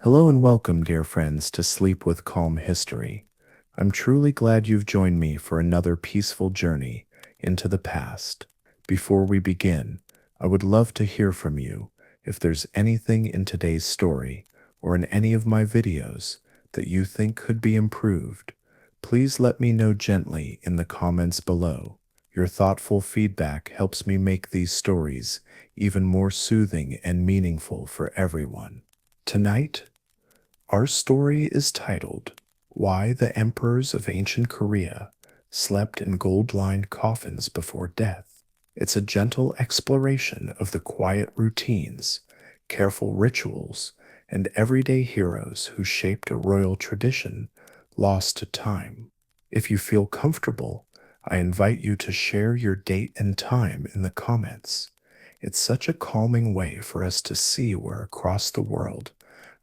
Hello and welcome, dear friends, to Sleep with Calm History. I'm truly glad you've joined me for another peaceful journey into the past. Before we begin, I would love to hear from you if there's anything in today's story or in any of my videos that you think could be improved. Please let me know gently in the comments below. Your thoughtful feedback helps me make these stories even more soothing and meaningful for everyone. Tonight, our story is titled Why the Emperors of Ancient Korea Slept in Gold-Lined Coffins Before Death. It's a gentle exploration of the quiet routines, careful rituals, and everyday heroes who shaped a royal tradition lost to time. If you feel comfortable, I invite you to share your date and time in the comments. It's such a calming way for us to see where across the world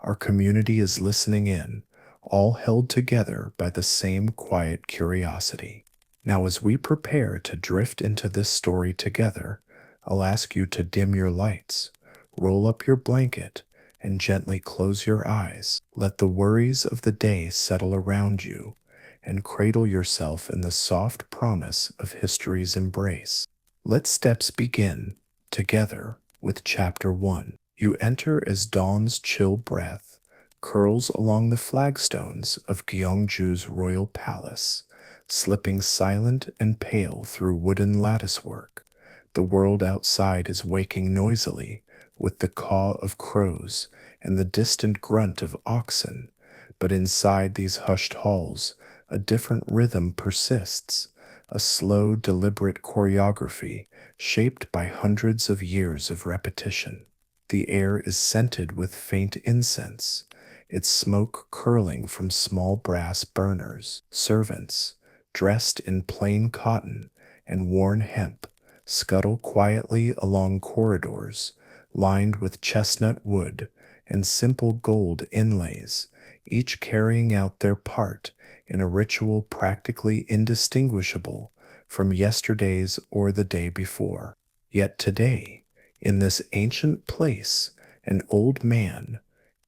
our community is listening in, all held together by the same quiet curiosity. Now, as we prepare to drift into this story together, I'll ask you to dim your lights, roll up your blanket, and gently close your eyes. Let the worries of the day settle around you and cradle yourself in the soft promise of history's embrace. Let steps begin together with Chapter 1. You enter as dawn's chill breath curls along the flagstones of Gyeongju's royal palace, slipping silent and pale through wooden latticework. The world outside is waking noisily with the caw of crows and the distant grunt of oxen, but inside these hushed halls, a different rhythm persists, a slow, deliberate choreography shaped by hundreds of years of repetition. The air is scented with faint incense, its smoke curling from small brass burners. Servants, dressed in plain cotton and worn hemp, scuttle quietly along corridors lined with chestnut wood and simple gold inlays, each carrying out their part in a ritual practically indistinguishable from yesterday's or the day before. Yet today, in this ancient place, an old man,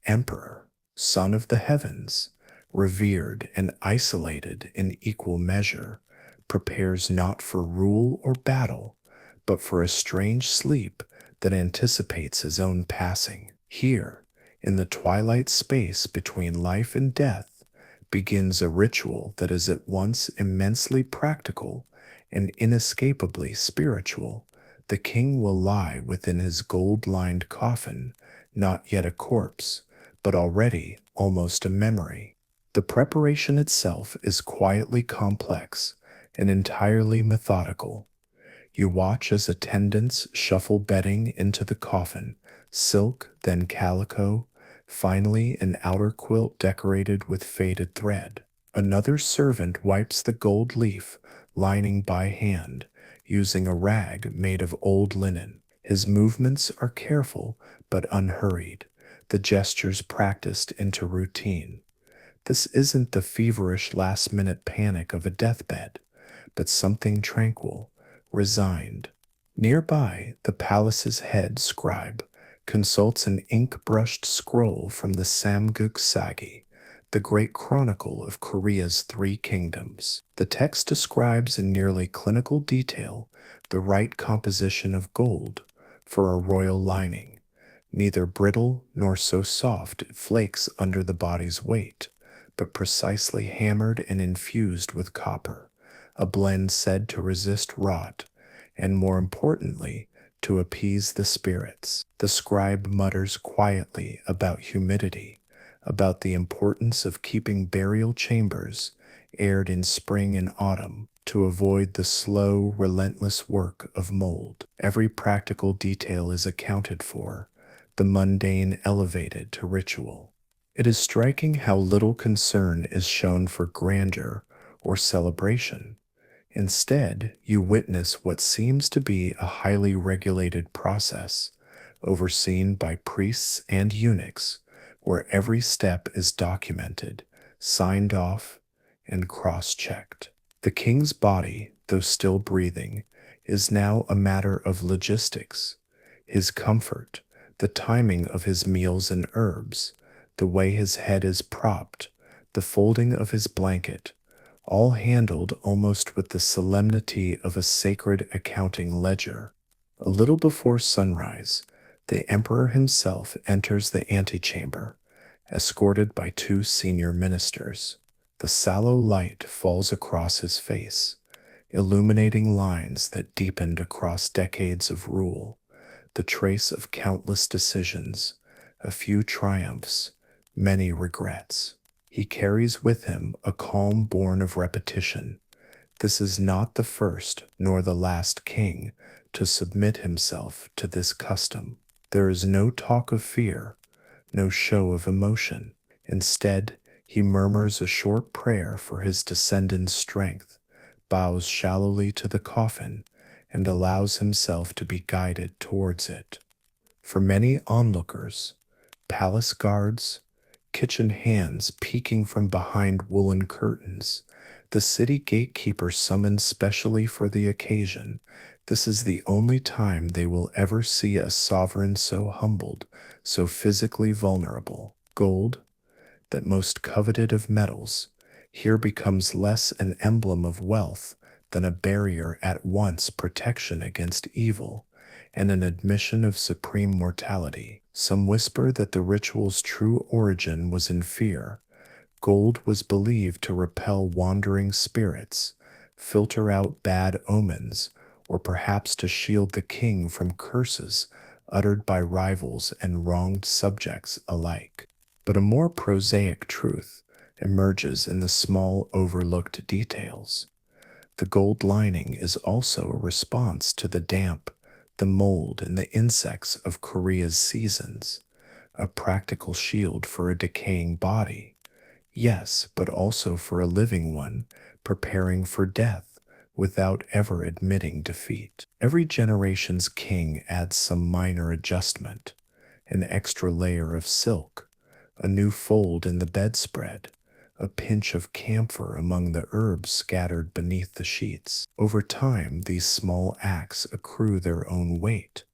emperor, son of the heavens, revered and isolated in equal measure, prepares not for rule or battle, but for a strange sleep that anticipates his own passing. Here, in the twilight space between life and death, begins a ritual that is at once immensely practical and inescapably spiritual. The king will lie within his gold-lined coffin, not yet a corpse, but already almost a memory. The preparation itself is quietly complex and entirely methodical. You watch as attendants shuffle bedding into the coffin, silk, then calico, finally an outer quilt decorated with faded thread. Another servant wipes the gold leaf lining by hand, using a rag made of old linen. His movements are careful but unhurried, the gestures practiced into routine. This isn't the feverish last-minute panic of a deathbed, but something tranquil, resigned. Nearby, the palace's head scribe consults an ink-brushed scroll from the Samguk Sagi, the great chronicle of Korea's three kingdoms. The text describes in nearly clinical detail the right composition of gold for a royal lining, neither brittle nor so soft it flakes under the body's weight, but precisely hammered and infused with copper, a blend said to resist rot, and more importantly, to appease the spirits. The scribe mutters quietly about humidity, about the importance of keeping burial chambers aired in spring and autumn to avoid the slow, relentless work of mold. Every practical detail is accounted for, the mundane elevated to ritual. It is striking how little concern is shown for grandeur or celebration. Instead, you witness what seems to be a highly regulated process, overseen by priests and eunuchs, where every step is documented, signed off, and cross-checked. The king's body, though still breathing, is now a matter of logistics. His comfort, the timing of his meals and herbs, the way his head is propped, the folding of his blanket, all handled almost with the solemnity of a sacred accounting ledger. A little before sunrise, the emperor himself enters the antechamber, escorted by two senior ministers. The sallow light falls across his face, illuminating lines that deepened across decades of rule, the trace of countless decisions, a few triumphs, many regrets. He carries with him a calm born of repetition. This is not the first nor the last king to submit himself to this custom. There is no talk of fear, no show of emotion. Instead, he murmurs a short prayer for his descendants' strength, bows shallowly to the coffin, and allows himself to be guided towards it. For many onlookers, palace guards, kitchen hands peeking from behind woolen curtains, the city gatekeeper summoned specially for the occasion, this is the only time they will ever see a sovereign so humbled, so physically vulnerable. Gold, that most coveted of metals, here becomes less an emblem of wealth than a barrier at once protection against evil and an admission of supreme mortality. Some whisper that the ritual's true origin was in fear. Gold was believed to repel wandering spirits, filter out bad omens, or perhaps to shield the king from curses uttered by rivals and wronged subjects alike. But a more prosaic truth emerges in the small overlooked details. The gold lining is also a response to the damp, the mold, and the insects of Korea's seasons, a practical shield for a decaying body. Yes, but also for a living one, preparing for death without ever admitting defeat. Every generation's king adds some minor adjustment, an extra layer of silk, a new fold in the bedspread, a pinch of camphor among the herbs scattered beneath the sheets. Over time, these small acts accrue their own weight,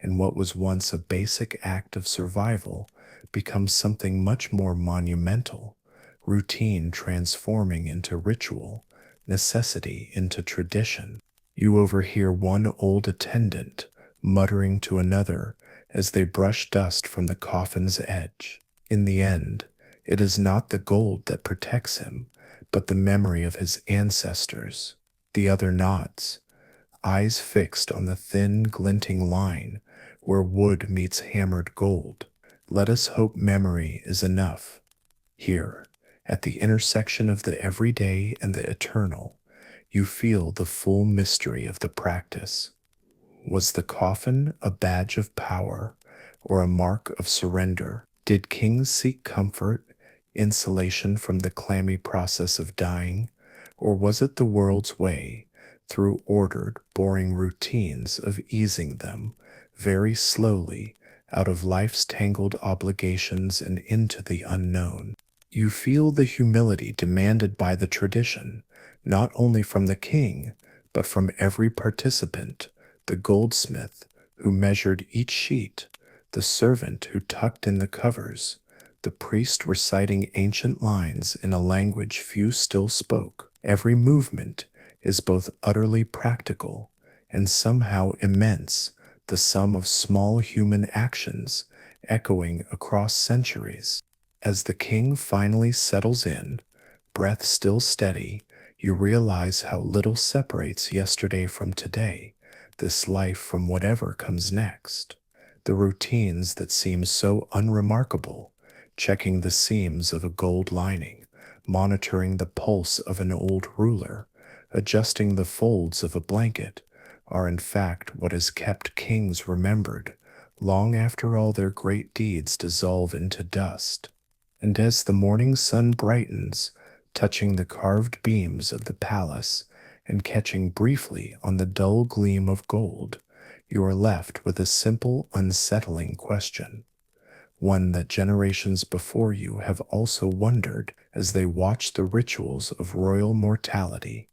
and what was once a basic act of survival becomes something much more monumental, routine transforming into ritual, necessity into tradition. You overhear one old attendant muttering to another as they brush dust from the coffin's edge. In the end, it is not the gold that protects him, but the memory of his ancestors. The other nods, eyes fixed on the thin, glinting line where wood meets hammered gold. Let us hope memory is enough. Here, at the intersection of the everyday and the eternal, you feel the full mystery of the practice. Was the coffin a badge of power or a mark of surrender? Did kings seek comfort, insulation from the clammy process of dying, or was it the world's way, through ordered, boring routines of easing them, very slowly, out of life's tangled obligations and into the unknown? You feel the humility demanded by the tradition, not only from the king, but from every participant, the goldsmith who measured each sheet, the servant who tucked in the covers, the priest reciting ancient lines in a language few still spoke. Every movement is both utterly practical and somehow immense, the sum of small human actions echoing across centuries. As the king finally settles in, breath still steady, you realize how little separates yesterday from today, this life from whatever comes next. The routines that seem so unremarkable, checking the seams of a gold lining, monitoring the pulse of an old ruler, adjusting the folds of a blanket, are in fact what has kept kings remembered long after all their great deeds dissolve into dust. And as the morning sun brightens, touching the carved beams of the palace and catching briefly on the dull gleam of gold, you are left with a simple, unsettling question, one that generations before you have also wondered as they watch the rituals of royal mortality.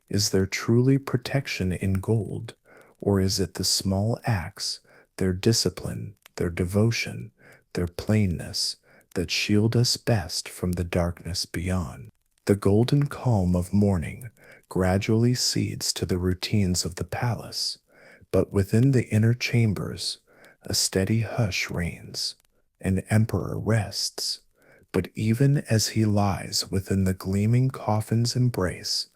Is there truly protection in gold, or is it the small acts, their discipline, their devotion, their plainness, that shield us best from the darkness beyond. The golden calm of morning gradually cedes to the routines of the palace, but within the inner chambers, a steady hush reigns. An emperor rests, but even as he lies within the gleaming coffin's embrace,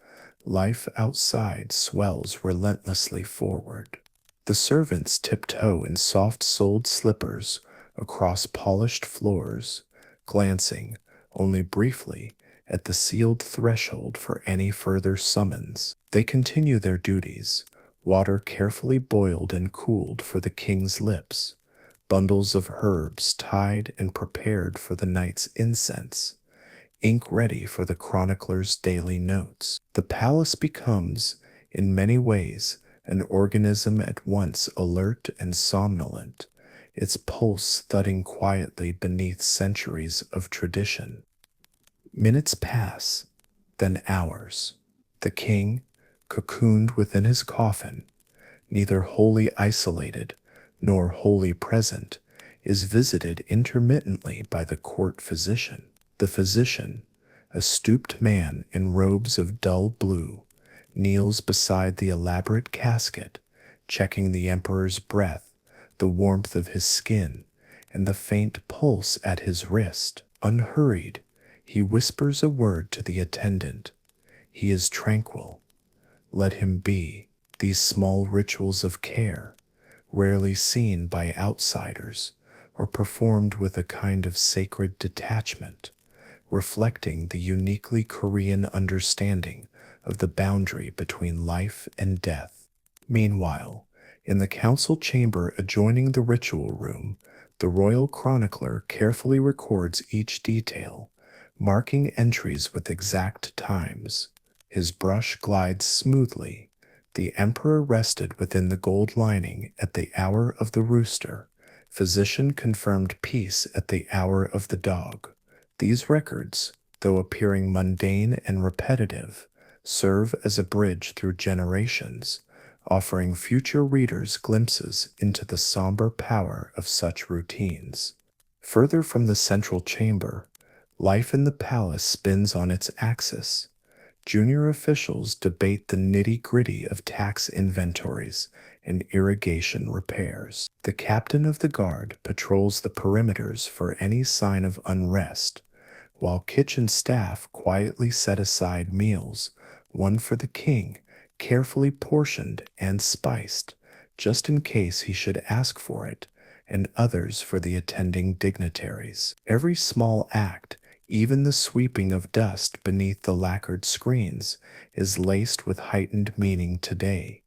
life outside swells relentlessly forward. The servants tiptoe in soft-soled slippers across polished floors, glancing only briefly at the sealed threshold for any further summons. They continue their duties, water carefully boiled and cooled for the king's lips, bundles of herbs tied and prepared for the night's incense, ink ready for the chronicler's daily notes. The palace becomes, in many ways, an organism at once alert and somnolent, its pulse thudding quietly beneath centuries of tradition. Minutes pass, then hours. The king, cocooned within his coffin, neither wholly isolated nor wholly present, is visited intermittently by the court physician. The physician, a stooped man in robes of dull blue, kneels beside the elaborate casket, checking the emperor's breath, the warmth of his skin, and the faint pulse at his wrist. Unhurried, he whispers a word to the attendant. He is tranquil. Let him be. These small rituals of care, rarely seen by outsiders, are performed with a kind of sacred detachment, reflecting the uniquely Korean understanding of the boundary between life and death. Meanwhile, in the council chamber adjoining the ritual room, the royal chronicler carefully records each detail, marking entries with exact times. His brush glides smoothly. The emperor rested within the gold lining at the hour of the rooster. Physician confirmed peace at the hour of the dog. These records, though appearing mundane and repetitive, serve as a bridge through generations, offering future readers glimpses into the somber power of such routines. Further from the central chamber, life in the palace spins on its axis. Junior officials debate the nitty-gritty of tax inventories and irrigation repairs. The captain of the guard patrols the perimeters for any sign of unrest, while kitchen staff quietly set aside meals, one for the king, carefully portioned and spiced, just in case he should ask for it, and others for the attending dignitaries. Every small act, even the sweeping of dust beneath the lacquered screens, is laced with heightened meaning today.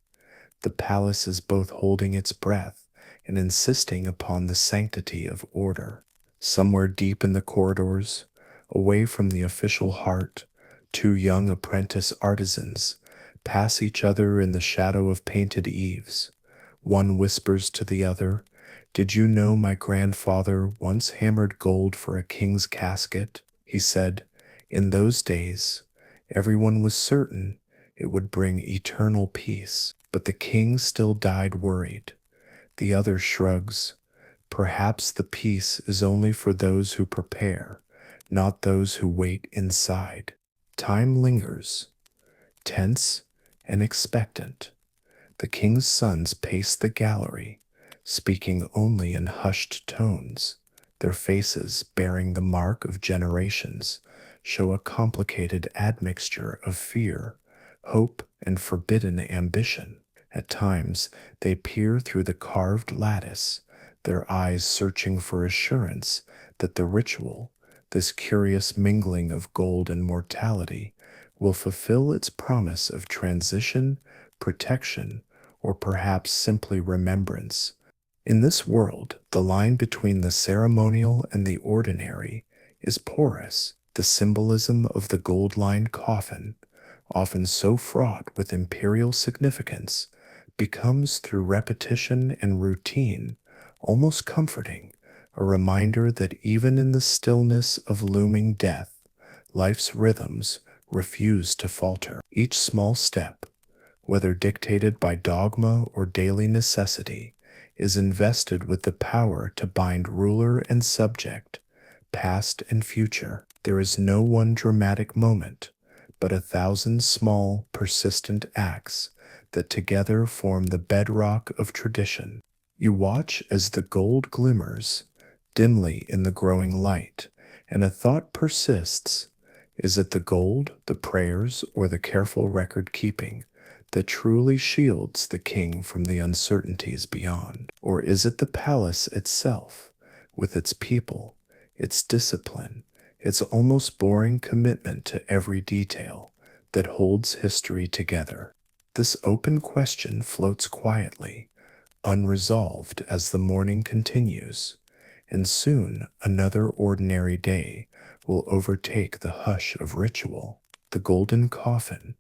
The palace is both holding its breath and insisting upon the sanctity of order. Somewhere deep in the corridors, away from the official heart, two young apprentice artisans pass each other in the shadow of painted eaves. One whispers to the other, "Did you know my grandfather once hammered gold for a king's casket?" He said, "In those days, everyone was certain it would bring eternal peace." But the king still died worried. The other shrugs. "Perhaps the peace is only for those who prepare, not those who wait inside." Time lingers, tense and expectant. The king's sons pace the gallery, speaking only in hushed tones. Their faces, bearing the mark of generations, show a complicated admixture of fear, hope, and forbidden ambition. At times, they peer through the carved lattice, their eyes searching for assurance that the ritual, this curious mingling of gold and mortality, will fulfill its promise of transition, protection, or perhaps simply remembrance. In this world, the line between the ceremonial and the ordinary is porous. The symbolism of the gold-lined coffin, often so fraught with imperial significance, becomes through repetition and routine almost comforting, a reminder that even in the stillness of looming death, life's rhythms refuse to falter. Each small step, whether dictated by dogma or daily necessity, is invested with the power to bind ruler and subject, past and future. There is no one dramatic moment, but 1,000 small, persistent acts that together form the bedrock of tradition. You watch as the gold glimmers dimly in the growing light, and a thought persists. Is it the gold, the prayers, or the careful record keeping that truly shields the king from the uncertainties beyond? Or is it the palace itself, with its people, its discipline, its almost boring commitment to every detail that holds history together? This open question floats quietly, unresolved as the morning continues, and soon another ordinary day will overtake the hush of ritual. The golden coffin,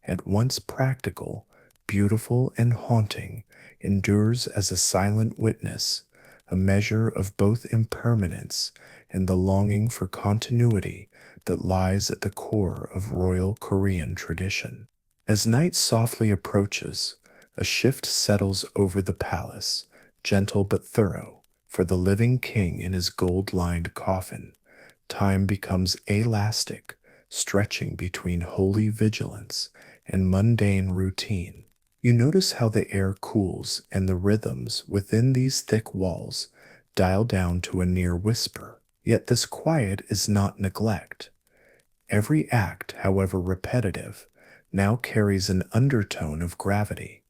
at once practical, beautiful, and haunting, endures as a silent witness, a measure of both impermanence and the longing for continuity that lies at the core of royal Korean tradition. As night softly approaches, a shift settles over the palace, gentle but thorough, for the living king in his gold-lined coffin. Time becomes elastic, stretching between holy vigilance and mundane routine. You notice how the air cools and the rhythms within these thick walls dial down to a near whisper. Yet this quiet is not neglect. Every act, however repetitive, now carries an undertone of gravity,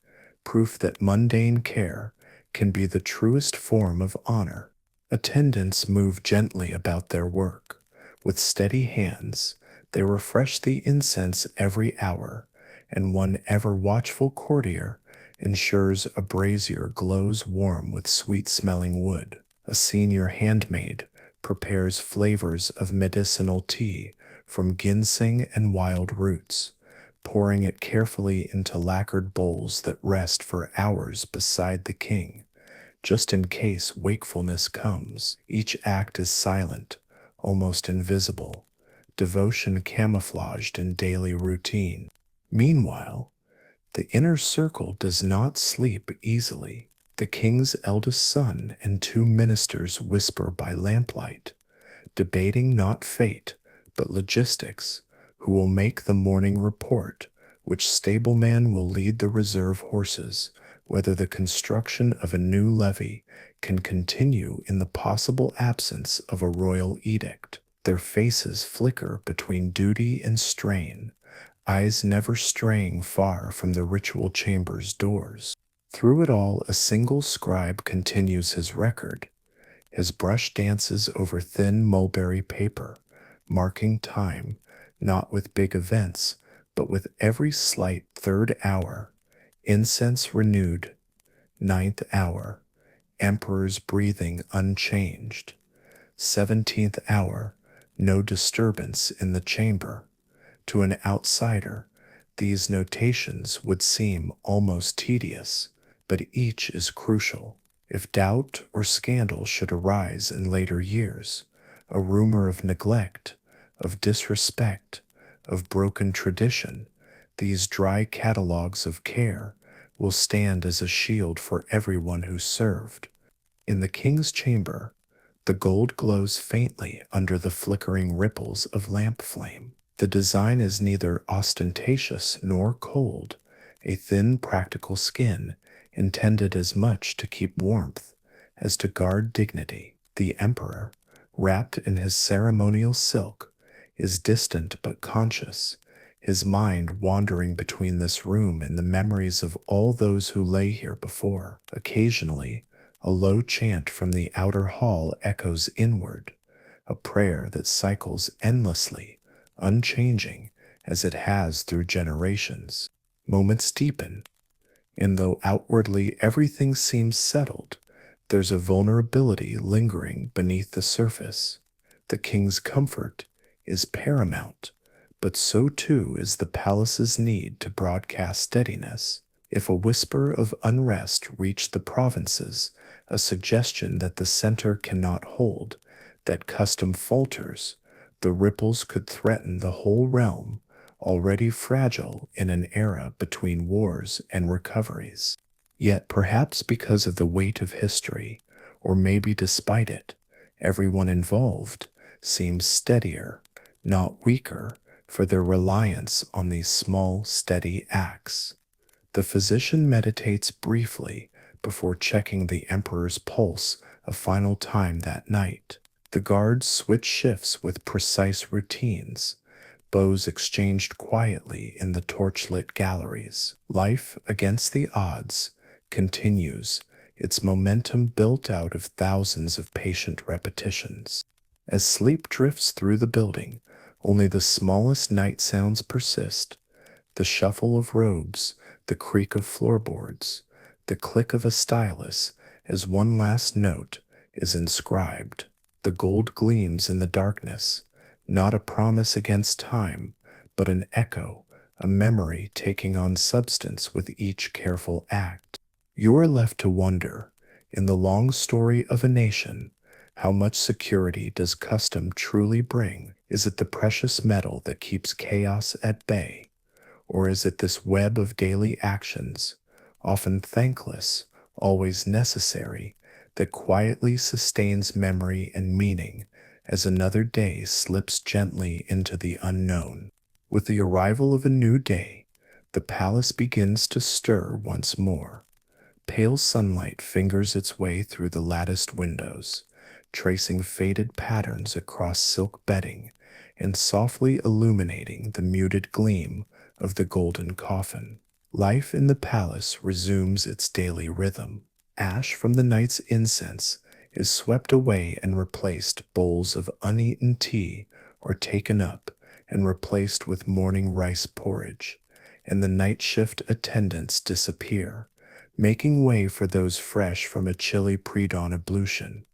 proof that mundane care can be the truest form of honor. Attendants move gently about their work. With steady hands, they refresh the incense every hour, and one ever watchful courtier ensures a brazier glows warm with sweet-smelling wood. A senior handmaid prepares flavors of medicinal tea from ginseng and wild roots, pouring it carefully into lacquered bowls that rest for hours beside the king, just in case wakefulness comes. Each act is silent, almost invisible, devotion camouflaged in daily routine. Meanwhile, the inner circle does not sleep easily. The king's eldest son and two ministers whisper by lamplight, debating not fate, but logistics, who will make the morning report, which stableman will lead the reserve horses, whether the construction of a new levee can continue in the possible absence of a royal edict. Their faces flicker between duty and strain, eyes never straying far from the ritual chamber's doors. Through it all, a single scribe continues his record. His brush dances over thin mulberry paper, marking time, not with big events, but with every slight third hour, incense renewed, ninth hour, emperor's breathing unchanged, 17th hour, no disturbance in the chamber. To an outsider, these notations would seem almost tedious, but each is crucial. If doubt or scandal should arise in later years, a rumor of neglect, of disrespect, of broken tradition, these dry catalogs of care will stand as a shield for everyone who served. In the king's chamber, the gold glows faintly under the flickering ripples of lamp flame. The design is neither ostentatious nor cold, a thin, practical skin intended as much to keep warmth as to guard dignity. The emperor, wrapped in his ceremonial silk, is distant but conscious, his mind wandering between this room and the memories of all those who lay here before. Occasionally, a low chant from the outer hall echoes inward, a prayer that cycles endlessly, unchanging as it has through generations. Moments deepen, and though outwardly everything seems settled, there's a vulnerability lingering beneath the surface. The king's comfort is paramount, but so too is the palace's need to broadcast steadiness. If a whisper of unrest reached the provinces, a suggestion that the center cannot hold, that custom falters, the ripples could threaten the whole realm, already fragile in an era between wars and recoveries. Yet perhaps because of the weight of history, or maybe despite it, everyone involved seem steadier, not weaker, for their reliance on these small, steady acts. The physician meditates briefly before checking the emperor's pulse a final time that night. The guards switch shifts with precise routines, bows exchanged quietly in the torchlit galleries. Life against the odds continues, its momentum built out of thousands of patient repetitions. As sleep drifts through the building, only the smallest night sounds persist: the shuffle of robes, the creak of floorboards, the click of a stylus as one last note is inscribed. The gold gleams in the darkness, not a promise against time, but an echo, a memory taking on substance with each careful act. You are left to wonder, in the long story of a nation, how much security does custom truly bring? Is it the precious metal that keeps chaos at bay? Or is it this web of daily actions, often thankless, always necessary, that quietly sustains memory and meaning as another day slips gently into the unknown? With the arrival of a new day, the palace begins to stir once more. Pale sunlight fingers its way through the latticed windows, tracing faded patterns across silk bedding and softly illuminating the muted gleam of the golden coffin. Life in the palace resumes its daily rhythm. Ash from the night's incense is swept away and replaced; bowls of uneaten tea are taken up and replaced with morning rice porridge, and the night shift attendants disappear, making way for those fresh from a chilly pre-dawn ablution.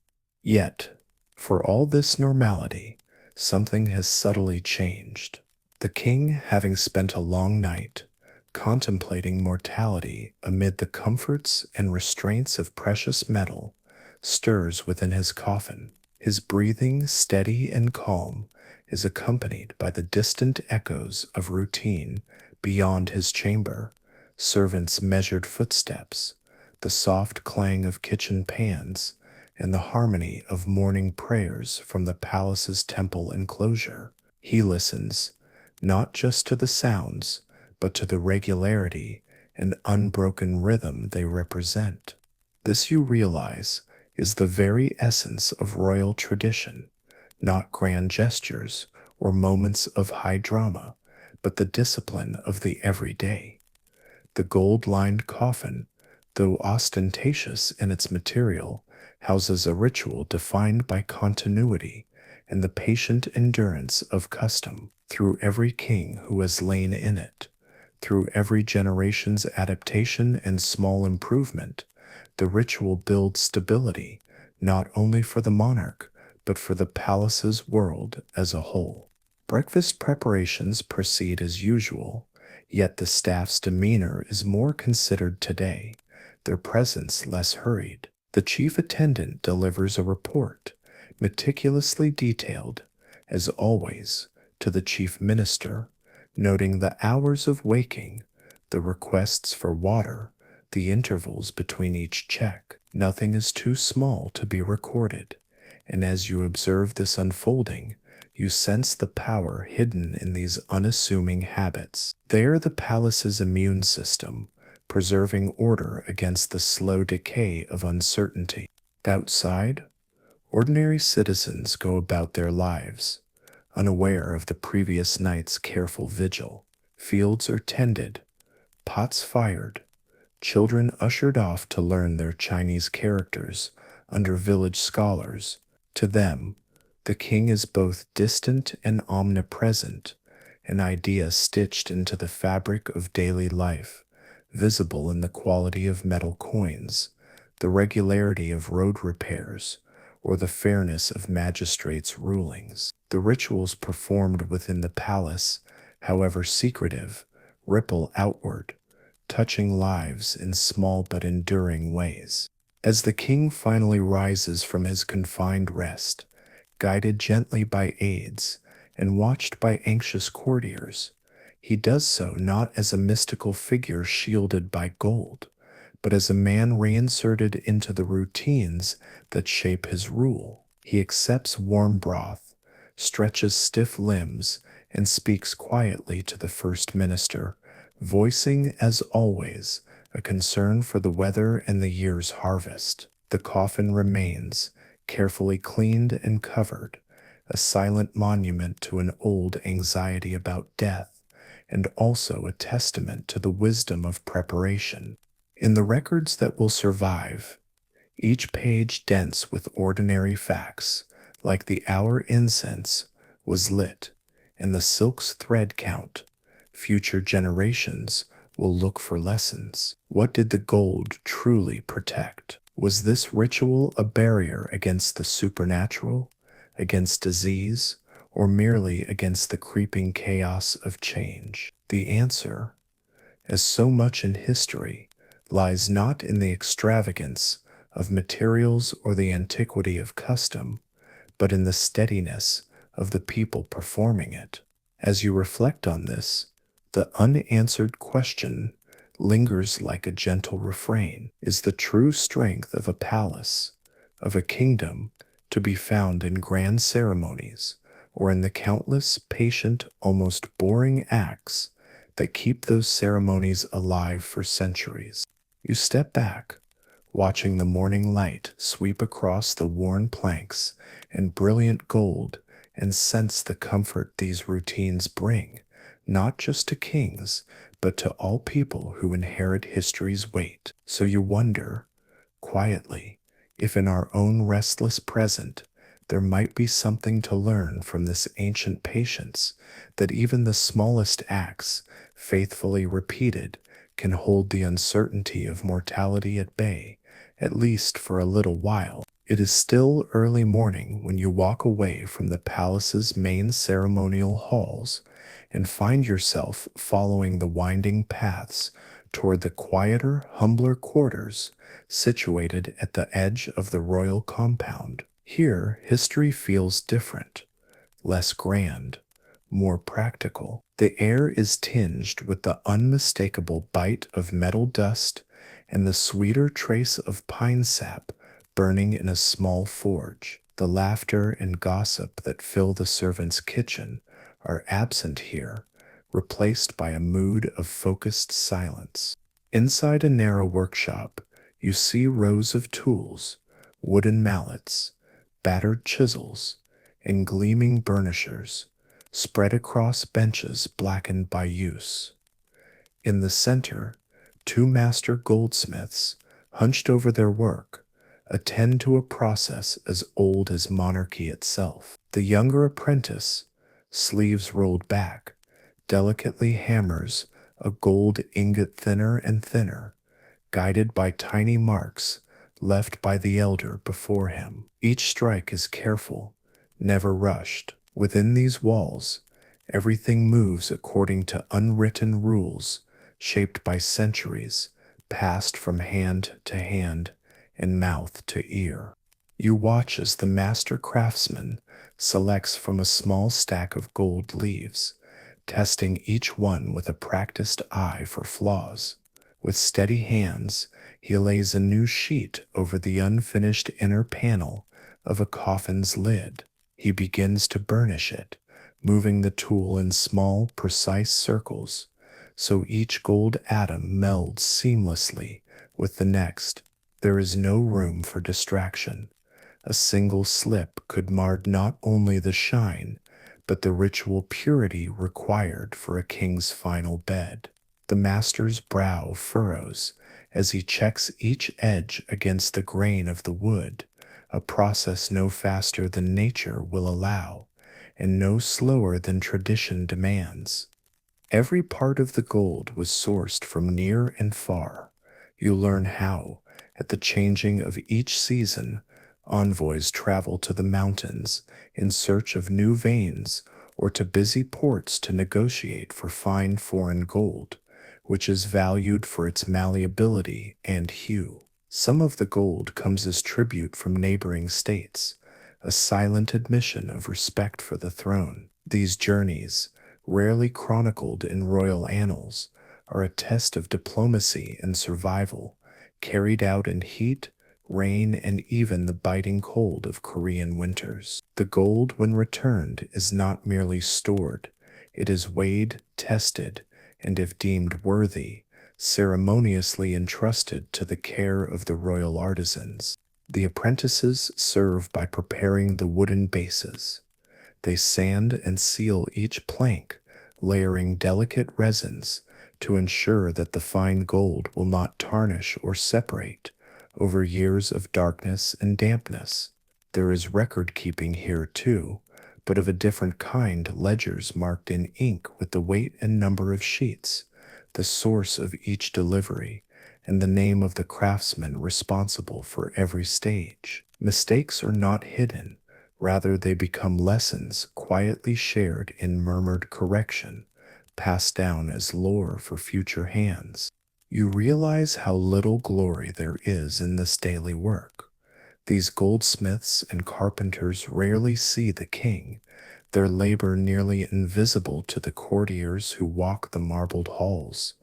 Yet, for all this normality, something has subtly changed. The king, having spent a long night contemplating mortality amid the comforts and restraints of precious metal, stirs within his coffin. His breathing, steady and calm, is accompanied by the distant echoes of routine beyond his chamber: servants' measured footsteps, the soft clang of kitchen pans, and the harmony of morning prayers from the palace's temple enclosure. He listens, not just to the sounds, but to the regularity and unbroken rhythm they represent. This, you realize, is the very essence of royal tradition, not grand gestures or moments of high drama, but the discipline of the everyday. The gold-lined coffin, though ostentatious in its material, houses a ritual defined by continuity and the patient endurance of custom. Through every king who has lain in it, through every generation's adaptation and small improvement, the ritual builds stability, not only for the monarch, but for the palace's world as a whole. Breakfast preparations proceed as usual, yet the staff's demeanor is more considered today, their presence less hurried. The chief attendant delivers a report, meticulously detailed, as always, to the chief minister, noting the hours of waking, the requests for water, the intervals between each check. Nothing is too small to be recorded, and as you observe this unfolding, you sense the power hidden in these unassuming habits. They are the palace's immune system, preserving order against the slow decay of uncertainty. Outside, ordinary citizens go about their lives, unaware of the previous night's careful vigil. Fields are tended, pots fired, children ushered off to learn their Chinese characters under village scholars. To them, the king is both distant and omnipresent, an idea stitched into the fabric of daily life, visible in the quality of metal coins, the regularity of road repairs, or the fairness of magistrates' rulings. The rituals performed within the palace, however secretive, ripple outward, touching lives in small but enduring ways. As the king finally rises from his confined rest, guided gently by aides and watched by anxious courtiers, he does so not as a mystical figure shielded by gold, but as a man reinserted into the routines that shape his rule. He accepts warm broth, stretches stiff limbs, and speaks quietly to the first minister, voicing, as always, a concern for the weather and the year's harvest. The coffin remains, carefully cleaned and covered, a silent monument to an old anxiety about death, and also a testament to the wisdom of preparation. In the records that will survive, each page dense with ordinary facts, like the hour incense was lit and the silk's thread count, future generations will look for lessons. What did the gold truly protect? Was this ritual a barrier against the supernatural, against disease, or merely against the creeping chaos of change? The answer, as so much in history, lies not in the extravagance of materials or the antiquity of custom, but in the steadiness of the people performing it. As you reflect on this, the unanswered question lingers like a gentle refrain. Is the true strength of a palace, of a kingdom, to be found in grand ceremonies, or in the countless patient, almost boring acts that keep those ceremonies alive for centuries? You step back, watching the morning light sweep across the worn planks and brilliant gold, and sense the comfort these routines bring, not just to kings, but to all people who inherit history's weight. So you wonder, quietly, if in our own restless present there might be something to learn from this ancient patience, that even the smallest acts, faithfully repeated, can hold the uncertainty of mortality at bay, at least for a little while. It is still early morning when you walk away from the palace's main ceremonial halls and find yourself following the winding paths toward the quieter, humbler quarters situated at the edge of the royal compound. Here, history feels different, less grand, more practical. The air is tinged with the unmistakable bite of metal dust and the sweeter trace of pine sap burning in a small forge. The laughter and gossip that fill the servants' kitchen are absent here, replaced by a mood of focused silence. Inside a narrow workshop, you see rows of tools, wooden mallets, battered chisels, and gleaming burnishers spread across benches blackened by use. In the center, two master goldsmiths, hunched over their work, attend to a process as old as monarchy itself. The younger apprentice, sleeves rolled back, delicately hammers a gold ingot thinner and thinner, guided by tiny marks left by the elder before him. Each strike is careful, never rushed. Within these walls, everything moves according to unwritten rules shaped by centuries, passed from hand to hand and mouth to ear. You watch as the master craftsman selects from a small stack of gold leaves, testing each one with a practiced eye for flaws. With steady hands, he lays a new sheet over the unfinished inner panel of a coffin's lid. He begins to burnish it, moving the tool in small, precise circles, so each gold atom melds seamlessly with the next. There is no room for distraction. A single slip could mar not only the shine, but the ritual purity required for a king's final bed. The master's brow furrows as he checks each edge against the grain of the wood, a process no faster than nature will allow, and no slower than tradition demands. Every part of the gold was sourced from near and far. You learn how, at the changing of each season, envoys travel to the mountains in search of new veins or to busy ports to negotiate for fine foreign gold, which is valued for its malleability and hue. Some of the gold comes as tribute from neighboring states, a silent admission of respect for the throne. These journeys, rarely chronicled in royal annals, are a test of diplomacy and survival, carried out in heat, rain, and even the biting cold of Korean winters. The gold, when returned, is not merely stored, it is weighed, tested, and if deemed worthy, ceremoniously entrusted to the care of the royal artisans. The apprentices serve by preparing the wooden bases. They sand and seal each plank, layering delicate resins to ensure that the fine gold will not tarnish or separate over years of darkness and dampness. There is record keeping here too, but of a different kind, ledgers marked in ink with the weight and number of sheets, the source of each delivery, and the name of the craftsman responsible for every stage. Mistakes are not hidden. Rather, they become lessons quietly shared in murmured correction, passed down as lore for future hands. You realize how little glory there is in this daily work. These goldsmiths and carpenters rarely see the king, their labor nearly invisible to the courtiers who walk the marbled halls.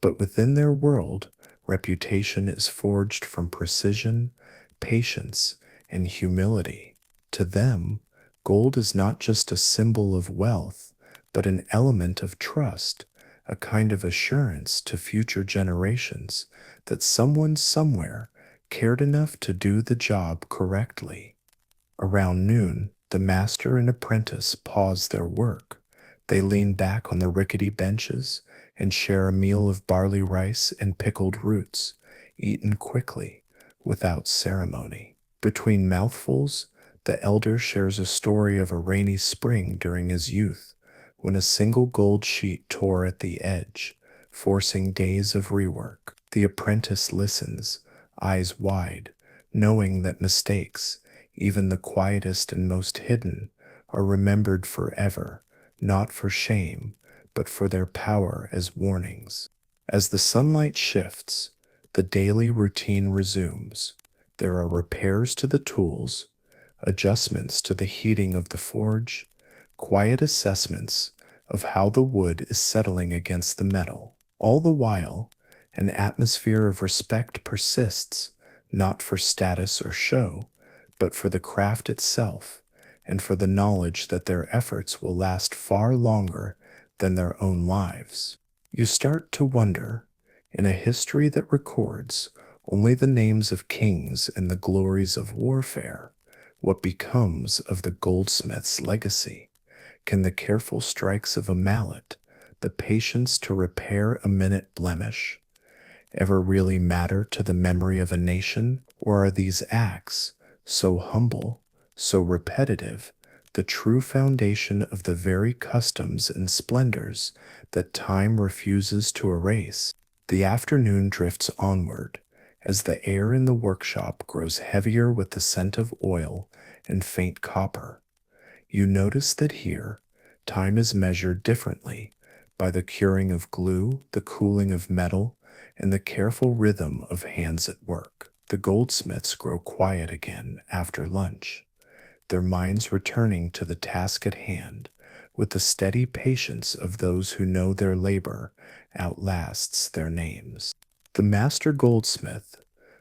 But within their world, reputation is forged from precision, patience, and humility. To them, gold is not just a symbol of wealth, but an element of trust, a kind of assurance to future generations that someone somewhere cared enough to do the job correctly. Around noon, the master and apprentice pause their work. They lean back on the rickety benches and share a meal of barley rice and pickled roots, eaten quickly, without ceremony. Between mouthfuls, the elder shares a story of a rainy spring during his youth, when a single gold sheet tore at the edge, forcing days of rework. The apprentice listens, eyes wide, knowing that mistakes, even the quietest and most hidden, are remembered forever, not for shame, but for their power as warnings. As the sunlight shifts, the daily routine resumes. There are repairs to the tools, adjustments to the heating of the forge, quiet assessments of how the wood is settling against the metal. All the while, an atmosphere of respect persists, not for status or show, but for the craft itself, and for the knowledge that their efforts will last far longer than their own lives. You start to wonder, in a history that records only the names of kings and the glories of warfare, what becomes of the goldsmith's legacy? Can the careful strikes of a mallet, the patience to repair a minute blemish, ever really matter to the memory of a nation? Or are these acts, so humble, so repetitive, the true foundation of the very customs and splendors that time refuses to erase? The afternoon drifts onward, as the air in the workshop grows heavier with the scent of oil and faint copper. You notice that here, time is measured differently, by the curing of glue, the cooling of metal, and the careful rhythm of hands at work. The goldsmiths grow quiet again after lunch, their minds returning to the task at hand with the steady patience of those who know their labor outlasts their names. The master goldsmith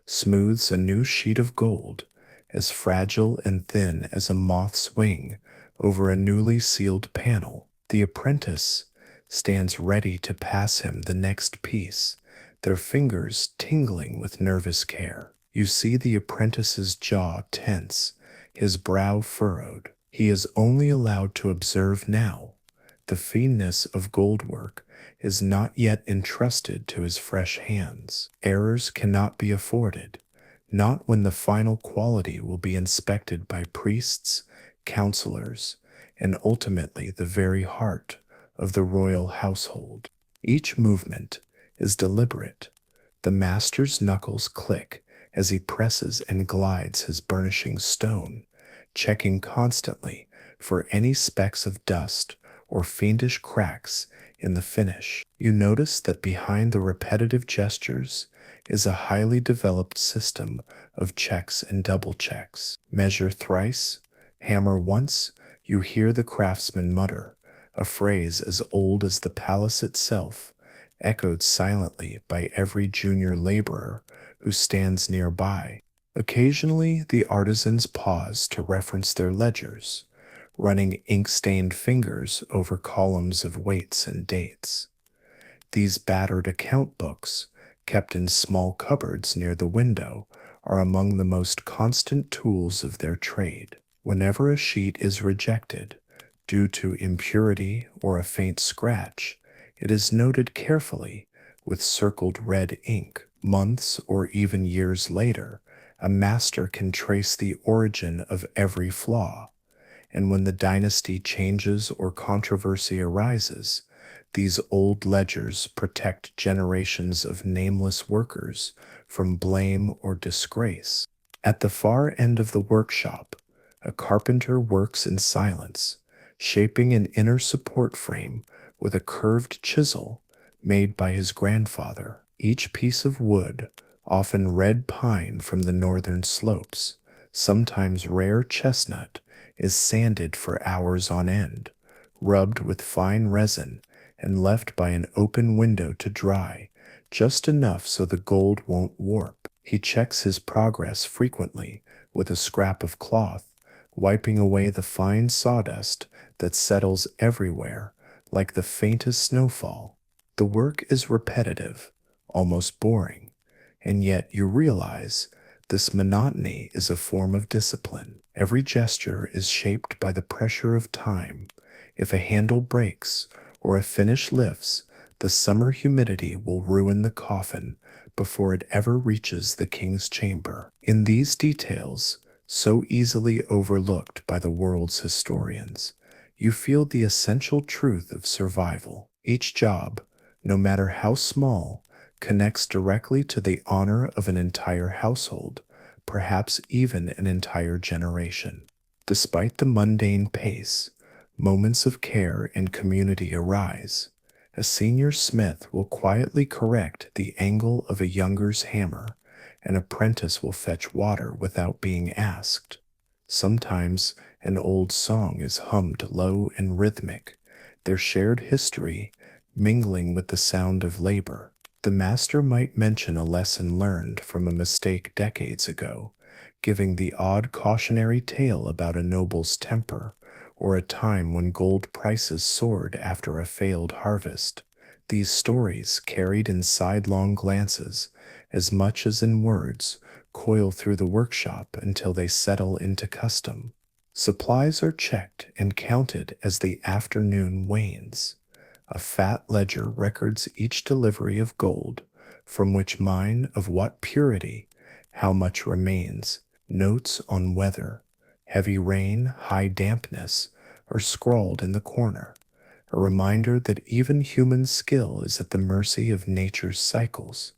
smooths a new sheet of gold, as fragile and thin as a moth's wing, over a newly sealed panel. The apprentice stands ready to pass him the next piece, their fingers tingling with nervous care. You see the apprentice's jaw tense, his brow furrowed. He is only allowed to observe now. The fineness of goldwork is not yet entrusted to his fresh hands. Errors cannot be afforded, not when the final quality will be inspected by priests, counselors, and ultimately the very heart of the royal household. Each movement is deliberate. The master's knuckles click as he presses and glides his burnishing stone, checking constantly for any specks of dust or fiendish cracks in the finish. You notice that behind the repetitive gestures is a highly developed system of checks and double checks. Measure thrice, hammer once, you hear the craftsman mutter, a phrase as old as the palace itself, echoed silently by every junior laborer who stands nearby. Occasionally, the artisans pause to reference their ledgers, running ink-stained fingers over columns of weights and dates. These battered account books, kept in small cupboards near the window, are among the most constant tools of their trade. Whenever a sheet is rejected due to impurity or a faint scratch, it is noted carefully with circled red ink. Months or even years later, a master can trace the origin of every flaw, and when the dynasty changes or controversy arises, these old ledgers protect generations of nameless workers from blame or disgrace. At the far end of the workshop, a carpenter works in silence, shaping an inner support frame with a curved chisel made by his grandfather. Each piece of wood, often red pine from the northern slopes, sometimes rare chestnut, is sanded for hours on end, rubbed with fine resin, and left by an open window to dry, just enough so the gold won't warp. He checks his progress frequently with a scrap of cloth, wiping away the fine sawdust that settles everywhere like the faintest snowfall. The work is repetitive, almost boring, and yet you realize this monotony is a form of discipline. Every gesture is shaped by the pressure of time. If a handle breaks or a finish lifts, the summer humidity will ruin the coffin before it ever reaches the king's chamber. In these details, so easily overlooked by the world's historians, you feel the essential truth of survival. Each job, no matter how small, connects directly to the honor of an entire household, perhaps even an entire generation. Despite the mundane pace, moments of care and community arise. A senior smith will quietly correct the angle of a younger's hammer. An apprentice will fetch water without being asked. Sometimes an old song is hummed low and rhythmic, their shared history mingling with the sound of labor. The master might mention a lesson learned from a mistake decades ago, giving the odd cautionary tale about a noble's temper, or a time when gold prices soared after a failed harvest. These stories, carried in sidelong glances, as much as in words, coil through the workshop until they settle into custom. Supplies are checked and counted as the afternoon wanes. A fat ledger records each delivery of gold, from which mine of what purity, how much remains. Notes on weather, heavy rain, high dampness, are scrawled in the corner, a reminder that even human skill is at the mercy of nature's cycles.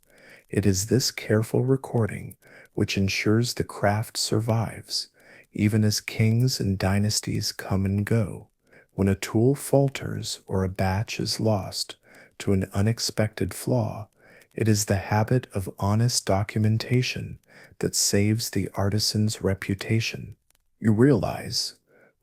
It is this careful recording which ensures the craft survives, even as kings and dynasties come and go. When a tool falters or a batch is lost to an unexpected flaw, it is the habit of honest documentation that saves the artisan's reputation. You realize,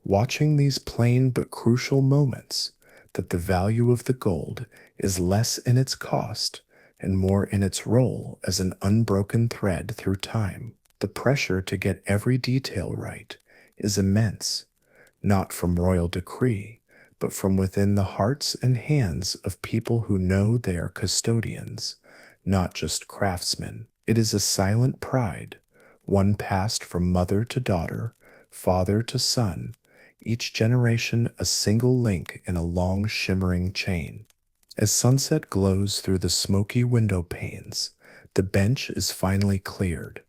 watching these plain but crucial moments, that the value of the gold is less in its cost and more in its role as an unbroken thread through time. The pressure to get every detail right is immense, not from royal decree, but from within the hearts and hands of people who know they are custodians, not just craftsmen. It is a silent pride, one passed from mother to daughter, father to son, each generation a single link in a long shimmering chain. As sunset glows through the smoky window panes, the bench is finally cleared.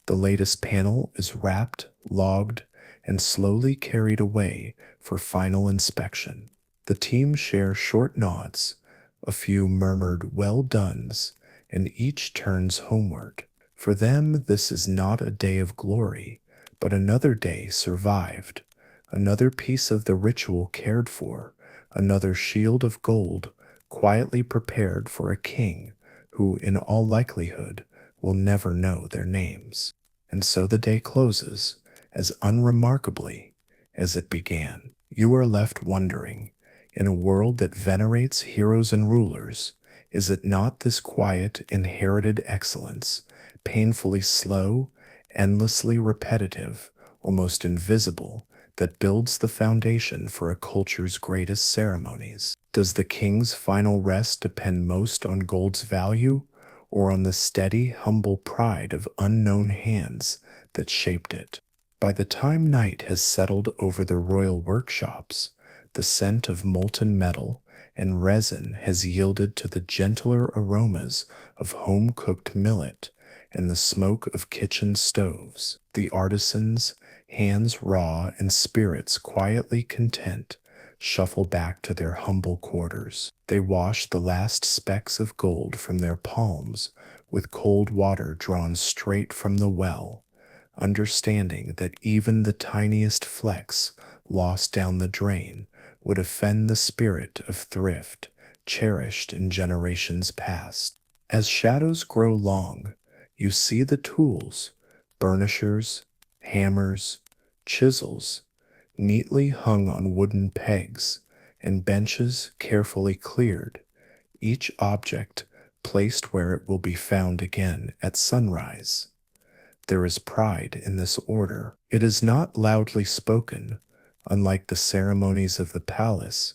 The latest panel is wrapped, logged, and slowly carried away for final inspection. The team share short nods, a few murmured well dones, and each turns homeward. For them, this is not a day of glory, but another day survived, another piece of the ritual cared for, another shield of gold quietly prepared for a king who, in all likelihood, will never know their names. And so the day closes, as unremarkably as it began. You are left wondering, in a world that venerates heroes and rulers, is it not this quiet, inherited excellence, painfully slow endlessly repetitive, almost invisible, that builds the foundation for a culture's greatest ceremonies. Does the king's final rest depend most on gold's value or on the steady, humble pride of unknown hands that shaped it? By the time night has settled over the royal workshops, the scent of molten metal and resin has yielded to the gentler aromas of home-cooked millet and the smoke of kitchen stoves. The artisans, hands raw and spirits quietly content, shuffle back to their humble quarters. They wash the last specks of gold from their palms with cold water drawn straight from the well, understanding that even the tiniest flecks lost down the drain would offend the spirit of thrift cherished in generations past. As shadows grow long, you see the tools, burnishers, hammers, chisels, neatly hung on wooden pegs, and benches carefully cleared, each object placed where it will be found again at sunrise. There is pride in this order. It is not loudly spoken, unlike the ceremonies of the palace,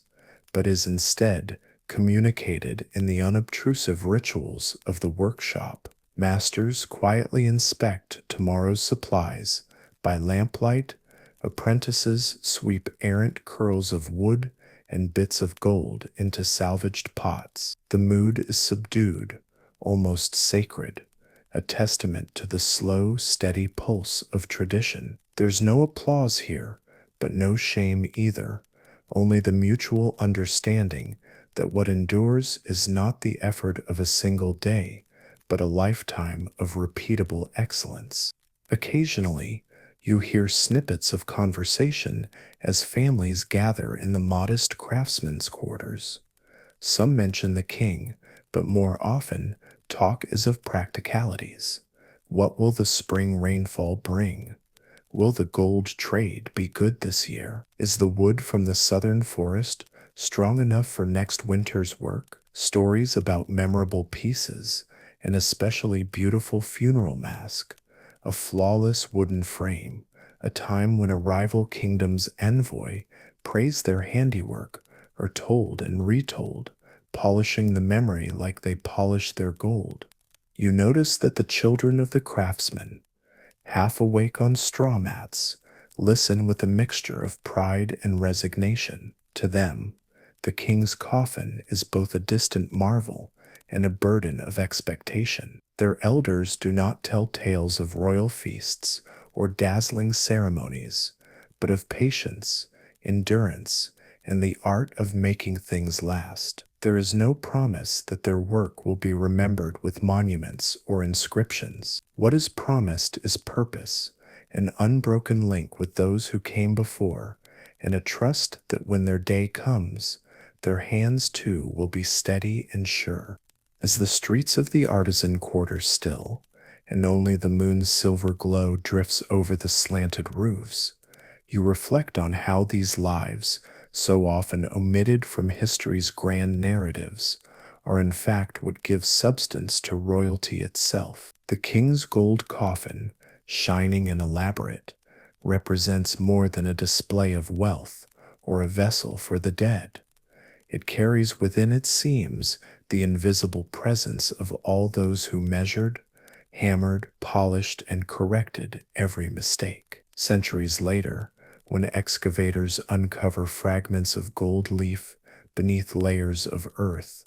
but is instead communicated in the unobtrusive rituals of the workshop. Masters quietly inspect tomorrow's supplies. By lamplight, apprentices sweep errant curls of wood and bits of gold into salvaged pots. The mood is subdued, almost sacred, a testament to the slow, steady pulse of tradition. There's no applause here, but no shame either, only the mutual understanding that what endures is not the effort of a single day, but a lifetime of repeatable excellence. Occasionally, you hear snippets of conversation as families gather in the modest craftsmen's quarters. Some mention the king, but more often, talk is of practicalities. What will the spring rainfall bring? Will the gold trade be good this year? Is the wood from the southern forest strong enough for next winter's work? Stories about memorable pieces, an especially beautiful funeral mask, a flawless wooden frame, a time when a rival kingdom's envoy praised their handiwork, are told and retold, polishing the memory like they polish their gold. You notice that the children of the craftsmen, half awake on straw mats, listen with a mixture of pride and resignation. To them, the king's coffin is both a distant marvel and a burden of expectation. Their elders do not tell tales of royal feasts or dazzling ceremonies, but of patience, endurance, and the art of making things last. There is no promise that their work will be remembered with monuments or inscriptions. What is promised is purpose, an unbroken link with those who came before, and a trust that when their day comes, their hands too will be steady and sure. As the streets of the artisan quarter still, and only the moon's silver glow drifts over the slanted roofs, you reflect on how these lives, so often omitted from history's grand narratives, are in fact what gives substance to royalty itself. The king's gold coffin, shining and elaborate, represents more than a display of wealth or a vessel for the dead. It carries within its seams the invisible presence of all those who measured, hammered, polished, and corrected every mistake. Centuries later, when excavators uncover fragments of gold leaf beneath layers of earth,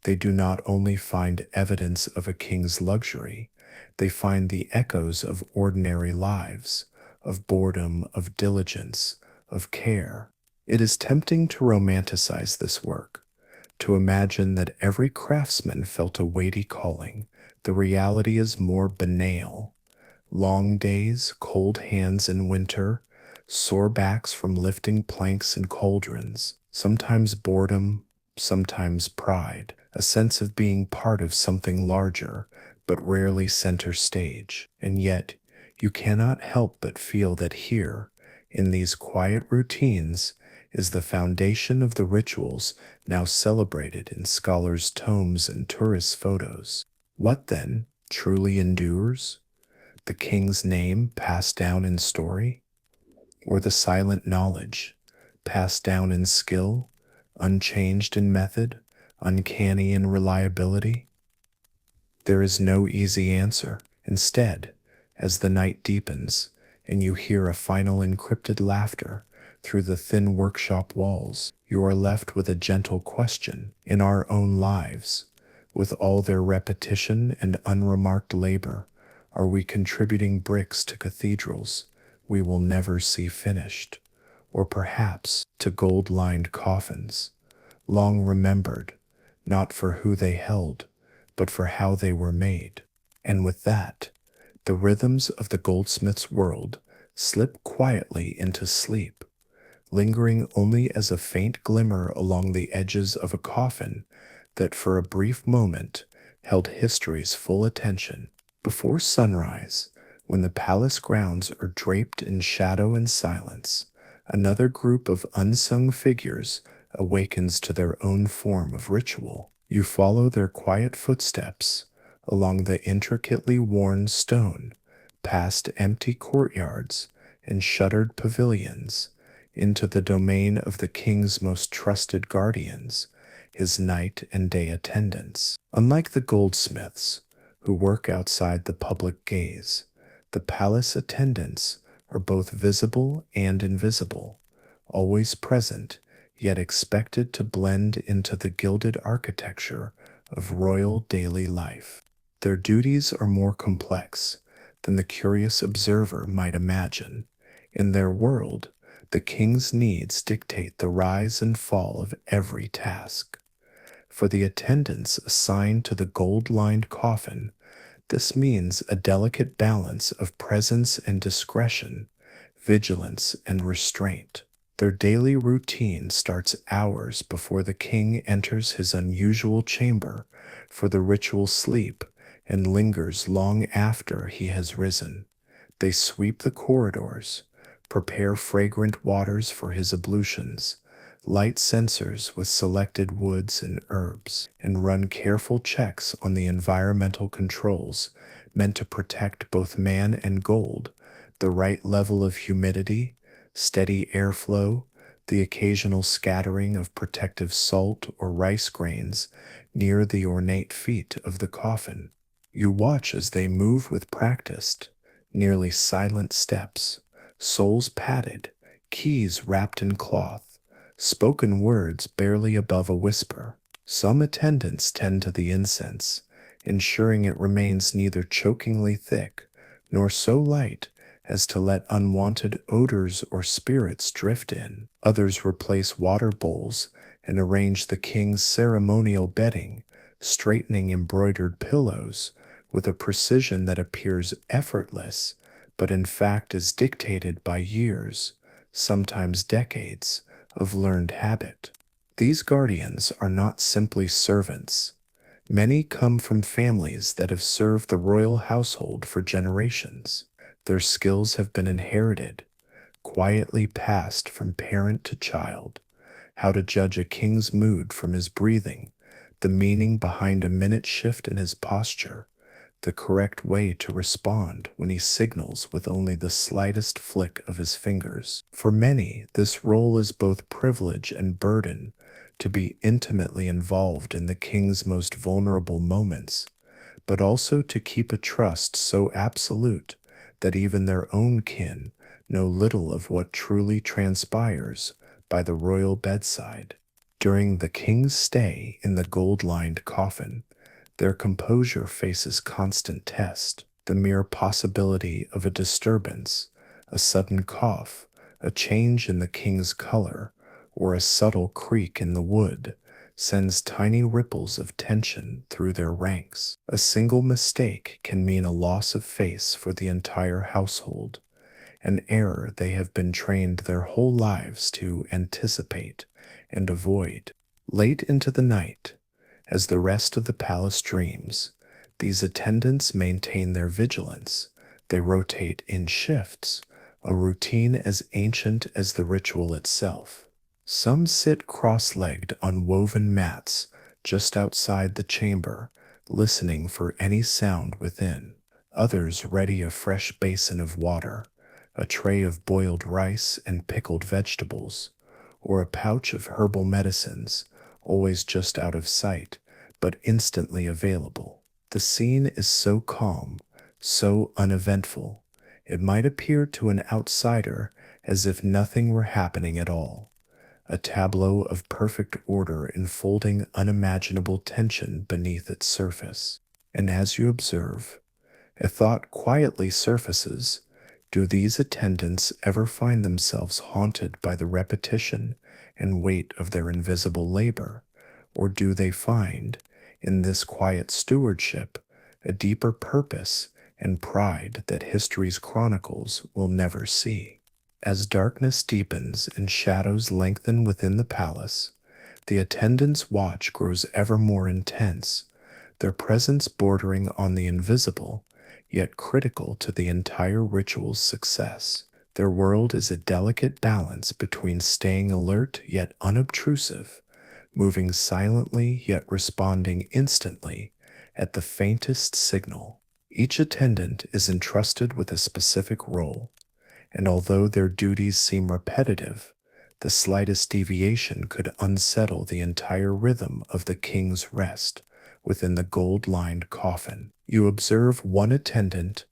they do not only find evidence of a king's luxury, they find the echoes of ordinary lives, of boredom, of diligence, of care. It is tempting to romanticize this work, to imagine that every craftsman felt a weighty calling. The reality is more banal. Long days, cold hands in winter, sore backs from lifting planks and cauldrons, sometimes boredom, sometimes pride, a sense of being part of something larger, but rarely center stage. And yet, you cannot help but feel that here, in these quiet routines, is the foundation of the rituals now celebrated in scholars' tomes and tourist photos. What then truly endures? The king's name passed down in story, or the silent knowledge passed down in skill, unchanged in method, uncanny in reliability? There is no easy answer. Instead, as the night deepens and you hear a final encrypted laughter through the thin workshop walls, you are left with a gentle question. In our own lives, with all their repetition and unremarked labor, are we contributing bricks to cathedrals we will never see finished? Or perhaps to gold-lined coffins, long remembered, not for who they held, but for how they were made? And with that, the rhythms of the goldsmith's world slip quietly into sleep, lingering only as a faint glimmer along the edges of a coffin that for a brief moment held history's full attention. Before sunrise, when the palace grounds are draped in shadow and silence, another group of unsung figures awakens to their own form of ritual. You follow their quiet footsteps along the intricately worn stone, past empty courtyards and shuttered pavilions, into the domain of the king's most trusted guardians, his night and day attendants. Unlike the goldsmiths, who work outside the public gaze, the palace attendants are both visible and invisible, always present, yet expected to blend into the gilded architecture of royal daily life. Their duties are more complex than the curious observer might imagine. In their world, the king's needs dictate the rise and fall of every task. For the attendants assigned to the gold-lined coffin, this means a delicate balance of presence and discretion, vigilance and restraint. Their daily routine starts hours before the king enters his unusual chamber for the ritual sleep and lingers long after he has risen. They sweep the corridors, prepare fragrant waters for his ablutions, light censers with selected woods and herbs, and run careful checks on the environmental controls meant to protect both man and gold, the right level of humidity, steady airflow, the occasional scattering of protective salt or rice grains near the ornate feet of the coffin. You watch as they move with practiced, nearly silent steps, soles padded, keys wrapped in cloth, spoken words barely above a whisper. Some attendants tend to the incense, ensuring it remains neither chokingly thick nor so light as to let unwanted odors or spirits drift in. Others replace water bowls and arrange the king's ceremonial bedding, straightening embroidered pillows with a precision that appears effortless, but in fact is dictated by years, sometimes decades, of learned habit. These guardians are not simply servants. Many come from families that have served the royal household for generations. Their skills have been inherited, quietly passed from parent to child. How to judge a king's mood from his breathing, the meaning behind a minute shift in his posture, the correct way to respond when he signals with only the slightest flick of his fingers. For many, this role is both privilege and burden, to be intimately involved in the king's most vulnerable moments, but also to keep a trust so absolute that even their own kin know little of what truly transpires by the royal bedside. During the king's stay in the gold-lined coffin, their composure faces constant test. The mere possibility of a disturbance, a sudden cough, a change in the king's color, or a subtle creak in the wood, sends tiny ripples of tension through their ranks. A single mistake can mean a loss of face for the entire household, an error they have been trained their whole lives to anticipate and avoid. Late into the night, as the rest of the palace dreams, these attendants maintain their vigilance. They rotate in shifts, a routine as ancient as the ritual itself. Some sit cross-legged on woven mats just outside the chamber, listening for any sound within. Others ready a fresh basin of water, a tray of boiled rice and pickled vegetables, or a pouch of herbal medicines, always just out of sight, but instantly available. The scene is so calm, so uneventful, it might appear to an outsider as if nothing were happening at all. A tableau of perfect order enfolding unimaginable tension beneath its surface. And as you observe, a thought quietly surfaces. Do these attendants ever find themselves haunted by the repetition and weight of their invisible labor? Or do they find, in this quiet stewardship, a deeper purpose and pride that history's chronicles will never see? As darkness deepens and shadows lengthen within the palace, the attendants' watch grows ever more intense, their presence bordering on the invisible, yet critical to the entire ritual's success. Their world is a delicate balance between staying alert yet unobtrusive, moving silently yet responding instantly at the faintest signal. Each attendant is entrusted with a specific role, and although their duties seem repetitive, the slightest deviation could unsettle the entire rhythm of the king's rest within the gold-lined coffin. You observe one attendant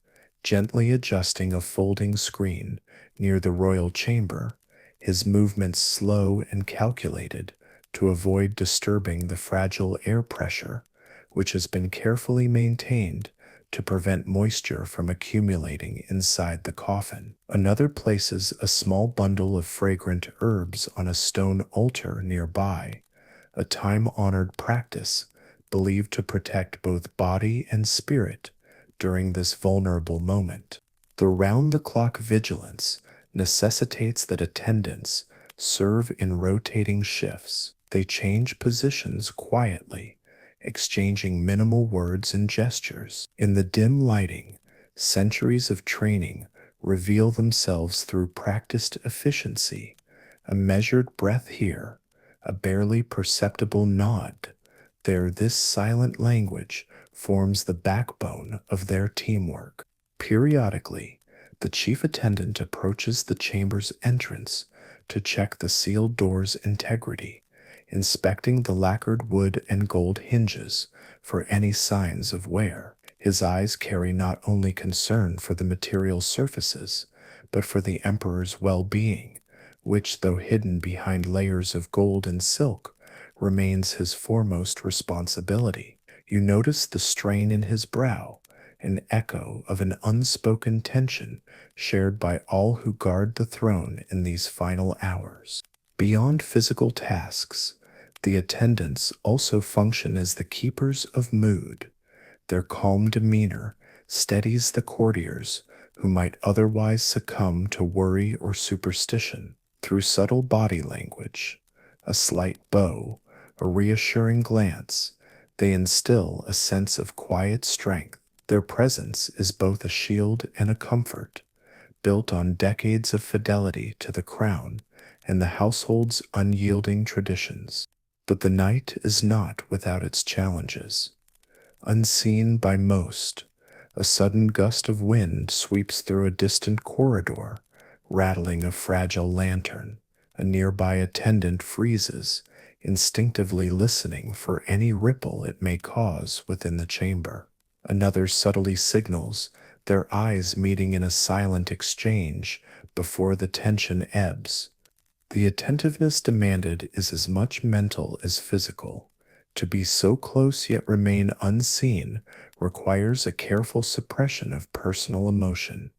gently adjusting a folding screen near the royal chamber, his movements slow and calculated to avoid disturbing the fragile air pressure, which has been carefully maintained to prevent moisture from accumulating inside the coffin. Another places a small bundle of fragrant herbs on a stone altar nearby, a time-honored practice believed to protect both body and spirit during this vulnerable moment. The round-the-clock vigilance necessitates that attendants serve in rotating shifts. They change positions quietly, exchanging minimal words and gestures. In the dim lighting, centuries of training reveal themselves through practiced efficiency, a measured breath here, a barely perceptible nod there. This silent language forms the backbone of their teamwork. Periodically, the chief attendant approaches the chamber's entrance to check the sealed door's integrity, inspecting the lacquered wood and gold hinges for any signs of wear. His eyes carry not only concern for the material surfaces, but for the emperor's well-being, which, though hidden behind layers of gold and silk, remains his foremost responsibility. You notice the strain in his brow, an echo of an unspoken tension shared by all who guard the throne in these final hours. Beyond physical tasks, the attendants also function as the keepers of mood. Their calm demeanor steadies the courtiers who might otherwise succumb to worry or superstition. Through subtle body language, a slight bow, a reassuring glance, they instill a sense of quiet strength. Their presence is both a shield and a comfort, built on decades of fidelity to the crown and the household's unyielding traditions. But the night is not without its challenges. Unseen by most, a sudden gust of wind sweeps through a distant corridor, rattling a fragile lantern. A nearby attendant freezes, instinctively listening for any ripple it may cause within the chamber. Another subtly signals, their eyes meeting in a silent exchange before the tension ebbs. The attentiveness demanded is as much mental as physical. To be so close yet remain unseen requires a careful suppression of personal emotion.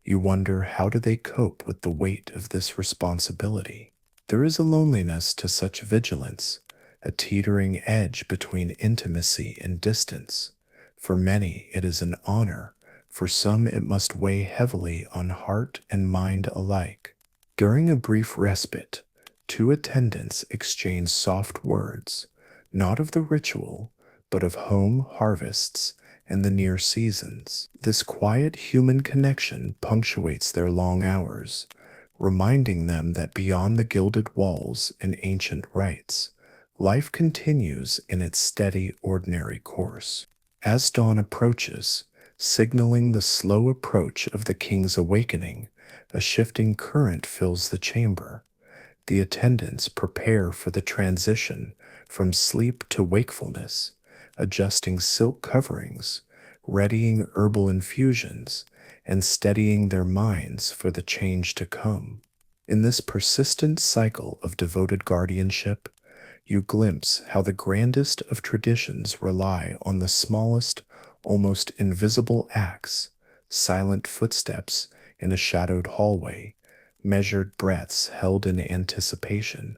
You wonder, how do they cope with the weight of this responsibility? There is a loneliness to such vigilance, a teetering edge between intimacy and distance. For many, it is an honor. For some, it must weigh heavily on heart and mind alike. During a brief respite, two attendants exchange soft words, not of the ritual, but of home, harvests, and the near seasons. This quiet human connection punctuates their long hours, reminding them that beyond the gilded walls and ancient rites, life continues in its steady, ordinary course. As dawn approaches, signaling the slow approach of the king's awakening. A shifting current fills the chamber. The attendants prepare for the transition from sleep to wakefulness, adjusting silk coverings, readying herbal infusions, and steadying their minds for the change to come. In this persistent cycle of devoted guardianship, you glimpse how the grandest of traditions rely on the smallest, almost invisible acts: silent footsteps in a shadowed hallway, measured breaths held in anticipation,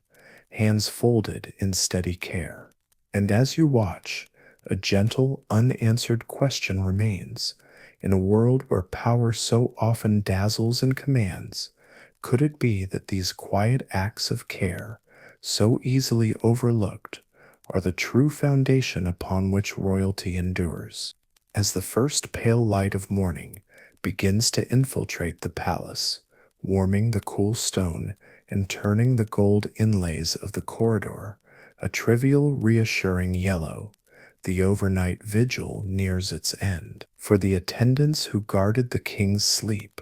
hands folded in steady care. And as you watch, a gentle, unanswered question remains. In a world where power so often dazzles and commands, could it be that these quiet acts of care, so easily overlooked, are the true foundation upon which royalty endures? As the first pale light of morning begins to infiltrate the palace, warming the cool stone and turning the gold inlays of the corridor a trivial, reassuring yellow, the overnight vigil nears its end. For the attendants who guarded the king's sleep,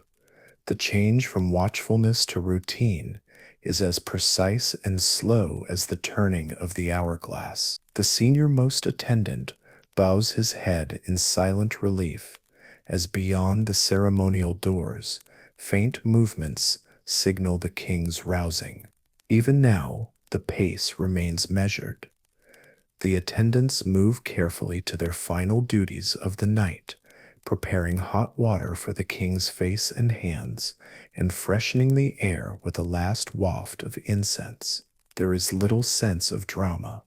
the change from watchfulness to routine is as precise and slow as the turning of the hourglass. The senior-most attendant bows his head in silent relief as beyond the ceremonial doors, faint movements signal the king's rousing. Even now, the pace remains measured. The attendants move carefully to their final duties of the night, preparing hot water for the king's face and hands, and freshening the air with a last waft of incense. There is little sense of drama,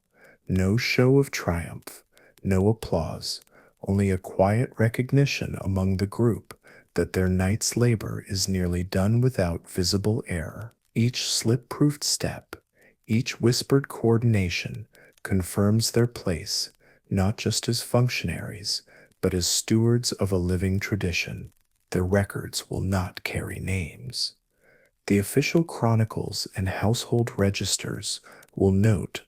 no show of triumph, no applause, only a quiet recognition among the group that their night's labor is nearly done without visible error. Each slip-proofed step, each whispered coordination confirms their place, not just as functionaries, but as stewards of a living tradition. Their records will not carry names. The official chronicles and household registers will note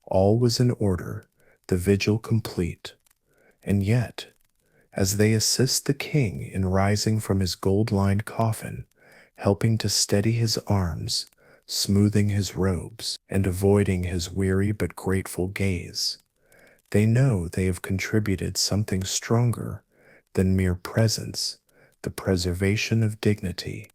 all was in order, the vigil complete. And yet, as they assist the king in rising from his gold-lined coffin, helping to steady his arms, smoothing his robes, and avoiding his weary but grateful gaze, they know they have contributed something stronger than mere presence: the preservation of dignity,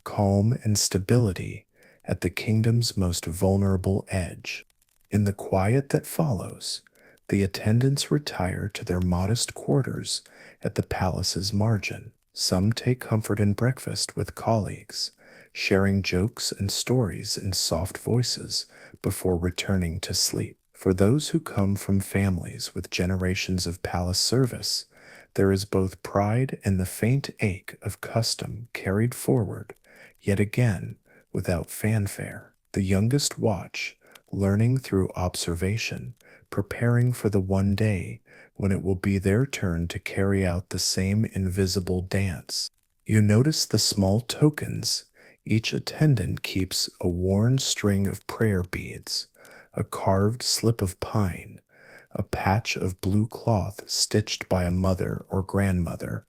calm, and stability at the kingdom's most vulnerable edge. In the quiet that follows, the attendants retire to their modest quarters at the palace's margin. Some take comfort in breakfast with colleagues, sharing jokes and stories in soft voices before returning to sleep. For those who come from families with generations of palace service, there is both pride and the faint ache of custom carried forward, yet again without fanfare. The youngest watch, learning through observation, preparing for the one day when it will be their turn to carry out the same invisible dance. You notice the small tokens. Each attendant keeps a worn string of prayer beads, a carved slip of pine, a patch of blue cloth stitched by a mother or grandmother,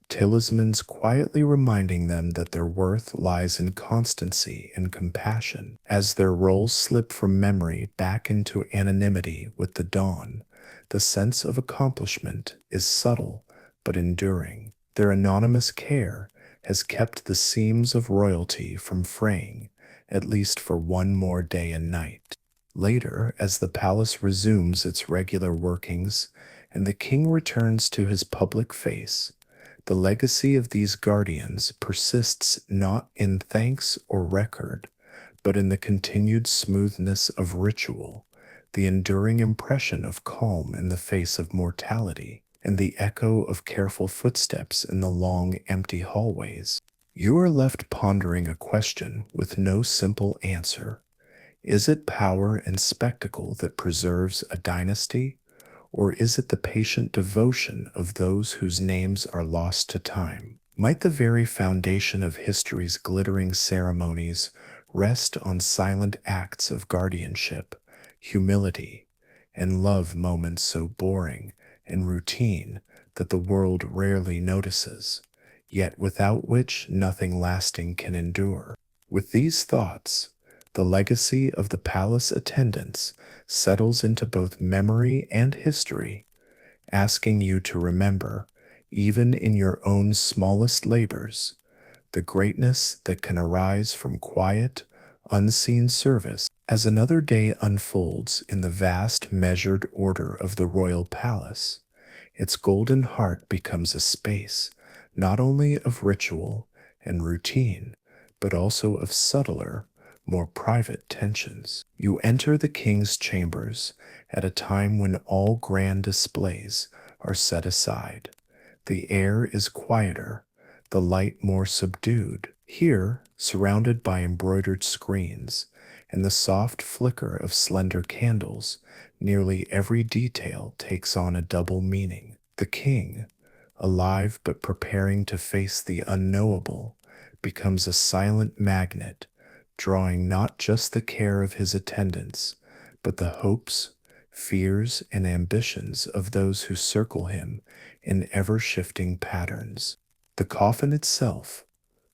talismans quietly reminding them that their worth lies in constancy and compassion. As their roles slip from memory back into anonymity with the dawn, the sense of accomplishment is subtle but enduring. Their anonymous care has kept the seams of royalty from fraying, at least for one more day and night. Later, as the palace resumes its regular workings and the king returns to his public face, the legacy of these guardians persists not in thanks or record, but in the continued smoothness of ritual, the enduring impression of calm in the face of mortality, and the echo of careful footsteps in the long, empty hallways. You are left pondering a question with no simple answer. Is it power and spectacle that preserves a dynasty, or is it the patient devotion of those whose names are lost to time? Might the very foundation of history's glittering ceremonies rest on silent acts of guardianship, humility, and love, moments so boring and routine that the world rarely notices, yet without which nothing lasting can endure. With these thoughts, the legacy of the palace attendants settles into both memory and history, asking you to remember, even in your own smallest labors, the greatness that can arise from quiet, unseen service. As another day unfolds in the vast measured order of the royal palace, its golden heart becomes a space not only of ritual and routine, but also of subtler, more private tensions. You enter the king's chambers at a time when all grand displays are set aside. The air is quieter, the light more subdued. Here, surrounded by embroidered screens and the soft flicker of slender candles, nearly every detail takes on a double meaning. The king, alive but preparing to face the unknowable, becomes a silent magnet, drawing not just the care of his attendants, but the hopes, fears, and ambitions of those who circle him in ever-shifting patterns. The coffin itself,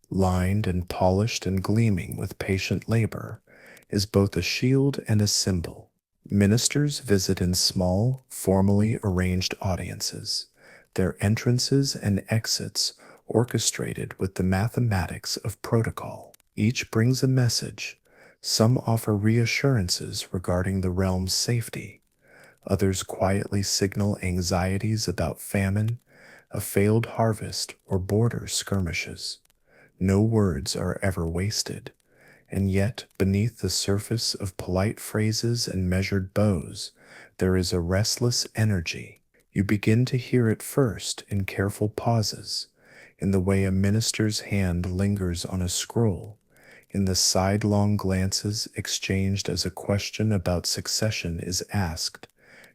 lined and polished and gleaming with patient labor, is both a shield and a symbol. Ministers visit in small, formally arranged audiences, their entrances and exits orchestrated with the mathematics of protocol. Each brings a message. Some offer reassurances regarding the realm's safety. Others quietly signal anxieties about famine, a failed harvest, or border skirmishes. No words are ever wasted, and yet beneath the surface of polite phrases and measured bows, there is a restless energy. You begin to hear it first in careful pauses, in the way a minister's hand lingers on a scroll, in the sidelong glances exchanged as a question about succession is asked,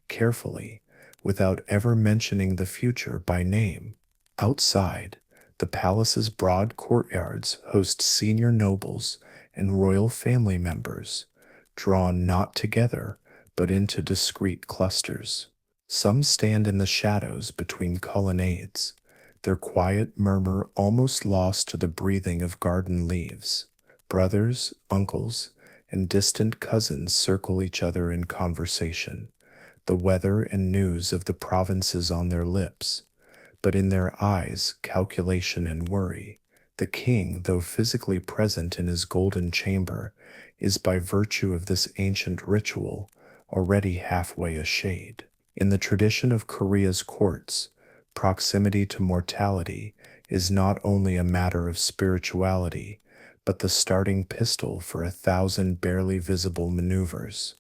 carefully, without ever mentioning the future by name. Outside, the palace's broad courtyards host senior nobles and royal family members, drawn not together but into discreet clusters. Some stand in the shadows between colonnades, their quiet murmur almost lost to the breathing of garden leaves. Brothers, uncles, and distant cousins circle each other in conversation, the weather and news of the provinces on their lips, but in their eyes calculation and worry. The king, though physically present in his golden chamber, is by virtue of this ancient ritual already halfway a shade. In the tradition of Korea's courts, proximity to mortality is not only a matter of spirituality, but the starting pistol for 1,000 barely visible maneuvers.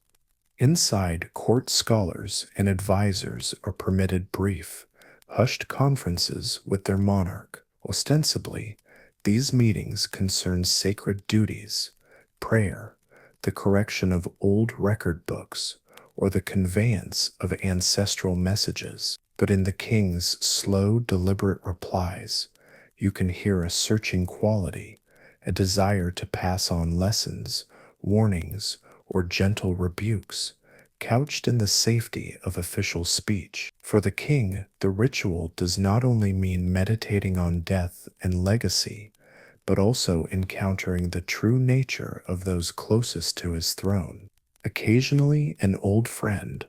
Inside, court scholars and advisors are permitted brief, hushed conferences with their monarch. Ostensibly, these meetings concern sacred duties, prayer, the correction of old record books, or the conveyance of ancestral messages. But in the king's slow, deliberate replies, you can hear a searching quality, a desire to pass on lessons, warnings, or gentle rebukes, couched in the safety of official speech. For the king, the ritual does not only mean meditating on death and legacy, but also encountering the true nature of those closest to his throne. Occasionally, an old friend,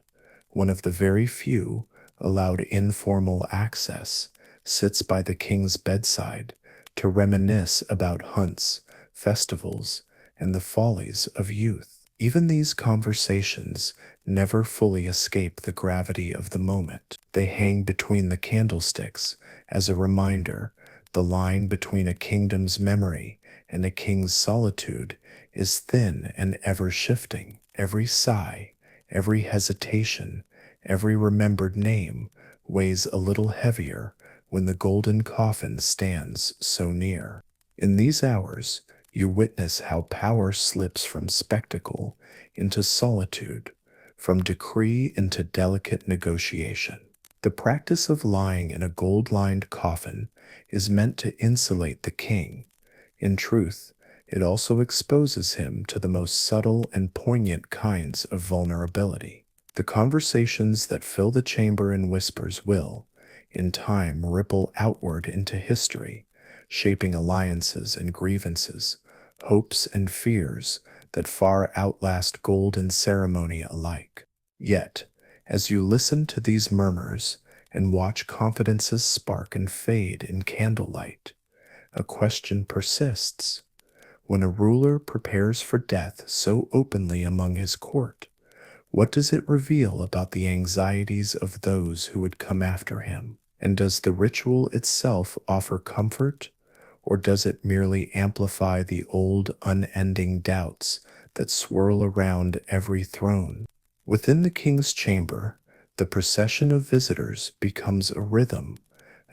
one of the very few allowed informal access, sits by the king's bedside to reminisce about hunts, festivals, and the follies of youth. Even these conversations never fully escape the gravity of the moment. They hang between the candlesticks as a reminder. The line between a kingdom's memory and a king's solitude is thin and ever shifting. Every sigh, every hesitation, every remembered name weighs a little heavier when the golden coffin stands so near. In these hours, you witness how power slips from spectacle into solitude, from decree into delicate negotiation. The practice of lying in a gold-lined coffin is meant to insulate the king. In truth, it also exposes him to the most subtle and poignant kinds of vulnerability. The conversations that fill the chamber in whispers will, in time ripple outward into history, shaping alliances and grievances, hopes and fears that far outlast gold and ceremony alike. Yet, as you listen to these murmurs and watch confidences spark and fade in candlelight, a question persists. When a ruler prepares for death so openly among his court, what does it reveal about the anxieties of those who would come after him? And does the ritual itself offer comfort, or does it merely amplify the old, unending doubts that swirl around every throne? Within the king's chamber, the procession of visitors becomes a rhythm,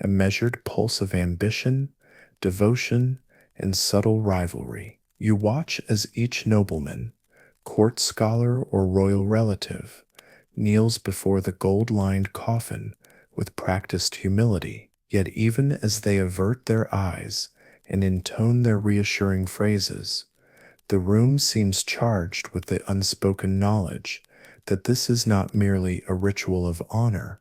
a measured pulse of ambition, devotion, and subtle rivalry. You watch as each nobleman, court scholar, or royal relative kneels before the gold-lined coffin with practiced humility. Yet even as they avert their eyes and intone their reassuring phrases, the room seems charged with the unspoken knowledge that this is not merely a ritual of honor,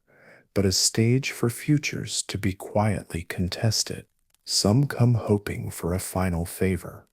but a stage for futures to be quietly contested. Some come hoping for a final favor,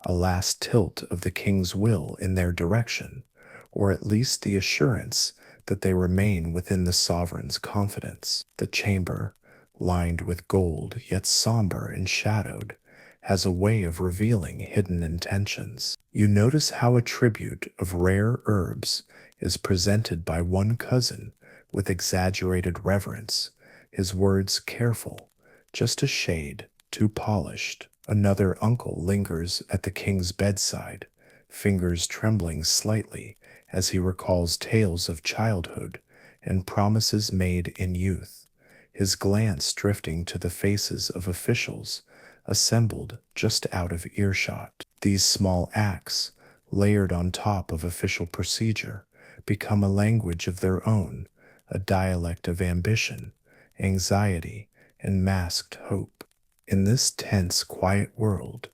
a last tilt of the king's will in their direction, or at least the assurance that they remain within the sovereign's confidence. The chamber, lined with gold yet somber and shadowed, has a way of revealing hidden intentions. You notice how a tribute of rare herbs is presented by one cousin with exaggerated reverence, his words careful, just a shade too polished. Another uncle lingers at the king's bedside, fingers trembling slightly as he recalls tales of childhood and promises made in youth, his glance drifting to the faces of officials assembled just out of earshot. These small acts, layered on top of official procedure, become a language of their own, a dialect of ambition, anxiety, and masked hope. In this tense, quiet world,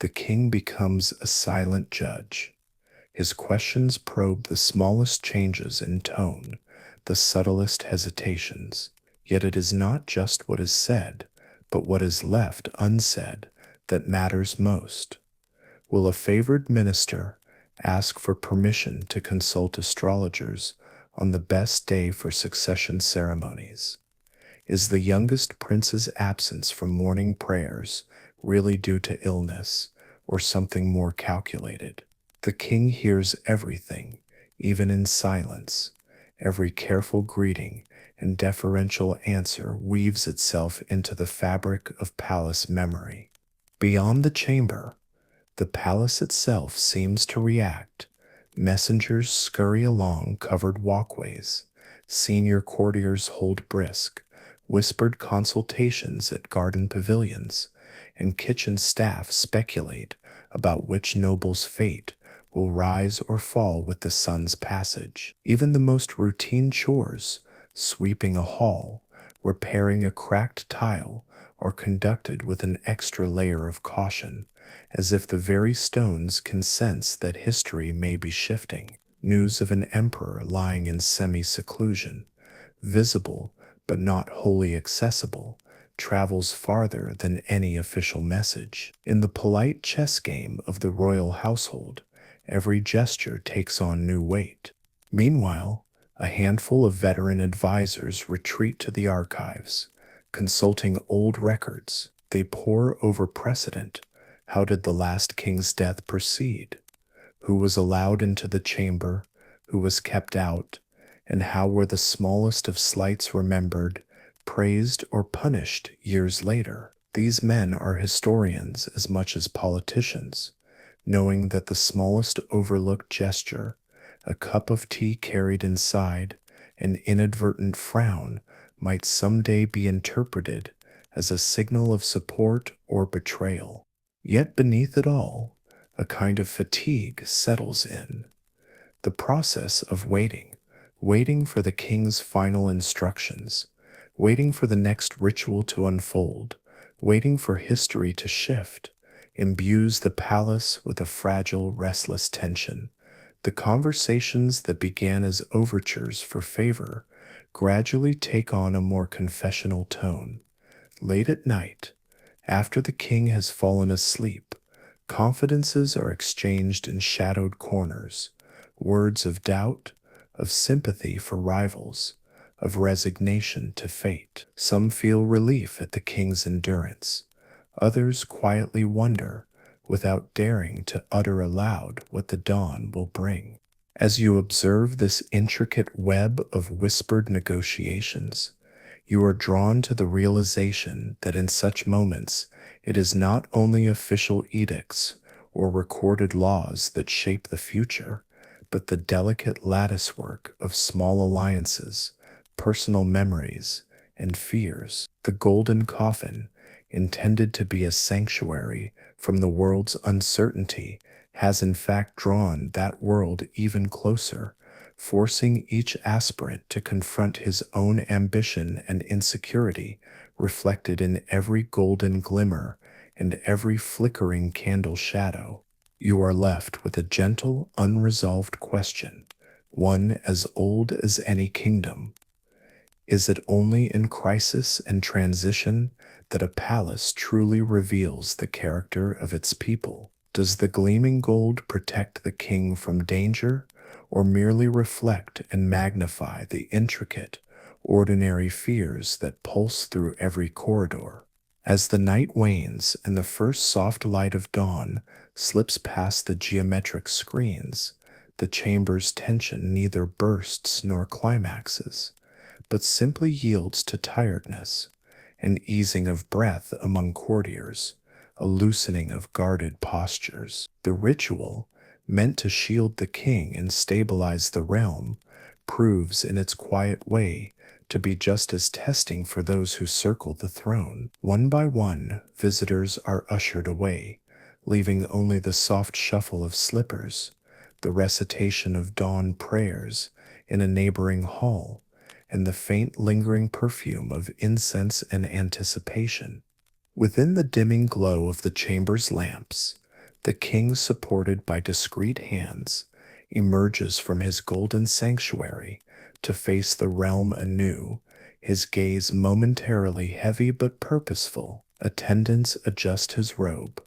the king becomes a silent judge. His questions probe the smallest changes in tone, the subtlest hesitations. Yet it is not just what is said, but what is left unsaid that matters most. Will a favored minister ask for permission to consult astrologers on the best day for succession ceremonies? Is the youngest prince's absence from morning prayers really due to illness or something more calculated? The king hears everything, even in silence. Every careful greeting and deferential answer weaves itself into the fabric of palace memory. Beyond the chamber, the palace itself seems to react. Messengers scurry along covered walkways. Senior courtiers hold brisk, whispered consultations at garden pavilions, and kitchen staff speculate about which noble's fate will rise or fall with the sun's passage. Even the most routine chores, sweeping a hall, repairing a cracked tile, are conducted with an extra layer of caution, as if the very stones can sense that history may be shifting. News of an emperor lying in semi-seclusion, visible but not wholly accessible, travels farther than any official message. In the polite chess game of the royal household, every gesture takes on new weight. Meanwhile, a handful of veteran advisors retreat to the archives, consulting old records. They pore over precedent. How did the last king's death proceed? Who was allowed into the chamber? Who was kept out? And how were the smallest of slights remembered, praised, or punished years later? These men are historians as much as politicians, knowing that the smallest overlooked gesture, a cup of tea carried inside, an inadvertent frown, might someday be interpreted as a signal of support or betrayal. Yet beneath it all, a kind of fatigue settles in. The process of waiting, waiting for the king's final instructions, waiting for the next ritual to unfold, waiting for history to shift, imbues the palace with a fragile, restless tension. The conversations that began as overtures for favor gradually take on a more confessional tone. Late at night, after the king has fallen asleep, confidences are exchanged in shadowed corners, words of doubt, of sympathy for rivals, of resignation to fate. Some feel relief at the king's endurance. Others quietly wonder, without daring to utter aloud what the dawn will bring. As you observe this intricate web of whispered negotiations, you are drawn to the realization that in such moments it is not only official edicts or recorded laws that shape the future, but the delicate latticework of small alliances, personal memories, and fears. The golden coffin, intended to be a sanctuary from the world's uncertainty, has in fact drawn that world even closer, forcing each aspirant to confront his own ambition and insecurity, reflected in every golden glimmer and every flickering candle shadow. You are left with a gentle, unresolved question, one as old as any kingdom. Is it only in crisis and transition that a palace truly reveals the character of its people? Does the gleaming gold protect the king from danger, or merely reflect and magnify the intricate, ordinary fears that pulse through every corridor? As the night wanes and the first soft light of dawn slips past the geometric screens, the chamber's tension neither bursts nor climaxes, but simply yields to tiredness, an easing of breath among courtiers, a loosening of guarded postures. The ritual, meant to shield the king and stabilize the realm, proves in its quiet way to be just as testing for those who circle the throne. One by one, visitors are ushered away, leaving only the soft shuffle of slippers, the recitation of dawn prayers in a neighboring hall, and the faint lingering perfume of incense and anticipation. Within the dimming glow of the chamber's lamps, the king, supported by discreet hands, emerges from his golden sanctuary to face the realm anew, his gaze momentarily heavy but purposeful. Attendants adjust his robe,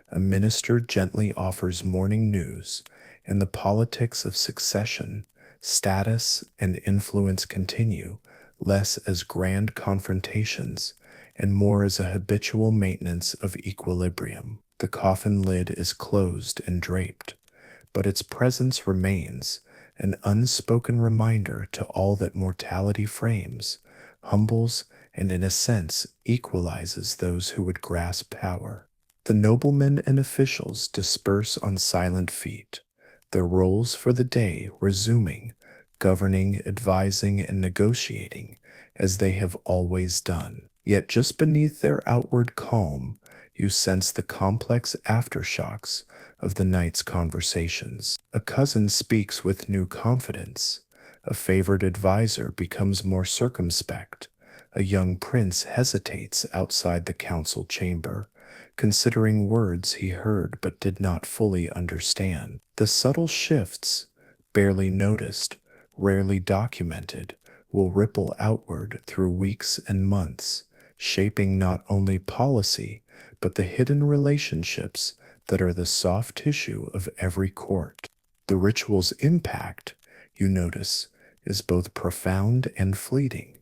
a minister gently offers morning news, and the politics of succession, status, and influence continue, less as grand confrontations and more as a habitual maintenance of equilibrium. The coffin lid is closed and draped, but its presence remains, an unspoken reminder to all that mortality frames, humbles, and in a sense equalizes those who would grasp power. The noblemen and officials disperse on silent feet, their roles for the day resuming, governing, advising, and negotiating as they have always done. Yet just beneath their outward calm, you sense the complex aftershocks of the night's conversations. A cousin speaks with new confidence. A favored advisor becomes more circumspect. A young prince hesitates outside the council chamber, considering words he heard but did not fully understand. The subtle shifts, barely noticed, rarely documented, will ripple outward through weeks and months, shaping not only policy, but the hidden relationships that are the soft tissue of every court. The ritual's impact, you notice, is both profound and fleeting.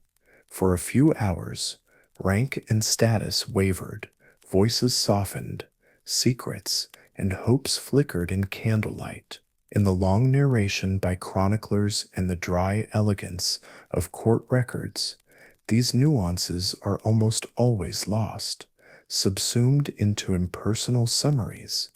For a few hours, rank and status wavered, voices softened, secrets and hopes flickered in candlelight. In the long narration by chroniclers and the dry elegance of court records, these nuances are almost always lost, subsumed into impersonal summaries.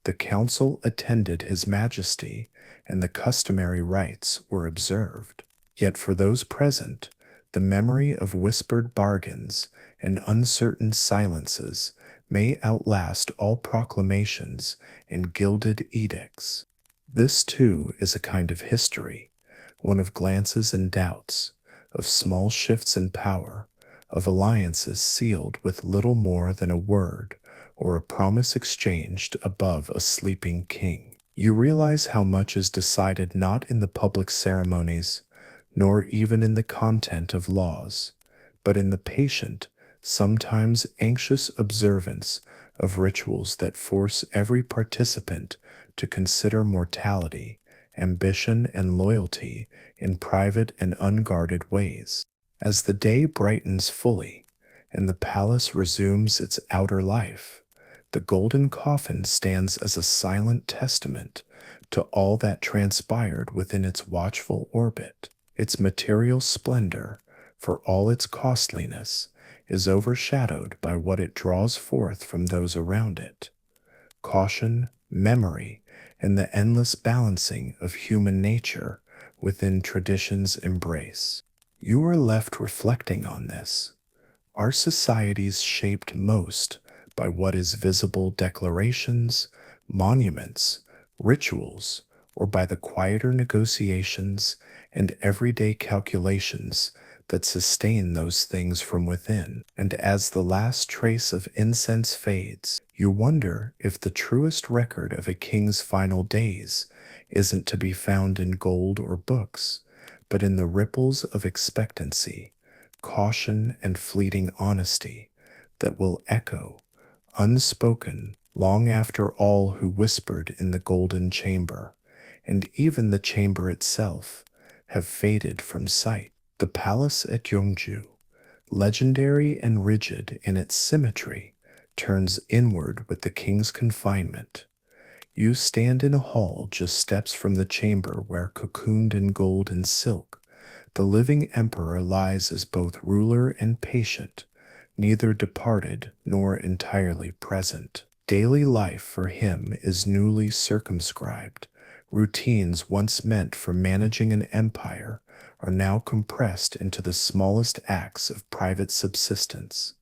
The council attended His Majesty, and the customary rites were observed. Yet for those present, the memory of whispered bargains and uncertain silences may outlast all proclamations and gilded edicts. This, too, is a kind of history, one of glances and doubts, of small shifts in power, of alliances sealed with little more than a word or a promise exchanged above a sleeping king. You realize how much is decided not in the public ceremonies, nor even in the content of laws, but in the patient, sometimes anxious observance of rituals that force every participant to consider mortality, ambition, and loyalty in private and unguarded ways. As the day brightens fully and the palace resumes its outer life, the golden coffin stands as a silent testament to all that transpired within its watchful orbit. Its material splendor, for all its costliness, is overshadowed by what it draws forth from those around it: caution, memory, and the endless balancing of human nature within tradition's embrace. You are left reflecting on this. Our societies shaped most by what is visible declarations, monuments, rituals, or by the quieter negotiations and everyday calculations that sustain those things from within. And as the last trace of incense fades, you wonder if the truest record of a king's final days isn't to be found in gold or books, but in the ripples of expectancy, caution, and fleeting honesty that will echo, unspoken, long after all who whispered in the golden chamber, and even the chamber itself, have faded from sight. The palace at Yongju, legendary and rigid in its symmetry, turns inward with the king's confinement. You stand in a hall just steps from the chamber where, cocooned in gold and silk, the living emperor lies as both ruler and patient, neither departed nor entirely present. Daily life for him is newly circumscribed. Routines once meant for managing an empire are now compressed into the smallest acts of private subsistence.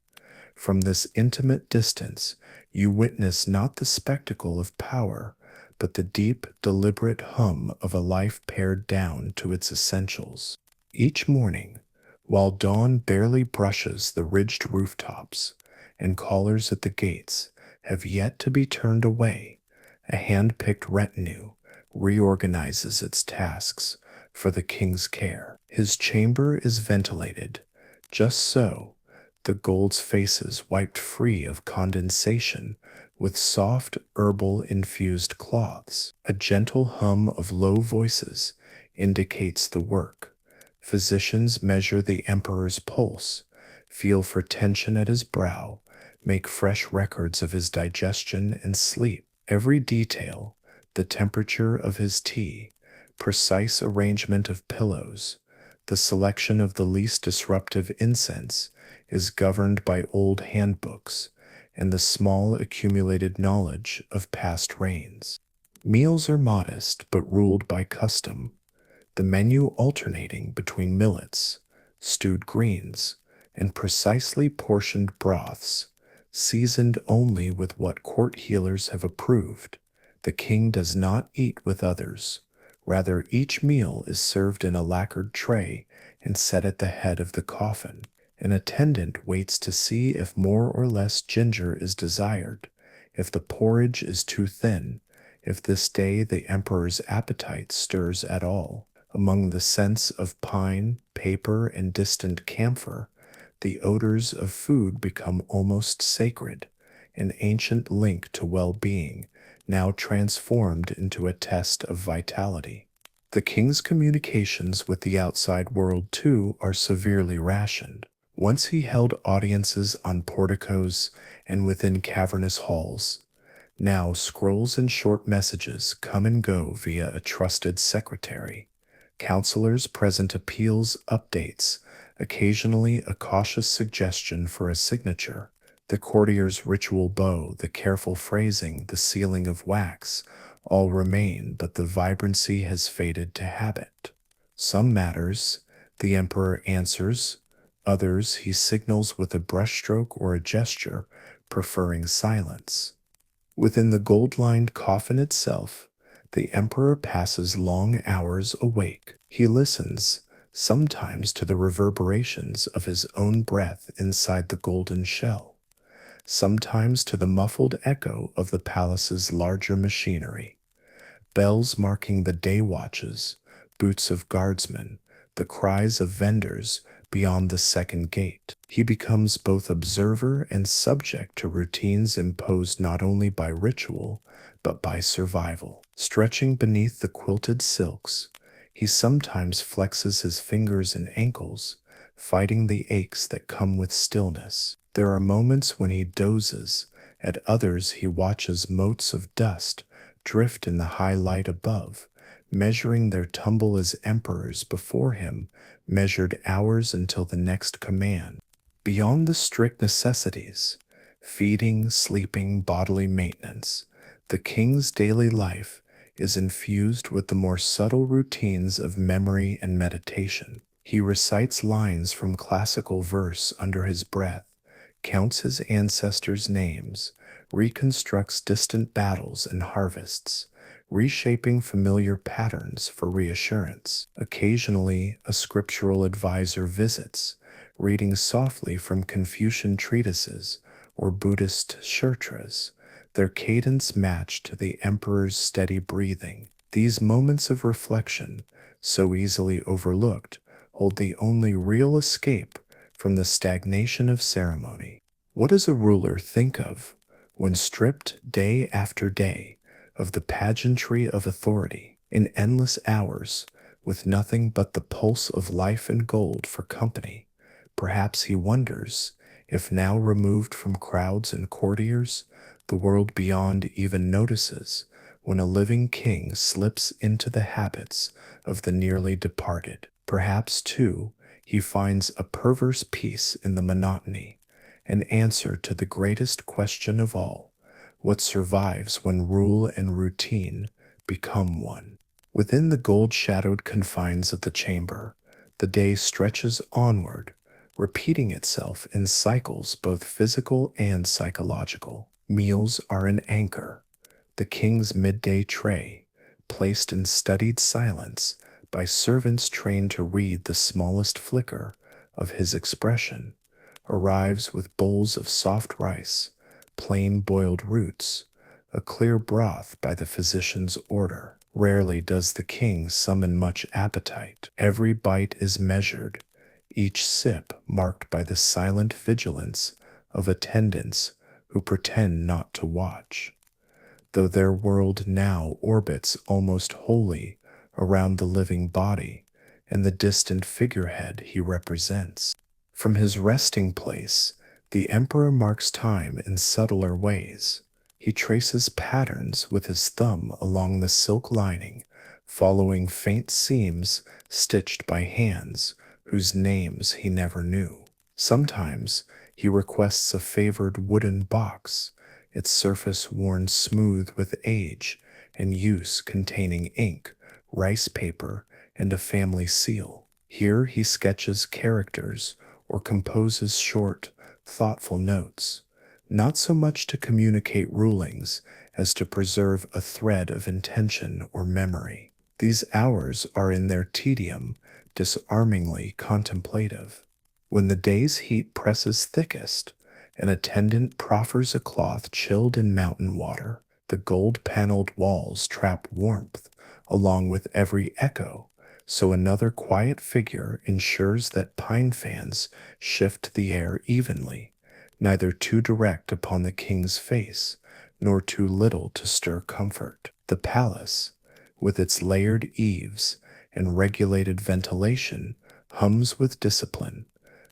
From this intimate distance, you witness not the spectacle of power, but the deep, deliberate hum of a life pared down to its essentials. Each morning, while dawn barely brushes the ridged rooftops and callers at the gates have yet to be turned away, a hand-picked retinue reorganizes its tasks for the king's care. His chamber is ventilated, just so, the gold's faces wiped free of condensation with soft herbal-infused cloths. A gentle hum of low voices indicates the work. Physicians measure the emperor's pulse, feel for tension at his brow, make fresh records of his digestion and sleep. Every detail, the temperature of his tea, precise arrangement of pillows, the selection of the least disruptive incense, is governed by old handbooks and the small accumulated knowledge of past reigns. Meals are modest but ruled by custom, the menu alternating between millets, stewed greens, and precisely portioned broths, seasoned only with what court healers have approved. The king does not eat with others. Rather, each meal is served in a lacquered tray and set at the head of the coffin. An attendant waits to see if more or less ginger is desired, if the porridge is too thin, if this day the emperor's appetite stirs at all. Among the scents of pine, paper, and distant camphor, the odors of food become almost sacred, an ancient link to well-being, now transformed into a test of vitality. The king's communications with the outside world, too, are severely rationed. Once he held audiences on porticos and within cavernous halls. Now scrolls and short messages come and go via a trusted secretary. Counselors present appeals, updates, occasionally a cautious suggestion for a signature. The courtier's ritual bow, the careful phrasing, the sealing of wax, all remain, but the vibrancy has faded to habit. Some matters, the emperor answers. Others he signals with a brushstroke or a gesture, preferring silence. Within the gold-lined coffin itself, the emperor passes long hours awake. He listens, sometimes to the reverberations of his own breath inside the golden shell, sometimes to the muffled echo of the palace's larger machinery. bells marking the day watches, boots of guardsmen, the cries of vendors beyond the second gate. He becomes both observer and subject to routines imposed not only by ritual, but by survival. Stretching beneath the quilted silks, he sometimes flexes his fingers and ankles, fighting the aches that come with stillness. There are moments when he dozes, at others he watches motes of dust drift in the high light above, measuring their tumble as emperors before him measured hours until the next command. Beyond the strict necessities, feeding, sleeping, bodily maintenance, the king's daily life is infused with the more subtle routines of memory and meditation. He recites lines from classical verse under his breath, counts his ancestors' names, reconstructs distant battles and harvests, reshaping familiar patterns for reassurance. Occasionally, a scriptural advisor visits, reading softly from Confucian treatises or Buddhist sutras, their cadence matched to the emperor's steady breathing. These moments of reflection, so easily overlooked, hold the only real escape from the stagnation of ceremony. What does a ruler think of when stripped day after day of the pageantry of authority, in endless hours, with nothing but the pulse of life and gold for company? Perhaps he wonders if, now removed from crowds and courtiers, the world beyond even notices when a living king slips into the habits of the nearly departed. Perhaps, too, he finds a perverse peace in the monotony, an answer to the greatest question of all: what survives when rule and routine become one? Within the gold-shadowed confines of the chamber, the day stretches onward, repeating itself in cycles both physical and psychological. Meals are an anchor. The king's midday tray, placed in studied silence by servants trained to read the smallest flicker of his expression, arrives with bowls of soft rice, plain boiled roots, a clear broth by the physician's order. Rarely does the king summon much appetite. Every bite is measured, each sip marked by the silent vigilance of attendants who pretend not to watch, though their world now orbits almost wholly around the living body and the distant figurehead he represents. From his resting place, the emperor marks time in subtler ways. He traces patterns with his thumb along the silk lining, following faint seams stitched by hands whose names he never knew. Sometimes he requests a favored wooden box, its surface worn smooth with age and use, containing ink, rice paper, and a family seal. Here he sketches characters or composes short, thoughtful notes, not so much to communicate rulings as to preserve a thread of intention or memory. These hours are in their tedium disarmingly contemplative. When the day's heat presses thickest, an attendant proffers a cloth chilled in mountain water. The gold-paneled walls trap warmth along with every echo, so another quiet figure ensures that pine fans shift the air evenly, neither too direct upon the king's face, nor too little to stir comfort. The palace, with its layered eaves and regulated ventilation, hums with discipline,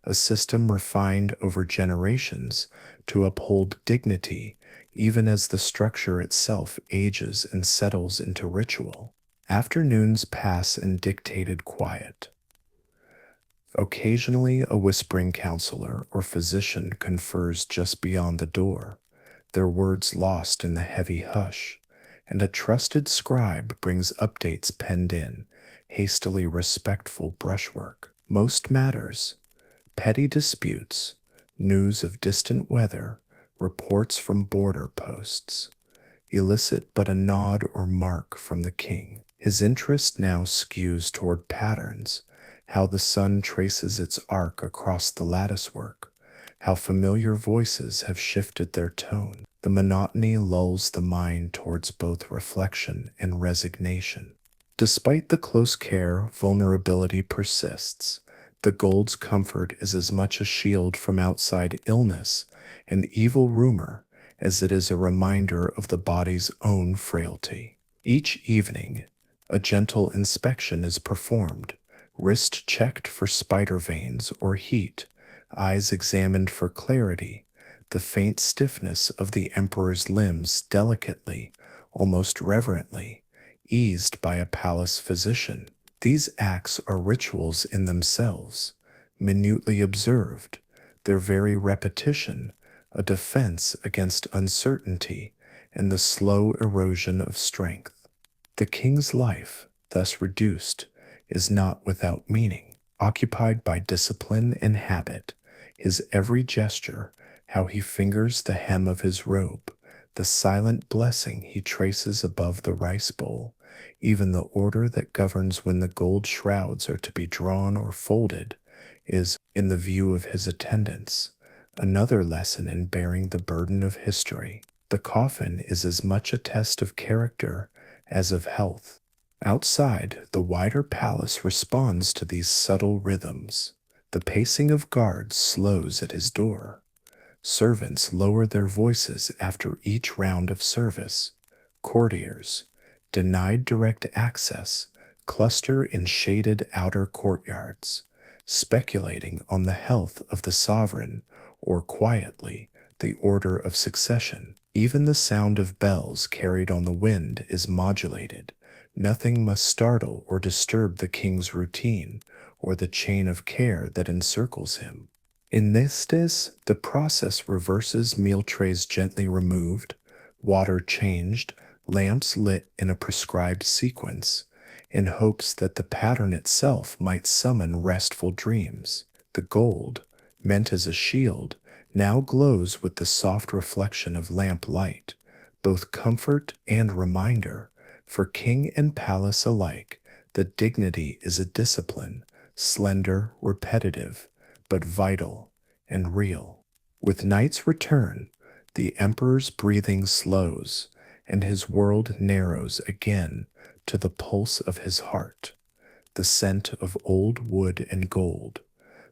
a system refined over generations to uphold dignity even as the structure itself ages and settles into ritual. Afternoons pass in dictated quiet. Occasionally, a whispering counselor or physician confers just beyond the door, their words lost in the heavy hush, and a trusted scribe brings updates penned in hastily respectful brushwork. Most matters, petty disputes, news of distant weather, reports from border posts, elicit but a nod or mark from the king. His interest now skews toward patterns, how the sun traces its arc across the latticework, how familiar voices have shifted their tone. The monotony lulls the mind towards both reflection and resignation. Despite the close care, vulnerability persists. The gold's comfort is as much a shield from outside illness and evil rumor as it is a reminder of the body's own frailty. Each evening, a gentle inspection is performed, wrist checked for spider veins or heat, eyes examined for clarity, the faint stiffness of the emperor's limbs delicately, almost reverently, eased by a palace physician. These acts are rituals in themselves, minutely observed, their very repetition a defense against uncertainty and the slow erosion of strength. The king's life, thus reduced, is not without meaning. Occupied by discipline and habit, his every gesture, how he fingers the hem of his robe, the silent blessing he traces above the rice bowl, even the order that governs when the gold shrouds are to be drawn or folded, is, in the view of his attendants, another lesson in bearing the burden of history. The coffin is as much a test of character as of health. Outside, the wider palace responds to these subtle rhythms. The pacing of guards slows at his door. Servants lower their voices after each round of service. Courtiers, denied direct access, cluster in shaded outer courtyards, speculating on the health of the sovereign or quietly the order of succession. Even the sound of bells carried on the wind is modulated. Nothing must startle or disturb the king's routine or the chain of care that encircles him. In this, the process reverses, meal trays gently removed, water changed, lamps lit in a prescribed sequence, in hopes that the pattern itself might summon restful dreams. The gold, meant as a shield, now glows with the soft reflection of lamp light, both comfort and reminder. For king and palace alike, the dignity is a discipline, slender, repetitive, but vital and real. With night's return, the emperor's breathing slows, and his world narrows again to the pulse of his heart, the scent of old wood and gold,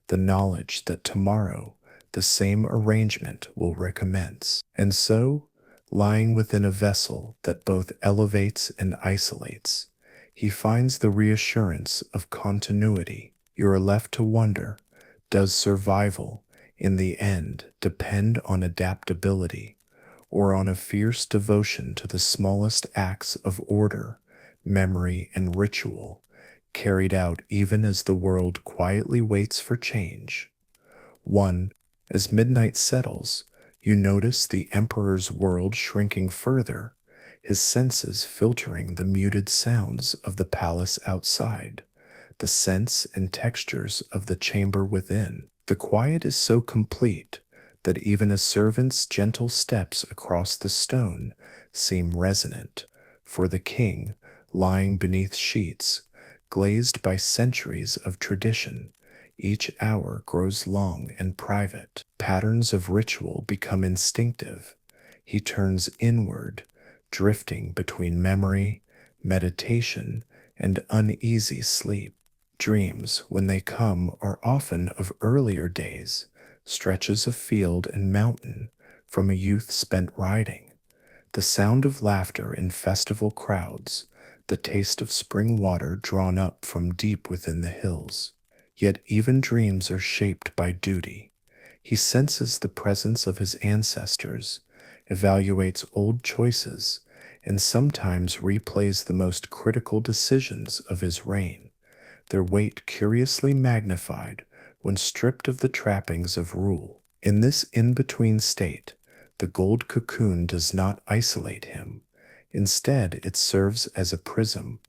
the knowledge that tomorrow the same arrangement will recommence. And so, lying within a vessel that both elevates and isolates, he finds the reassurance of continuity. You are left to wonder, does survival, in the end, depend on adaptability, or on a fierce devotion to the smallest acts of order, memory, and ritual, carried out even as the world quietly waits for change? 1. As midnight settles, you notice the emperor's world shrinking further, his senses filtering the muted sounds of the palace outside, the scents and textures of the chamber within. The quiet is so complete that even a servant's gentle steps across the stone seem resonant, for the king, lying beneath sheets, glazed by centuries of tradition, each hour grows long and private. Patterns of ritual become instinctive. He turns inward, drifting between memory, meditation, and uneasy sleep. Dreams, when they come, are often of earlier days, stretches of field and mountain from a youth spent riding, the sound of laughter in festival crowds, the taste of spring water drawn up from deep within the hills. Yet even dreams are shaped by duty. He senses the presence of his ancestors, evaluates old choices, and sometimes replays the most critical decisions of his reign, their weight curiously magnified when stripped of the trappings of rule. In this in-between state, the gold cocoon does not isolate him. Instead, it serves as a prism,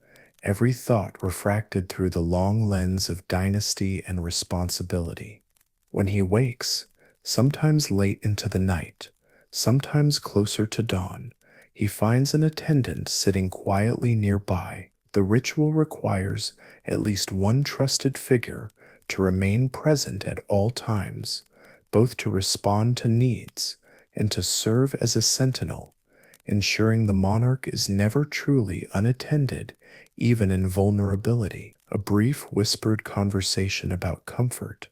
every thought refracted through the long lens of dynasty and responsibility. When he wakes, sometimes late into the night, sometimes closer to dawn, he finds an attendant sitting quietly nearby. The ritual requires at least one trusted figure to remain present at all times, both to respond to needs and to serve as a sentinel, ensuring the monarch is never truly unattended, even in vulnerability. A brief whispered conversation about comfort,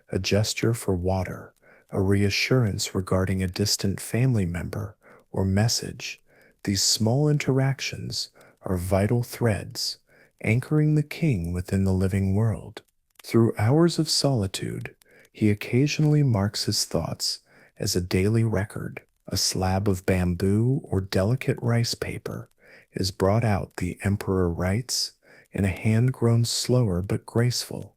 a gesture for water, a reassurance regarding a distant family member or message. These small interactions are vital threads, anchoring the king within the living world. Through hours of solitude, he occasionally marks his thoughts as a daily record. A slab of bamboo or delicate rice paper is brought out, the emperor writes, in a hand grown slower but graceful,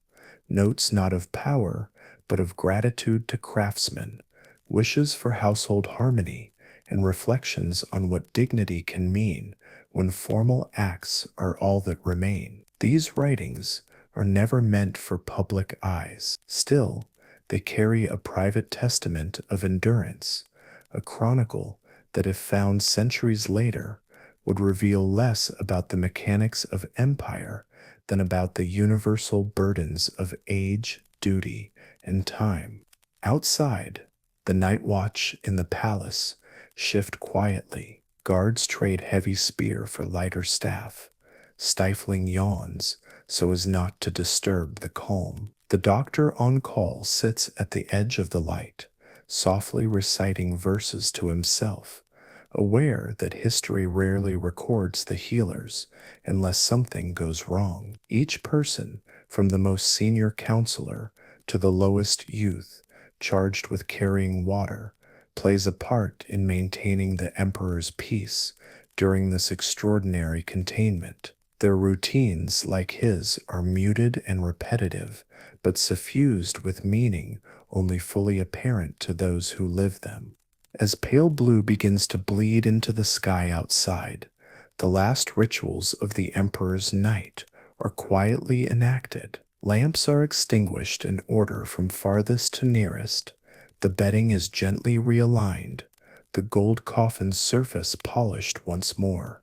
notes not of power, but of gratitude to craftsmen, wishes for household harmony, and reflections on what dignity can mean when formal acts are all that remain. These writings are never meant for public eyes. Still, they carry a private testament of endurance, a chronicle that, if found centuries later, would reveal less about the mechanics of empire than about the universal burdens of age, duty, and time. Outside, the night watch in the palace shift quietly. Guards trade heavy spear for lighter staff, stifling yawns so as not to disturb the calm. The doctor on call sits at the edge of the light, softly reciting verses to himself, aware that history rarely records the healers unless something goes wrong. Each person, from the most senior counselor to the lowest youth charged with carrying water, plays a part in maintaining the emperor's peace during this extraordinary containment. Their routines, like his, are muted and repetitive, but suffused with meaning only fully apparent to those who live them. As pale blue begins to bleed into the sky outside, the last rituals of the emperor's night are quietly enacted. Lamps are extinguished in order from farthest to nearest. The bedding is gently realigned, the gold coffin's surface polished once more.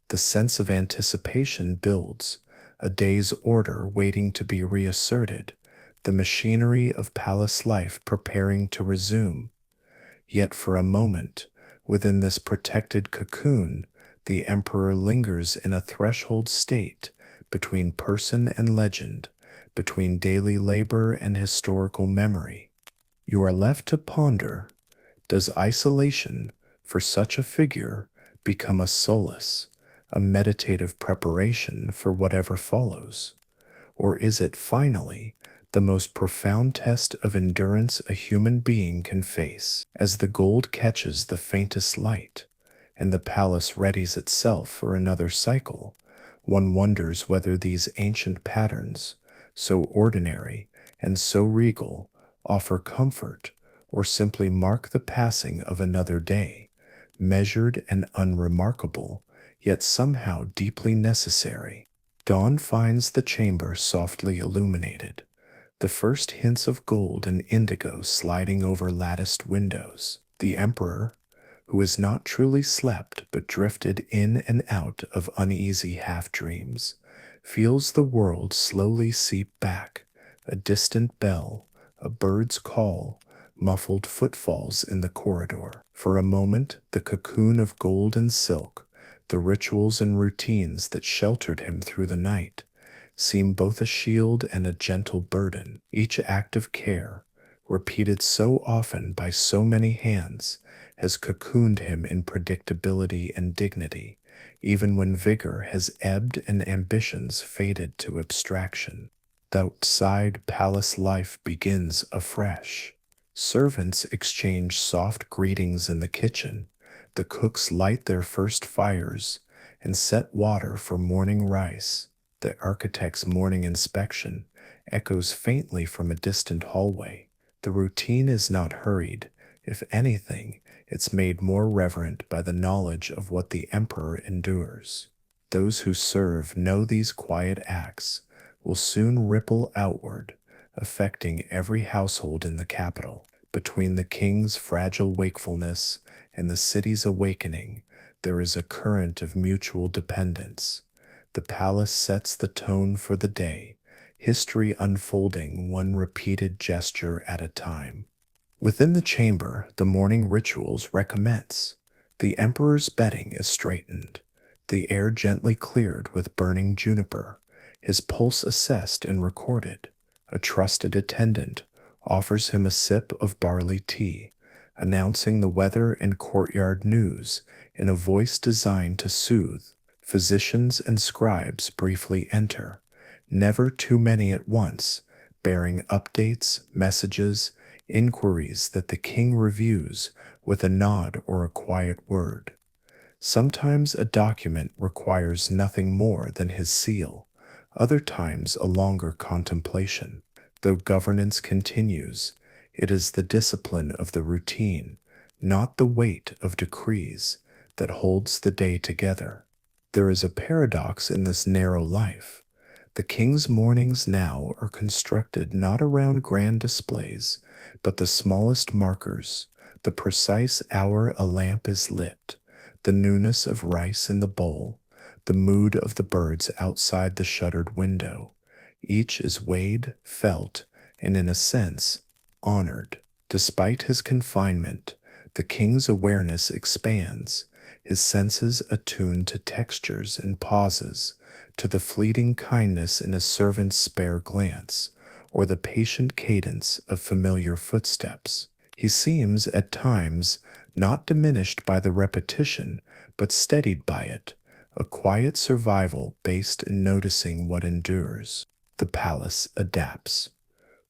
The sense of anticipation builds, a day's order waiting to be reasserted, the machinery of palace life preparing to resume. Yet for a moment, within this protected cocoon, the emperor lingers in a threshold state between person and legend, between daily labor and historical memory. You are left to ponder, does isolation, for such a figure, become a solace, a meditative preparation for whatever follows? Or is it finally the most profound test of endurance a human being can face? As the gold catches the faintest light, and the palace readies itself for another cycle, one wonders whether these ancient patterns, so ordinary and so regal, offer comfort or simply mark the passing of another day, measured and unremarkable, yet somehow deeply necessary. Dawn finds the chamber softly illuminated, the first hints of gold and indigo sliding over latticed windows. The emperor, who has not truly slept but drifted in and out of uneasy half-dreams, feels the world slowly seep back, a distant bell, a bird's call, muffled footfalls in the corridor. For a moment, the cocoon of gold and silk, the rituals and routines that sheltered him through the night, seem both a shield and a gentle burden. Each act of care, repeated so often by so many hands, has cocooned him in predictability and dignity, even when vigor has ebbed and ambitions faded to abstraction. The outside palace life begins afresh. Servants exchange soft greetings in the kitchen, the cooks light their first fires and set water for morning rice. The architect's morning inspection echoes faintly from a distant hallway. The routine is not hurried. If anything, it's made more reverent by the knowledge of what the emperor endures. Those who serve know these quiet acts will soon ripple outward, affecting every household in the capital. Between the king's fragile wakefulness and the city's awakening, there is a current of mutual dependence. The palace sets the tone for the day, history unfolding one repeated gesture at a time. Within the chamber, the morning rituals recommence. The emperor's bedding is straightened, the air gently cleared with burning juniper, his pulse assessed and recorded. A trusted attendant offers him a sip of barley tea, announcing the weather and courtyard news in a voice designed to soothe. Physicians and scribes briefly enter, never too many at once, bearing updates, messages, inquiries that the king reviews with a nod or a quiet word. Sometimes a document requires nothing more than his seal, other times a longer contemplation. Though governance continues, it is the discipline of the routine, not the weight of decrees, that holds the day together. There is a paradox in this narrow life. The king's mornings now are constructed not around grand displays, but the smallest markers, the precise hour a lamp is lit, the newness of rice in the bowl, the mood of the birds outside the shuttered window. Each is weighed, felt, and in a sense, honored. Despite his confinement, the king's awareness expands, his senses attuned to textures and pauses, to the fleeting kindness in a servant's spare glance, or the patient cadence of familiar footsteps. He seems, at times, not diminished by the repetition, but steadied by it, a quiet survival based in noticing what endures. The palace adapts.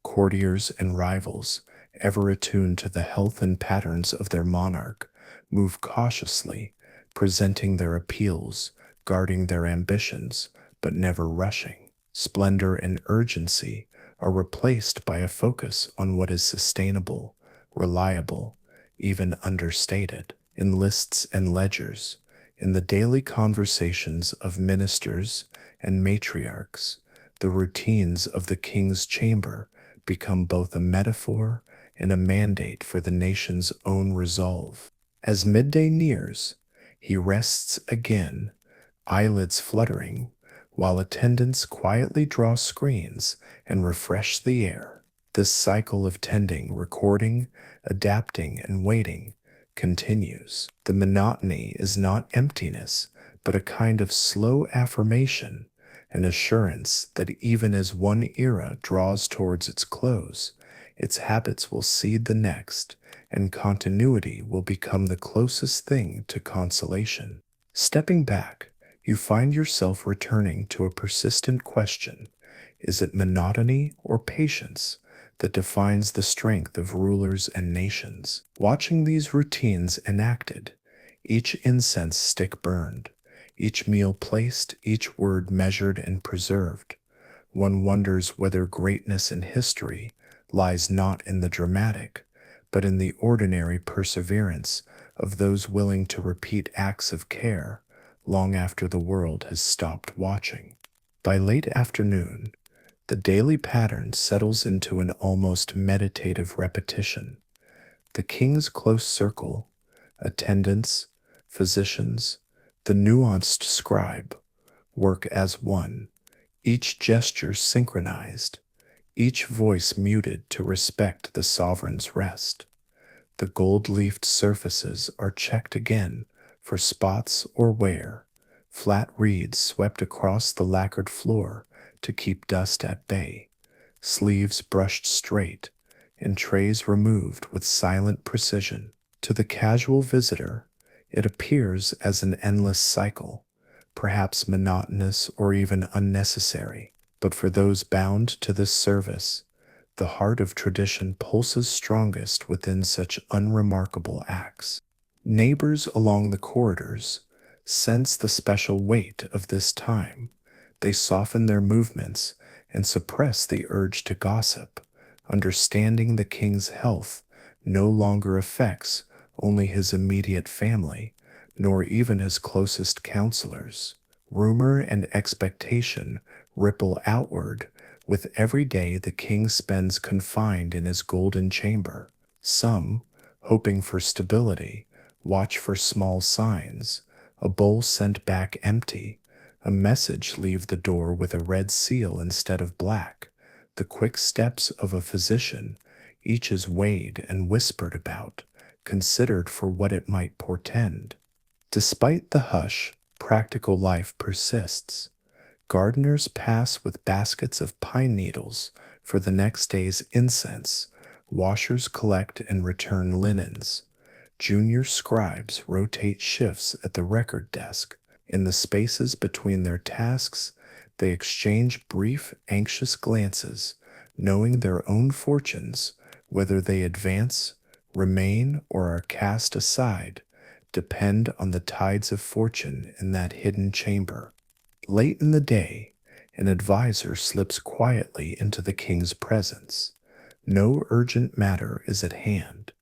Courtiers and rivals, ever attuned to the health and patterns of their monarch, move cautiously, presenting their appeals, guarding their ambitions, but never rushing. Splendor and urgency are replaced by a focus on what is sustainable, reliable, even understated. In lists and ledgers, in the daily conversations of ministers and matriarchs, the routines of the king's chamber become both a metaphor and a mandate for the nation's own resolve. As midday nears, he rests again, eyelids fluttering, while attendants quietly draw screens and refresh the air. This cycle of tending, recording, adapting, and waiting continues. The monotony is not emptiness, but a kind of slow affirmation, an assurance that even as one era draws towards its close, its habits will seed the next, and continuity will become the closest thing to consolation. Stepping back, you find yourself returning to a persistent question. Is it monotony or patience that defines the strength of rulers and nations? Watching these routines enacted, each incense stick burned, each meal placed, each word measured and preserved, one wonders whether greatness in history lies not in the dramatic, but in the ordinary perseverance of those willing to repeat acts of care long after the world has stopped watching. By late afternoon, the daily pattern settles into an almost meditative repetition. The king's close circle, attendants, physicians, the nuanced scribe, work as one, each gesture synchronized, each voice muted to respect the sovereign's rest. The gold-leafed surfaces are checked again for spots or wear, flat reeds swept across the lacquered floor to keep dust at bay, sleeves brushed straight, and trays removed with silent precision. To the casual visitor, it appears as an endless cycle, perhaps monotonous or even unnecessary. But for those bound to this service, the heart of tradition pulses strongest within such unremarkable acts. Neighbors along the corridors sense the special weight of this time. They soften their movements and suppress the urge to gossip, understanding the king's health no longer affects only his immediate family, nor even his closest counselors. Rumor and expectation ripple outward with every day the king spends confined in his golden chamber. Some, hoping for stability, watch for small signs, a bowl sent back empty, a message leave the door with a red seal instead of black, the quick steps of a physician, Each is weighed and whispered about, considered for what it might portend. Despite the hush, practical life persists. Gardeners pass with baskets of pine needles for the next day's incense. Washers collect and return linens. Junior scribes rotate shifts at the record desk. In the spaces between their tasks, they exchange brief, anxious glances, knowing their own fortunes, whether they advance, remain, or are cast aside, depend on the tides of fortune in that hidden chamber. Late in the day, an advisor slips quietly into the king's presence. No urgent matter is at hand.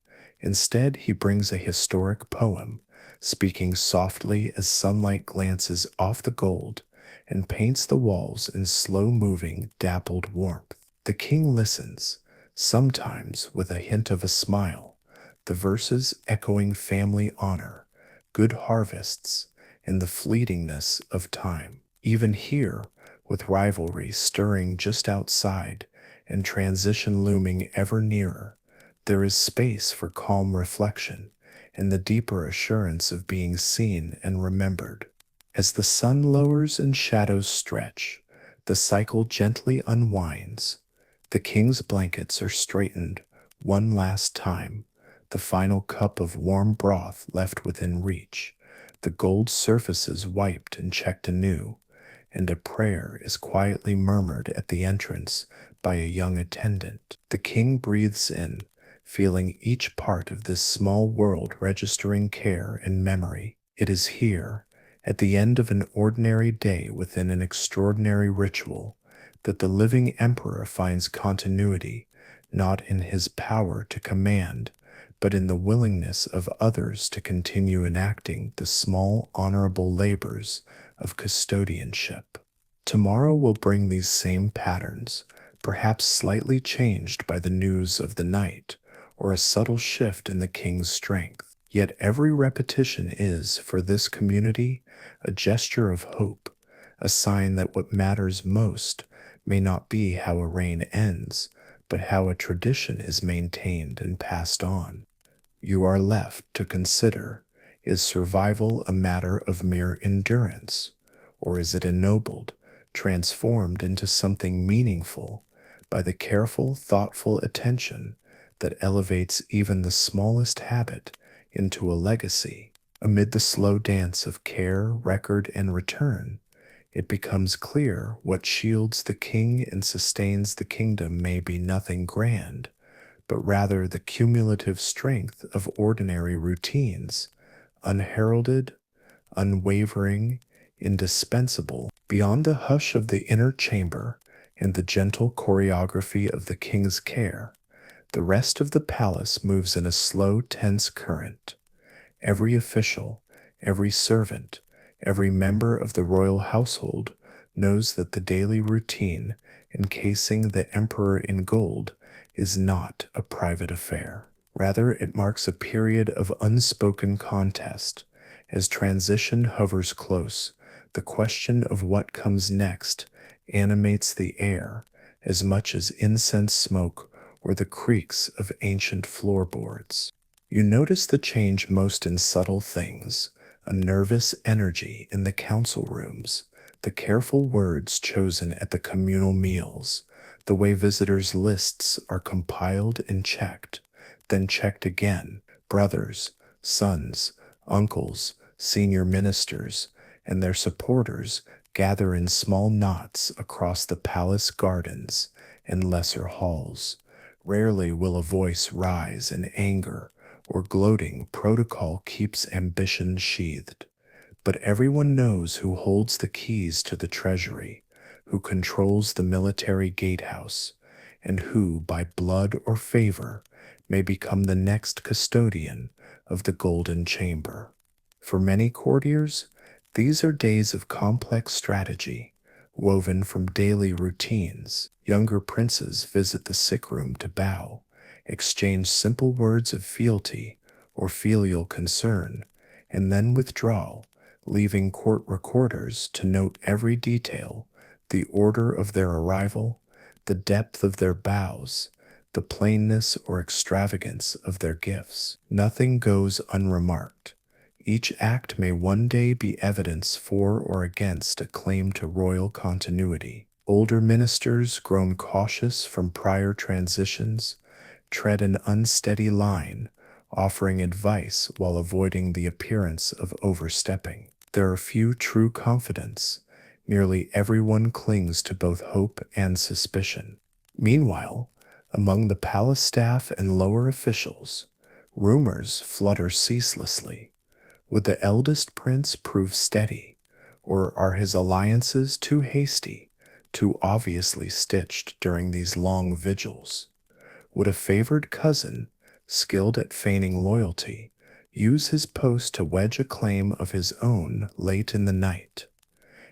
Instead, he brings a historic poem, speaking softly as sunlight glances off the gold and paints the walls in slow-moving, dappled warmth. The king listens, sometimes with a hint of a smile, the verses echoing family honor, good harvests, and the fleetingness of time. Even here, with rivalry stirring just outside and transition looming ever nearer, there is space for calm reflection and the deeper assurance of being seen and remembered. As the sun lowers and shadows stretch, the cycle gently unwinds. The king's blankets are straightened one last time, the final cup of warm broth left within reach, the gold surfaces wiped and checked anew, and a prayer is quietly murmured at the entrance by a young attendant. The king breathes in, feeling each part of this small world registering care and memory. It is here, at the end of an ordinary day within an extraordinary ritual, that the living emperor finds continuity, not in his power to command, but in the willingness of others to continue enacting the small honorable labors of custodianship. Tomorrow will bring these same patterns, perhaps slightly changed by the news of the night, or a subtle shift in the king's strength. Yet every repetition is, for this community, a gesture of hope, a sign that what matters most may not be how a reign ends, but how a tradition is maintained and passed on. You are left to consider, is survival a matter of mere endurance, or is it ennobled, transformed into something meaningful by the careful, thoughtful attention that elevates even the smallest habit into a legacy? Amid the slow dance of care, record, and return, it becomes clear what shields the king and sustains the kingdom may be nothing grand, but rather the cumulative strength of ordinary routines, unheralded, unwavering, indispensable. Beyond the hush of the inner chamber and the gentle choreography of the king's care, the rest of the palace moves in a slow, tense current. Every official, every servant, every member of the royal household knows that the daily routine encasing the emperor in gold is not a private affair. Rather, it marks a period of unspoken contest. As transition hovers close, the question of what comes next animates the air as much as incense smoke or the creaks of ancient floorboards. You notice the change most in subtle things, a nervous energy in the council rooms, the careful words chosen at the communal meals, the way visitors' lists are compiled and checked, then checked again. Brothers, sons, uncles, senior ministers, and their supporters gather in small knots across the palace gardens and lesser halls. Rarely will a voice rise in anger or gloating. Protocol keeps ambition sheathed. But everyone knows who holds the keys to the treasury, who controls the military gatehouse, and who, by blood or favor, may become the next custodian of the golden chamber. For many courtiers, these are days of complex strategy, woven from daily routines. Younger princes visit the sick room to bow, exchange simple words of fealty or filial concern, and then withdraw, leaving court recorders to note every detail, the order of their arrival, the depth of their bows, the plainness or extravagance of their gifts. Nothing goes unremarked. Each act may one day be evidence for or against a claim to royal continuity. Older ministers, grown cautious from prior transitions, tread an unsteady line, offering advice while avoiding the appearance of overstepping. There are few true confidants. Nearly everyone clings to both hope and suspicion. Meanwhile, among the palace staff and lower officials, rumors flutter ceaselessly. Would the eldest prince prove steady, or are his alliances too hasty, too obviously stitched during these long vigils? Would a favored cousin, skilled at feigning loyalty, use his post to wedge a claim of his own late in the night?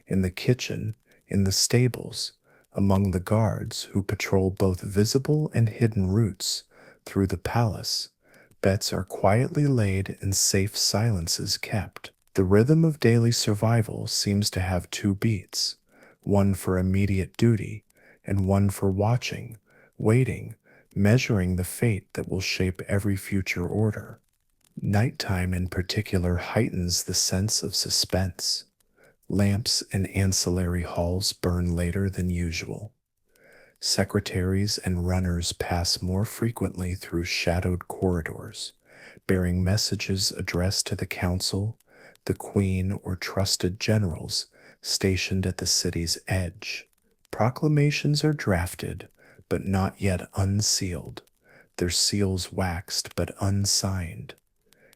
In the kitchen, in the stables, among the guards who patrol both visible and hidden routes through the palace, bets are quietly laid and safe silences kept. The rhythm of daily survival seems to have two beats, one for immediate duty and one for watching, waiting, measuring the fate that will shape every future order. Nighttime in particular heightens the sense of suspense. Lamps in ancillary halls burn later than usual. Secretaries and runners pass more frequently through shadowed corridors, bearing messages addressed to the council, the queen, or trusted generals stationed at the city's edge. Proclamations are drafted, but not yet unsealed, their seals waxed but unsigned.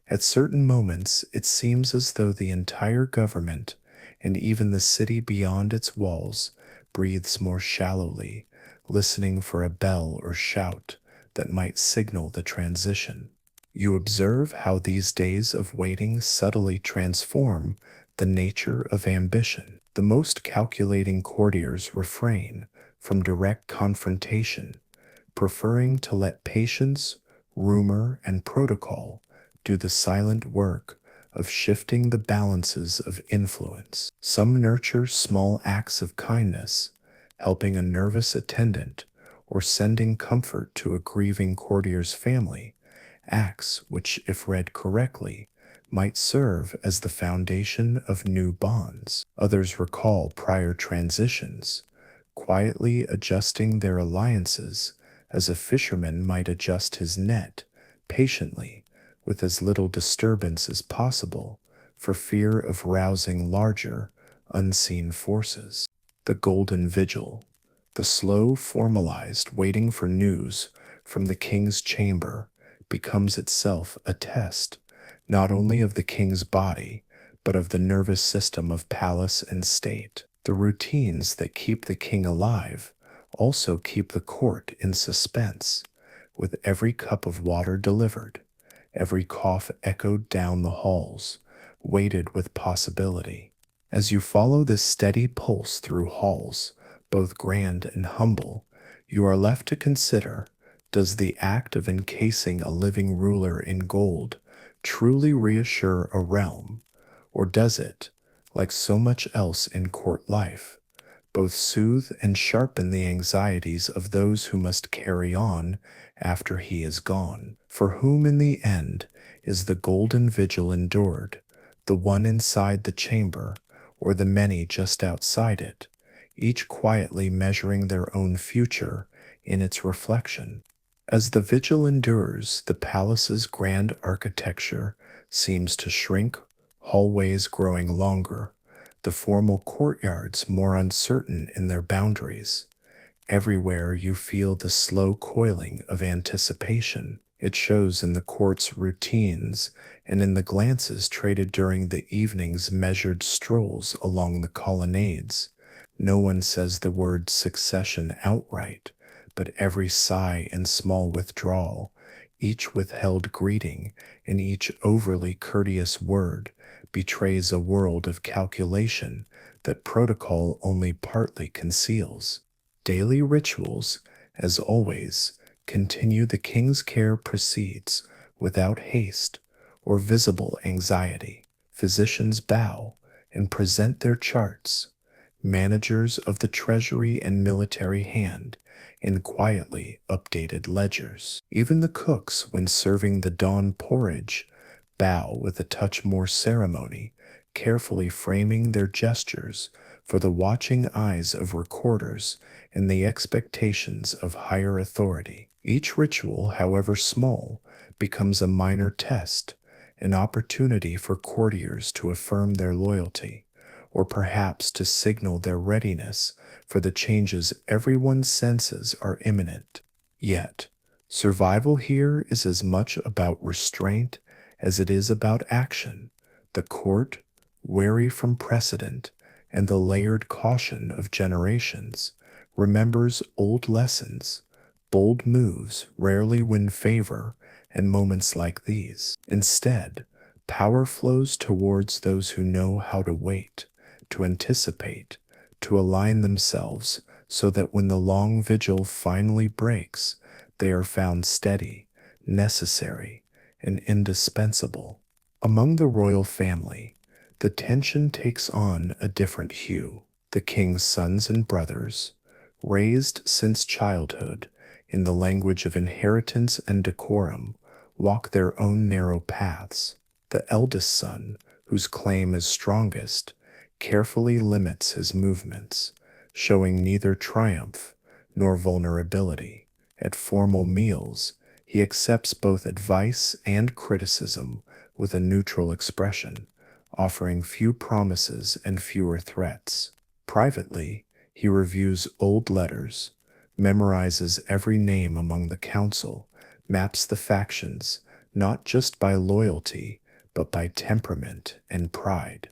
At certain moments, it seems as though the entire government, and even the city beyond its walls, breathes more shallowly, listening for a bell or shout that might signal the transition. You observe how these days of waiting subtly transform the nature of ambition. The most calculating courtiers refrain from direct confrontation, preferring to let patience, rumor, and protocol do the silent work of shifting the balances of influence. Some nurture small acts of kindness, helping a nervous attendant or sending comfort to a grieving courtier's family, acts which, if read correctly, might serve as the foundation of new bonds. Others recall prior transitions, quietly adjusting their alliances as a fisherman might adjust his net, patiently, with as little disturbance as possible, for fear of rousing larger, unseen forces. The Golden Vigil, the slow, formalized waiting for news from the king's chamber, becomes itself a test, not only of the king's body, but of the nervous system of palace and state. The routines that keep the king alive also keep the court in suspense, with every cup of water delivered, every cough echoed down the halls, weighted with possibility. As you follow this steady pulse through halls, both grand and humble, you are left to consider, does the act of encasing a living ruler in gold truly reassure a realm, or does it, like so much else in court life, both soothe and sharpen the anxieties of those who must carry on after he is gone? For whom in the end is the golden vigil endured, the one inside the chamber, or the many just outside it, each quietly measuring their own future in its reflection? As the vigil endures, the palace's grand architecture seems to shrink, hallways growing longer, the formal courtyards more uncertain in their boundaries. Everywhere you feel the slow coiling of anticipation. It shows in the court's routines and in the glances traded during the evening's measured strolls along the colonnades. No one says the word succession outright, but every sigh and small withdrawal, each withheld greeting, and each overly courteous word betrays a world of calculation that protocol only partly conceals. Daily rituals, as always, continue. The king's care proceeds without haste or visible anxiety. Physicians bow and present their charts, managers of the treasury and military hand, and quietly updated ledgers. Even the cooks, when serving the dawn porridge, bow with a touch more ceremony, carefully framing their gestures for the watching eyes of recorders and the expectations of higher authority. Each ritual, however small, becomes a minor test, an opportunity for courtiers to affirm their loyalty, or perhaps to signal their readiness for the changes everyone senses are imminent. Yet, survival here is as much about restraint as it is about action. The court, wary from precedent and the layered caution of generations, remembers old lessons. Bold moves rarely win favor in moments like these. Instead, power flows towards those who know how to wait, to anticipate, to align themselves so that when the long vigil finally breaks, they are found steady, necessary, and indispensable. Among the royal family, the tension takes on a different hue. The king's sons and brothers, raised since childhood in the language of inheritance and decorum, walk their own narrow paths. The eldest son, whose claim is strongest, carefully limits his movements, showing neither triumph nor vulnerability. At formal meals, he accepts both advice and criticism with a neutral expression, offering few promises and fewer threats. Privately, he reviews old letters, memorizes every name among the council, maps the factions, not just by loyalty, but by temperament and pride.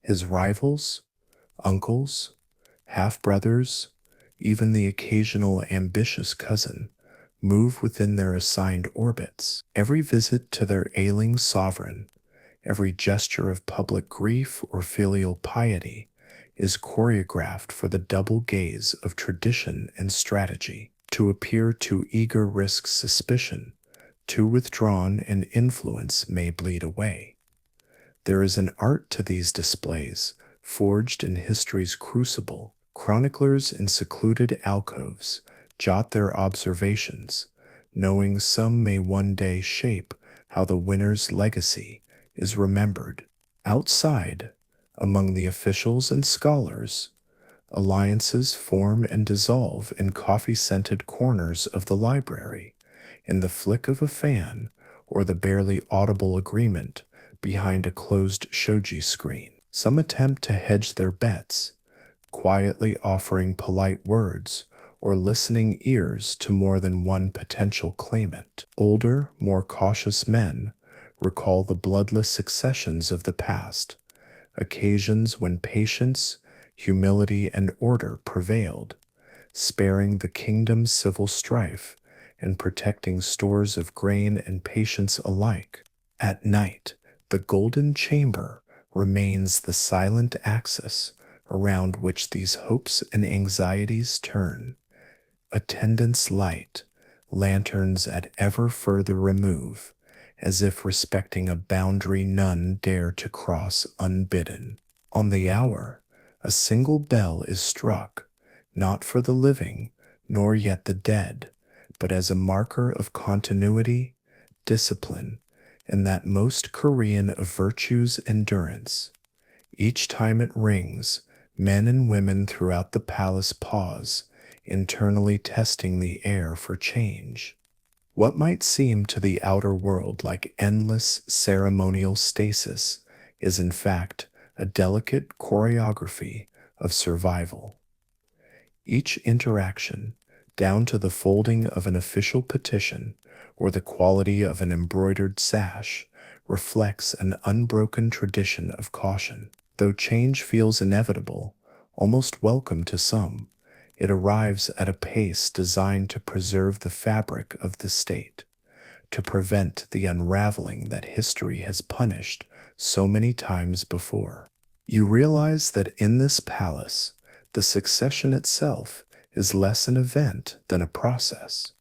His rivals, uncles, half-brothers, even the occasional ambitious cousin, move within their assigned orbits. Every visit to their ailing sovereign, every gesture of public grief or filial piety, is choreographed for the double gaze of tradition and strategy. To appear too eager risks suspicion, too withdrawn and influence may bleed away. There is an art to these displays, forged in history's crucible. Chroniclers in secluded alcoves jot their observations, knowing some may one day shape how the winner's legacy is remembered. Outside, among the officials and scholars, alliances form and dissolve in coffee-scented corners of the library, in the flick of a fan or the barely audible agreement behind a closed shoji screen. Some attempt to hedge their bets, quietly offering polite words or listening ears to more than one potential claimant. Older, more cautious men recall the bloodless successions of the past, occasions when patience, humility, and order prevailed, sparing the kingdom's civil strife and protecting stores of grain and patience alike. At night, the golden chamber remains the silent axis around which these hopes and anxieties turn. Attendants light, lanterns at ever further remove, as if respecting a boundary none dare to cross unbidden. On the hour, a single bell is struck, not for the living, nor yet the dead, but as a marker of continuity, discipline, and that most Korean of virtues, endurance. Each time it rings, men and women throughout the palace pause, internally testing the air for change. What might seem to the outer world like endless ceremonial stasis is in fact a delicate choreography of survival. Each interaction, down to the folding of an official petition or the quality of an embroidered sash, reflects an unbroken tradition of caution. Though change feels inevitable, almost welcome to some, it arrives at a pace designed to preserve the fabric of the state, to prevent the unraveling that history has punished so many times before. You realize that in this palace, the succession itself is less an event than a process.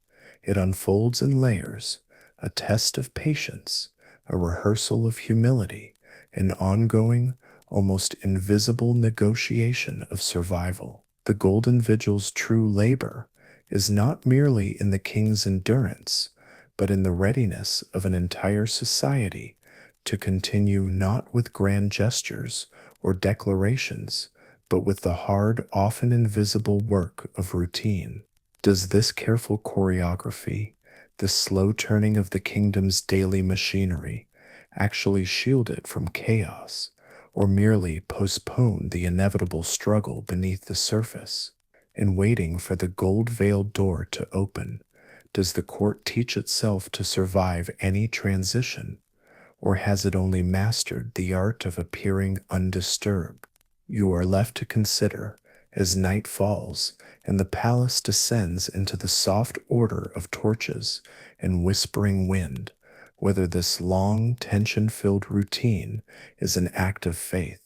It unfolds in layers, a test of patience, a rehearsal of humility, an ongoing, almost invisible negotiation of survival. The Golden Vigil's true labor is not merely in the king's endurance, but in the readiness of an entire society to continue not with grand gestures or declarations, but with the hard, often invisible work of routine. Does this careful choreography, this slow turning of the kingdom's daily machinery, actually shield it from chaos, or merely postpone the inevitable struggle beneath the surface? In waiting for the gold-veiled door to open, does the court teach itself to survive any transition, or has it only mastered the art of appearing undisturbed? You are left to consider as night falls and the palace descends into the soft order of torches and whispering wind, whether this long, tension-filled routine is an act of faith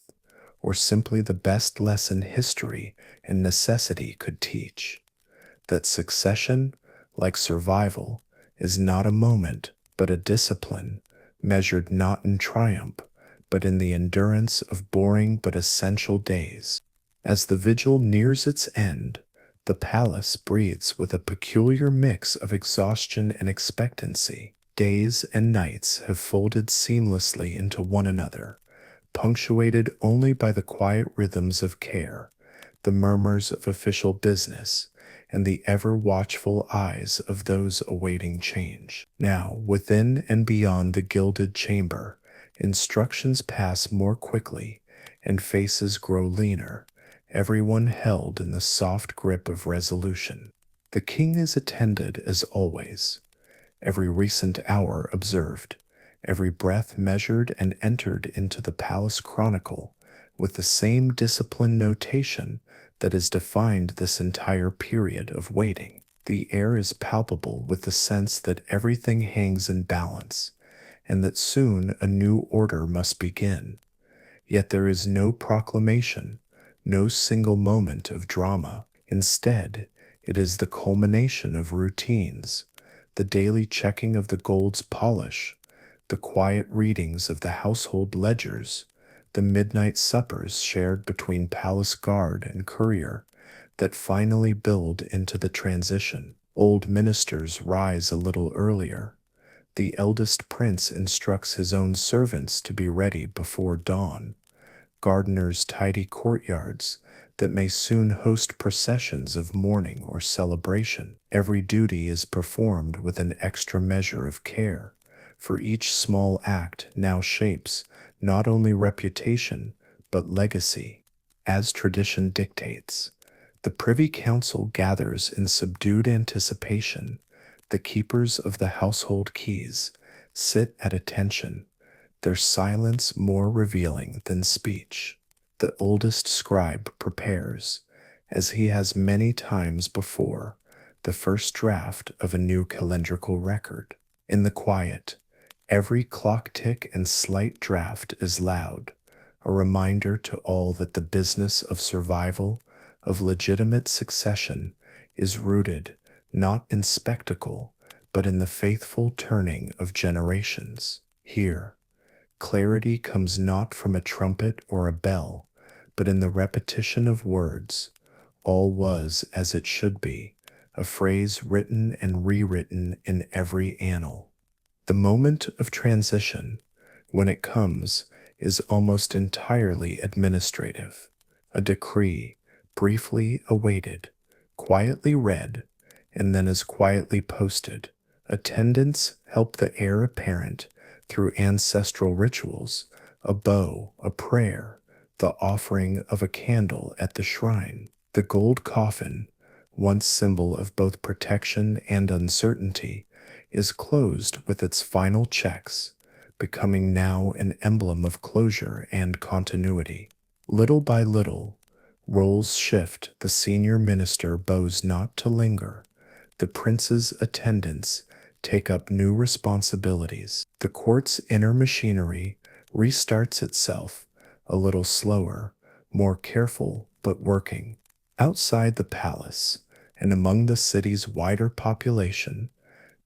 or simply the best lesson history and necessity could teach. That succession, like survival, is not a moment, but a discipline, measured not in triumph, but in the endurance of boring but essential days. As the vigil nears its end, the palace breathes with a peculiar mix of exhaustion and expectancy. Days and nights have folded seamlessly into one another, punctuated only by the quiet rhythms of care, the murmurs of official business, and the ever-watchful eyes of those awaiting change. Now, within and beyond the gilded chamber, instructions pass more quickly, and faces grow leaner, everyone held in the soft grip of resolution. The king is attended as always, every recent hour observed, every breath measured and entered into the palace chronicle with the same disciplined notation that has defined this entire period of waiting. The air is palpable with the sense that everything hangs in balance, and that soon a new order must begin. Yet there is no proclamation, no single moment of drama. Instead, it is the culmination of routines, the daily checking of the gold's polish, the quiet readings of the household ledgers, the midnight suppers shared between palace guard and courier, that finally build into the transition. Old ministers rise a little earlier. The eldest prince instructs his own servants to be ready before dawn. Gardeners tidy courtyards that may soon host processions of mourning or celebration. Every duty is performed with an extra measure of care, for each small act now shapes not only reputation but legacy. As tradition dictates, the Privy Council gathers in subdued anticipation. The keepers of the household keys sit at attention, their silence more revealing than speech. The oldest scribe prepares, as he has many times before, the first draft of a new calendrical record. In the quiet, every clock tick and slight draft is loud, a reminder to all that the business of survival, of legitimate succession, is rooted not in spectacle, but in the faithful turning of generations. Here, clarity comes not from a trumpet or a bell, but in the repetition of words. All was as it should be, a phrase written and rewritten in every annal. The moment of transition, when it comes, is almost entirely administrative. A decree, briefly awaited, quietly read, and then as quietly posted. Attendants help the heir apparent through ancestral rituals, a bow, a prayer, the offering of a candle at the shrine. The gold coffin, once symbol of both protection and uncertainty, is closed with its final checks, becoming now an emblem of closure and continuity. Little by little, roles shift. The senior minister bows not to linger. The prince's attendants take up new responsibilities. The court's inner machinery restarts itself, a little slower, more careful, but working. Outside the palace, and among the city's wider population,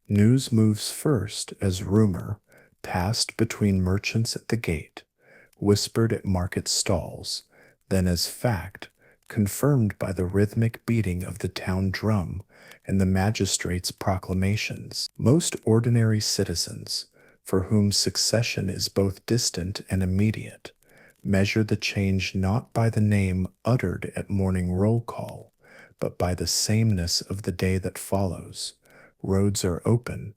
news moves first as rumor passed between merchants at the gate, whispered at market stalls, then as fact, confirmed by the rhythmic beating of the town drum and the magistrate's proclamations. Most ordinary citizens, for whom succession is both distant and immediate, measure the change not by the name uttered at morning roll call, but by the sameness of the day that follows. Roads are open,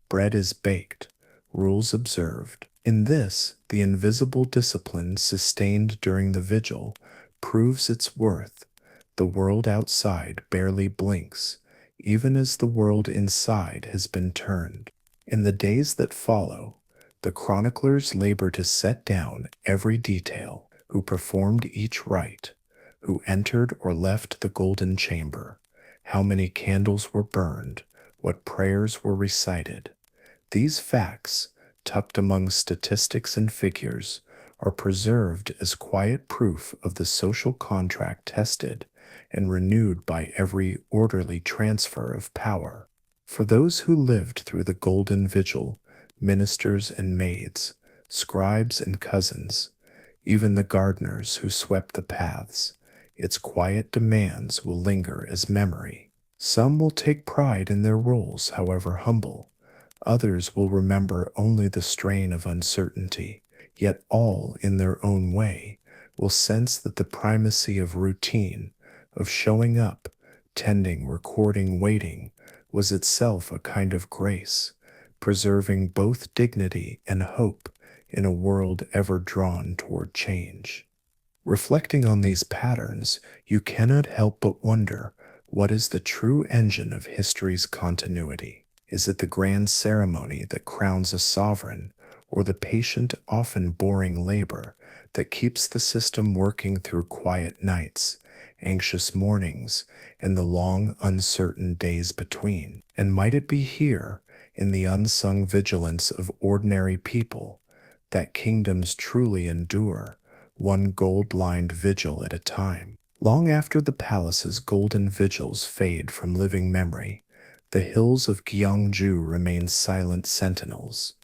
bread is baked, rules observed. In this, the invisible discipline sustained during the vigil proves its worth. The world outside barely blinks, even as the world inside has been turned. In the days that follow, the chroniclers labor to set down every detail: who performed each rite, who entered or left the golden chamber, how many candles were burned, what prayers were recited. These facts, tucked among statistics and figures, are preserved as quiet proof of the social contract tested and renewed by every orderly transfer of power. For those who lived through the golden vigil, ministers and maids, scribes and cousins, even the gardeners who swept the paths, its quiet demands will linger as memory. Some will take pride in their roles, however humble. Others will remember only the strain of uncertainty, yet all, in their own way, will sense that the primacy of routine, of showing up, tending, recording, waiting, was itself a kind of grace, preserving both dignity and hope in a world ever drawn toward change. Reflecting on these patterns, you cannot help but wonder, what is the true engine of history's continuity? Is it the grand ceremony that crowns a sovereign, or the patient, often boring labor that keeps the system working through quiet nights, anxious mornings, and the long, uncertain days between? And might it be here, in the unsung vigilance of ordinary people, that kingdoms truly endure, one gold-lined vigil at a time? Long after the palace's golden vigils fade from living memory, the hills of Gyeongju remain silent sentinels,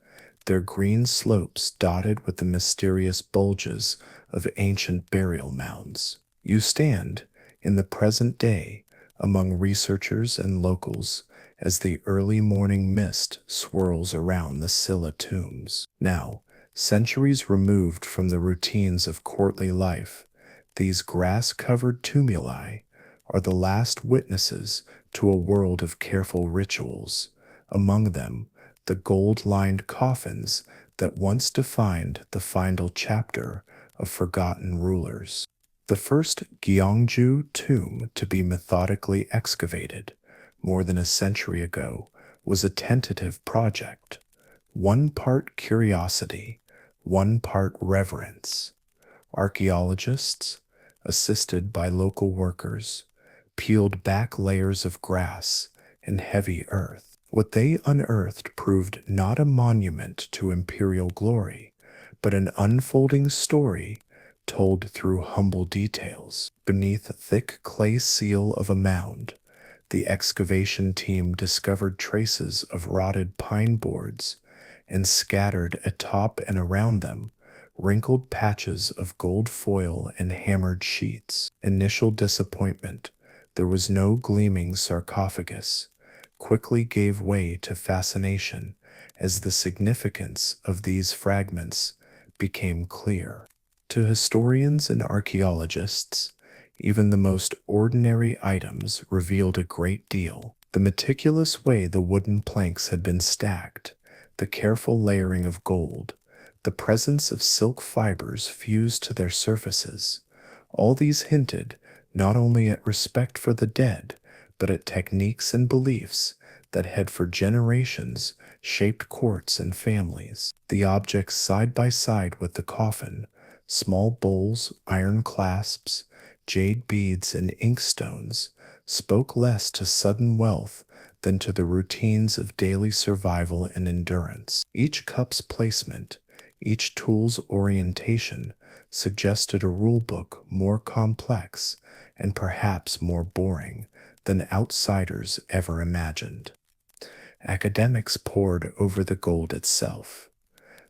their green slopes dotted with the mysterious bulges of ancient burial mounds. You stand, in the present day, among researchers and locals as the early morning mist swirls around the Silla tombs. Now, centuries removed from the routines of courtly life, these grass-covered tumuli are the last witnesses to a world of careful rituals. Among them, the gold-lined coffins that once defined the final chapter of forgotten rulers. The first Gyeongju tomb to be methodically excavated, more than a century ago, was a tentative project, one part curiosity, one part reverence. Archaeologists, assisted by local workers, peeled back layers of grass and heavy earth. What they unearthed proved not a monument to imperial glory, but an unfolding story told through humble details. Beneath a thick clay seal of a mound, the excavation team discovered traces of rotted pine boards, and scattered atop and around them wrinkled patches of gold foil and hammered sheets. Initial disappointment, there was no gleaming sarcophagus, quickly gave way to fascination as the significance of these fragments became clear. To historians and archaeologists, even the most ordinary items revealed a great deal. The meticulous way the wooden planks had been stacked, the careful layering of gold, the presence of silk fibers fused to their surfaces, all these hinted not only at respect for the dead, but at techniques and beliefs that had for generations shaped courts and families. The objects side by side with the coffin, small bowls, iron clasps, jade beads, and inkstones, spoke less to sudden wealth than to the routines of daily survival and endurance. Each cup's placement, each tool's orientation suggested a rulebook more complex and perhaps more boring than outsiders ever imagined. Academics pored over the gold itself.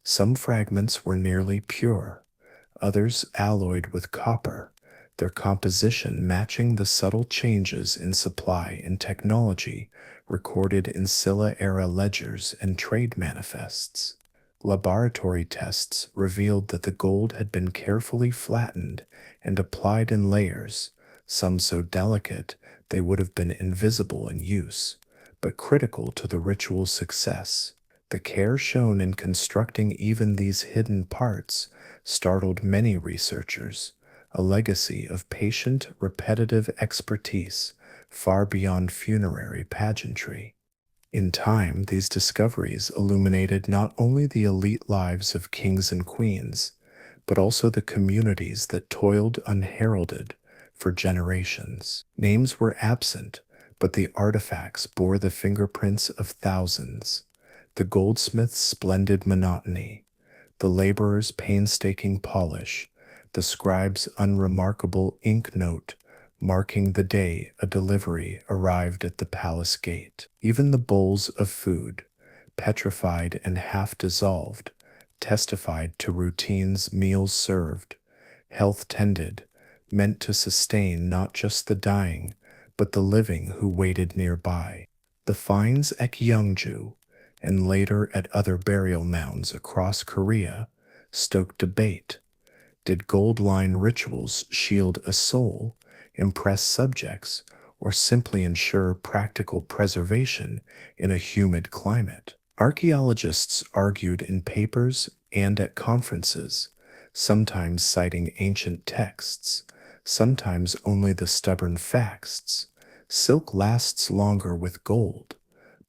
Some fragments were nearly pure, others alloyed with copper, their composition matching the subtle changes in supply and technology recorded in Silla-era ledgers and trade manifests. Laboratory tests revealed that the gold had been carefully flattened and applied in layers, some so delicate they would have been invisible in use, but critical to the ritual's success. The care shown in constructing even these hidden parts startled many researchers, a legacy of patient, repetitive expertise far beyond funerary pageantry. In time, these discoveries illuminated not only the elite lives of kings and queens, but also the communities that toiled unheralded for generations. Names were absent, but the artifacts bore the fingerprints of thousands. The goldsmith's splendid monotony, the laborer's painstaking polish, the scribe's unremarkable ink note marking the day a delivery arrived at the palace gate. Even the bowls of food, petrified and half dissolved, testified to routine's meals served, health tended, meant to sustain not just the dying, but the living who waited nearby. The finds at Gyeongju, and later at other burial mounds across Korea, stoked debate. Did gold line rituals shield a soul, impress subjects, or simply ensure practical preservation in a humid climate? Archaeologists argued in papers and at conferences, sometimes citing ancient texts, sometimes only the stubborn facts. Silk lasts longer with gold.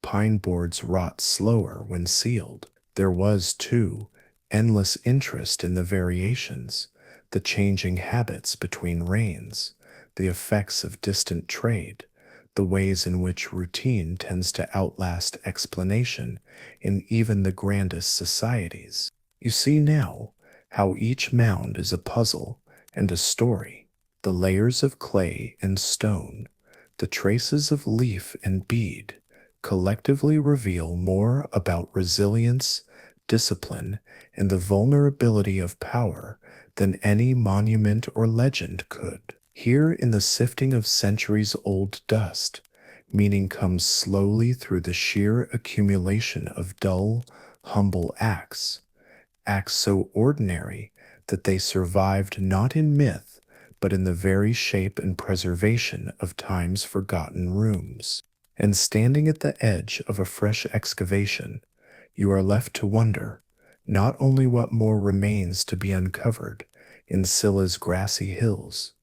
Pine boards rot slower when sealed. There was, too, endless interest in the variations, the changing habits between reigns, the effects of distant trade, the ways in which routine tends to outlast explanation in even the grandest societies. You see now how each mound is a puzzle and a story, the layers of clay and stone, the traces of leaf and bead, collectively reveal more about resilience, discipline, and the vulnerability of power than any monument or legend could. Here, in the sifting of centuries old dust, meaning comes slowly through the sheer accumulation of dull, humble acts, acts so ordinary that they survived not in myth, but in the very shape and preservation of time's forgotten rooms. And standing at the edge of a fresh excavation, you are left to wonder not only what more remains to be uncovered in Scylla's grassy hills,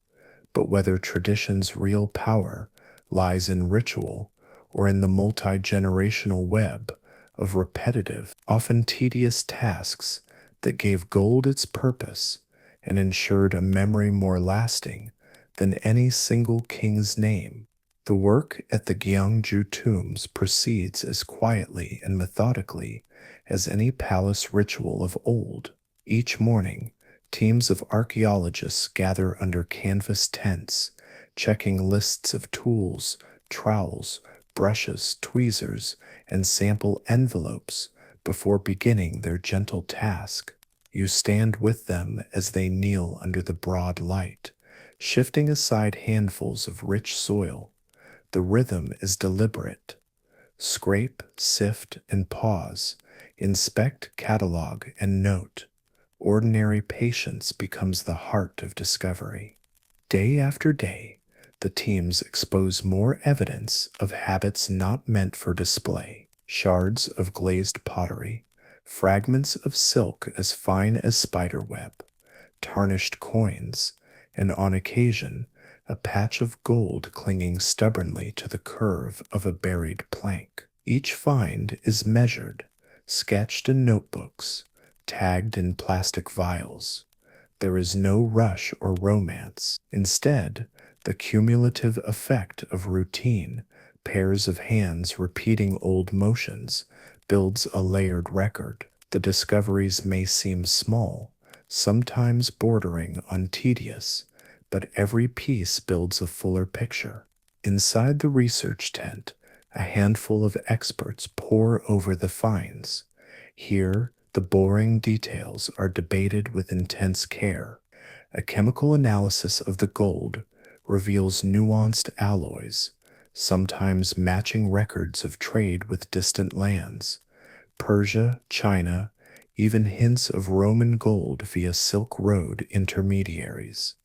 but whether tradition's real power lies in ritual or in the multi-generational web of repetitive, often tedious tasks that gave gold its purpose and ensured a memory more lasting than any single king's name. The work at the Gyeongju tombs proceeds as quietly and methodically as any palace ritual of old. Each morning, teams of archaeologists gather under canvas tents, checking lists of tools, trowels, brushes, tweezers, and sample envelopes before beginning their gentle task. You stand with them as they kneel under the broad light, shifting aside handfuls of rich soil. The rhythm is deliberate. Scrape, sift, and pause. Inspect, catalog, and note. Ordinary patience becomes the heart of discovery. Day after day, the teams expose more evidence of habits not meant for display. Shards of glazed pottery, fragments of silk as fine as spiderweb, tarnished coins, and on occasion, a patch of gold clinging stubbornly to the curve of a buried plank. Each find is measured, sketched in notebooks, tagged in plastic vials. There is no rush or romance. Instead, the cumulative effect of routine, pairs of hands repeating old motions, builds a layered record. The discoveries may seem small, sometimes bordering on tedious, but every piece builds a fuller picture. Inside the research tent, a handful of experts pore over the finds. Here, The boring details are debated with intense care. A chemical analysis of the gold reveals nuanced alloys, sometimes matching records of trade with distant lands. Persia, China, even hints of Roman gold via Silk Road intermediaries.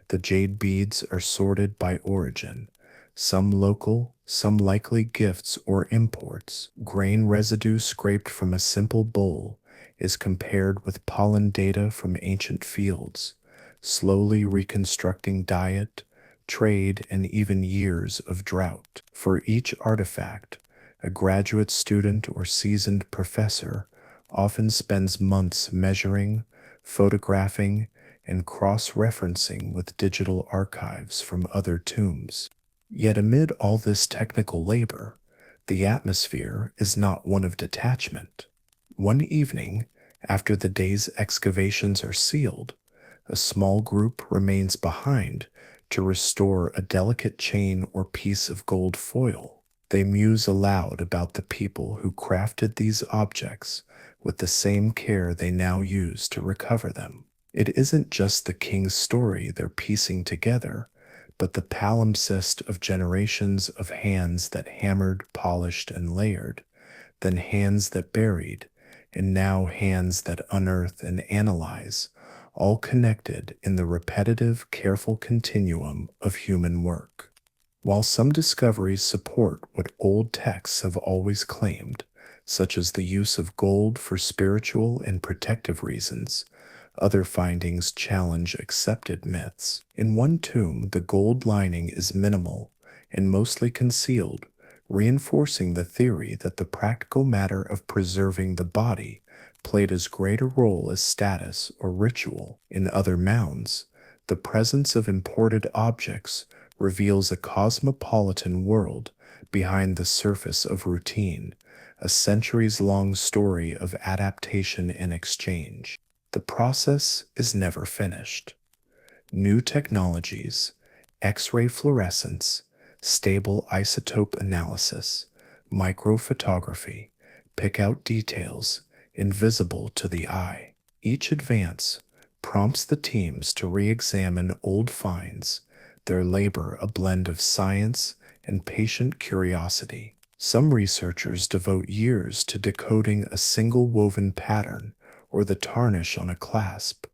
The jade beads are sorted by origin, some local, some likely gifts or imports. Grain residue scraped from a simple bowl is compared with pollen data from ancient fields, slowly reconstructing diet, trade, and even years of drought. For each artifact, a graduate student or seasoned professor often spends months measuring, photographing, and cross-referencing with digital archives from other tombs. Yet amid all this technical labor, the atmosphere is not one of detachment. One evening, after the day's excavations are sealed, a small group remains behind to restore a delicate chain or piece of gold foil. They muse aloud about the people who crafted these objects with the same care they now use to recover them. It isn't just the king's story they're piecing together, but the palimpsest of generations of hands that hammered, polished, and layered, then hands that buried, and now hands that unearth and analyze, all connected in the repetitive, careful continuum of human work. While some discoveries support what old texts have always claimed, such as the use of gold for spiritual and protective reasons, other findings challenge accepted myths. In one tomb, the gold lining is minimal and mostly concealed, reinforcing the theory that the practical matter of preserving the body played as great a role as status or ritual. In other mounds, the presence of imported objects reveals a cosmopolitan world behind the surface of routine, a centuries-long story of adaptation and exchange. The process is never finished. New technologies, X-ray fluorescence, stable isotope analysis, microphotography, pick out details invisible to the eye. Each advance prompts the teams to re-examine old finds, their labor a blend of science and patient curiosity. Some researchers devote years to decoding a single woven pattern or the tarnish on a clasp.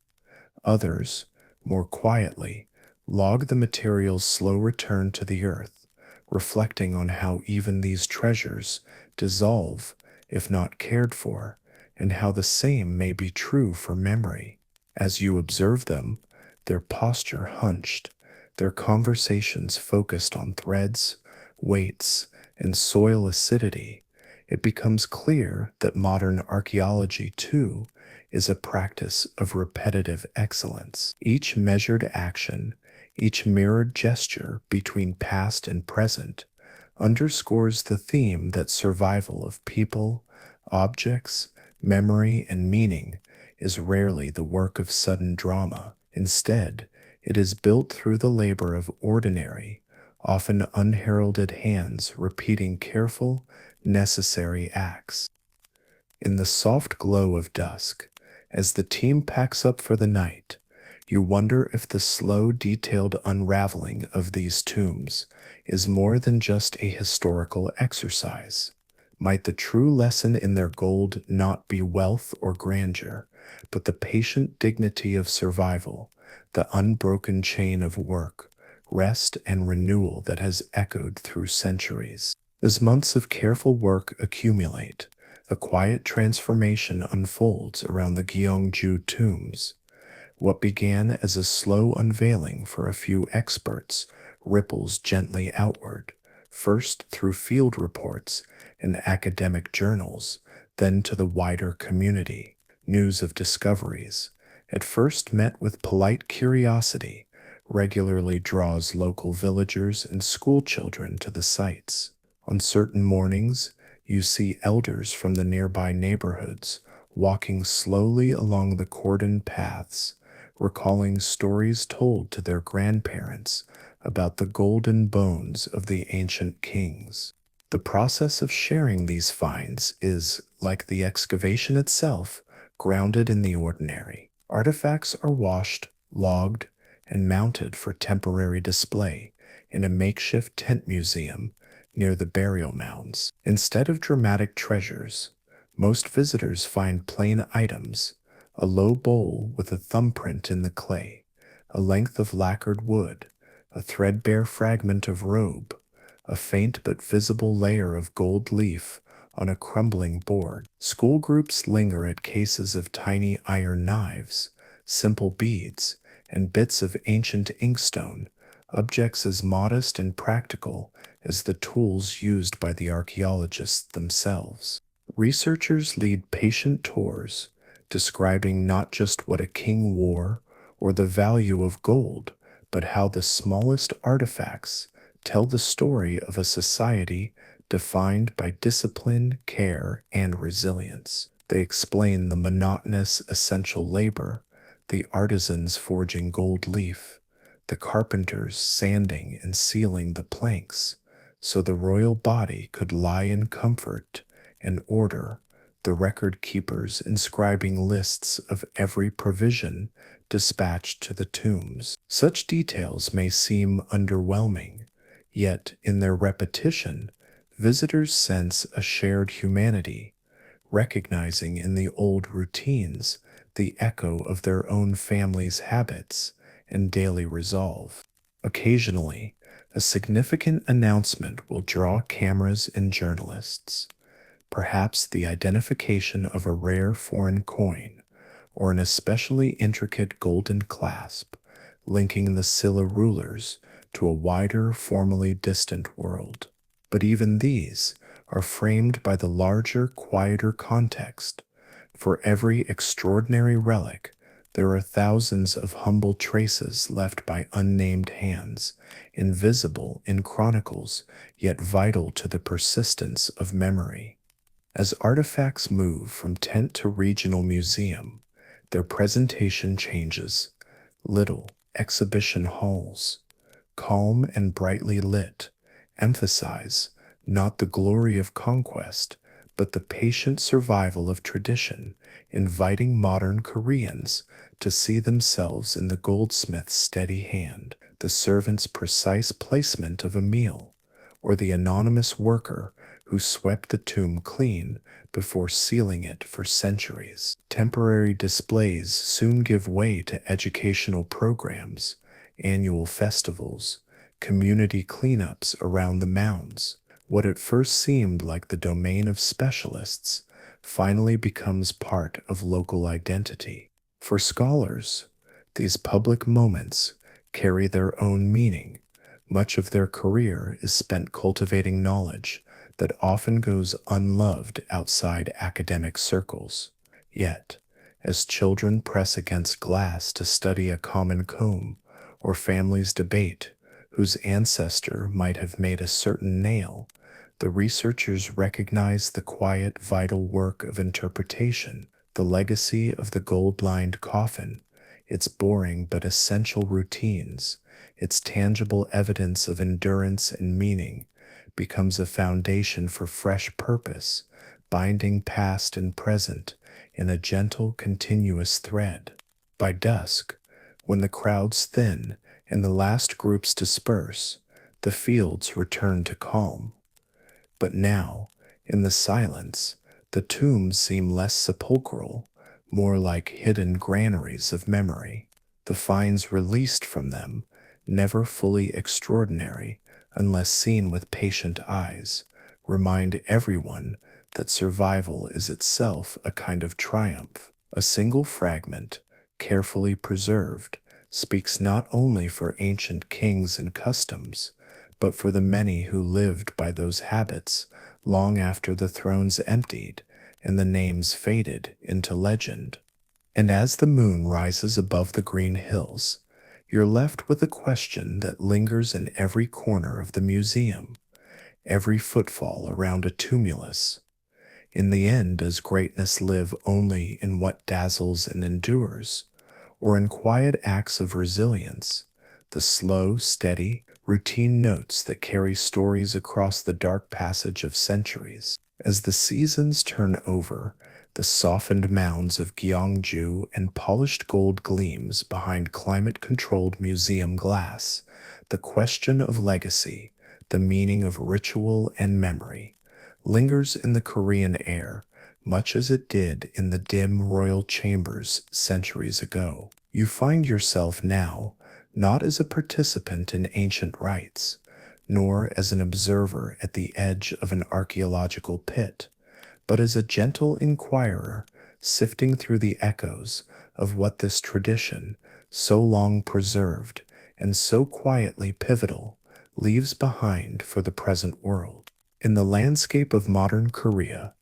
Others, more quietly, log the material's slow return to the earth, reflecting on how even these treasures dissolve if not cared for, and how the same may be true for memory. As you observe them, their posture hunched, their conversations focused on threads, weights, and soil acidity, it becomes clear that modern archaeology, too, is a practice of repetitive excellence. Each measured action, each mirrored gesture between past and present, underscores the theme that survival of people, objects, memory, and meaning is rarely the work of sudden drama. Instead, it is built through the labor of ordinary, often unheralded hands repeating careful, necessary acts. In the soft glow of dusk, as the team packs up for the night, you wonder if the slow, detailed unraveling of these tombs is more than just a historical exercise. Might the true lesson in their gold not be wealth or grandeur, but the patient dignity of survival, the unbroken chain of work, rest, and renewal that has echoed through centuries? As months of careful work accumulate, a quiet transformation unfolds around the Gyeongju tombs. What began as a slow unveiling for a few experts ripples gently outward, first through field reports and academic journals, then to the wider community. News of discoveries, at first met with polite curiosity, regularly draws local villagers and school children to the sites. On certain mornings, you see elders from the nearby neighborhoods walking slowly along the cordoned paths, recalling stories told to their grandparents about the golden bones of the ancient kings. The process of sharing these finds is, like the excavation itself, grounded in the ordinary. Artifacts are washed, logged, and mounted for temporary display in a makeshift tent museum near the burial mounds. Instead of dramatic treasures, most visitors find plain items: a low bowl with a thumbprint in the clay, a length of lacquered wood, a threadbare fragment of robe, a faint but visible layer of gold leaf on a crumbling board. School groups linger at cases of tiny iron knives, simple beads, and bits of ancient inkstone, objects as modest and practical as the tools used by the archaeologists themselves. Researchers lead patient tours, describing not just what a king wore or the value of gold, but how the smallest artifacts tell the story of a society defined by discipline, care, and resilience. They explain the monotonous, essential labor, the artisans forging gold leaf, the carpenters sanding and sealing the planks, so the royal body could lie in comfort and order, the record keepers inscribing lists of every provision dispatched to the tombs. Such details may seem underwhelming, yet in their repetition, visitors sense a shared humanity, recognizing in the old routines the echo of their own family's habits and daily resolve. Occasionally, a significant announcement will draw cameras and journalists, perhaps the identification of a rare foreign coin or an especially intricate golden clasp linking the Scylla rulers to a wider, formerly distant world. But even these are framed by the larger, quieter context. For every extraordinary relic, there are thousands of humble traces left by unnamed hands, invisible in chronicles, yet vital to the persistence of memory. As artifacts move from tent to regional museum, their presentation changes. Little exhibition halls, calm and brightly lit, emphasize not the glory of conquest, but the patient survival of tradition, inviting modern Koreans to see themselves in the goldsmith's steady hand, the servant's precise placement of a meal, or the anonymous worker who swept the tomb clean before sealing it for centuries. Temporary displays soon give way to educational programs, annual festivals, community cleanups around the mounds. What at first seemed like the domain of specialists finally becomes part of local identity. For scholars, these public moments carry their own meaning. Much of their career is spent cultivating knowledge that often goes unloved outside academic circles. Yet, as children press against glass to study a common comb, or families debate whose ancestor might have made a certain nail, the researchers recognize the quiet, vital work of interpretation, the legacy of the gold-lined coffin, its boring but essential routines, its tangible evidence of endurance and meaning, becomes a foundation for fresh purpose, binding past and present in a gentle, continuous thread. By dusk, when the crowds thin and the last groups disperse, the fields return to calm. But now, in the silence, the tombs seem less sepulchral, more like hidden granaries of memory. The finds released from them, never fully extraordinary unless seen with patient eyes, remind everyone that survival is itself a kind of triumph. A single fragment, carefully preserved, speaks not only for ancient kings and customs, but for the many who lived by those habits long after the thrones emptied and the names faded into legend. And as the moon rises above the green hills, you're left with a question that lingers in every corner of the museum, every footfall around a tumulus. In the end, does greatness live only in what dazzles and endures, or in quiet acts of resilience, the slow, steady, routine notes that carry stories across the dark passage of centuries? As the seasons turn over, the softened mounds of Gyeongju and polished gold gleams behind climate-controlled museum glass, the question of legacy, the meaning of ritual and memory, lingers in the Korean air, much as it did in the dim royal chambers centuries ago. You find yourself now not as a participant in ancient rites, nor as an observer at the edge of an archaeological pit, but as a gentle inquirer sifting through the echoes of what this tradition, so long preserved and so quietly pivotal, leaves behind for the present world. In the landscape of modern Korea,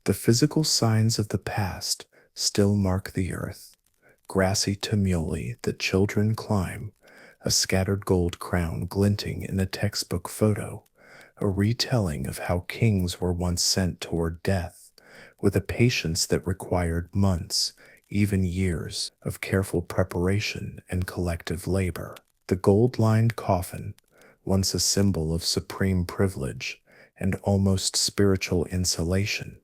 the physical signs of the past still mark the earth: grassy tumuli that children climb, a scattered gold crown glinting in a textbook photo, a retelling of how kings were once sent toward death, with a patience that required months, even years, of careful preparation and collective labor. The gold-lined coffin, once a symbol of supreme privilege and almost spiritual insulation,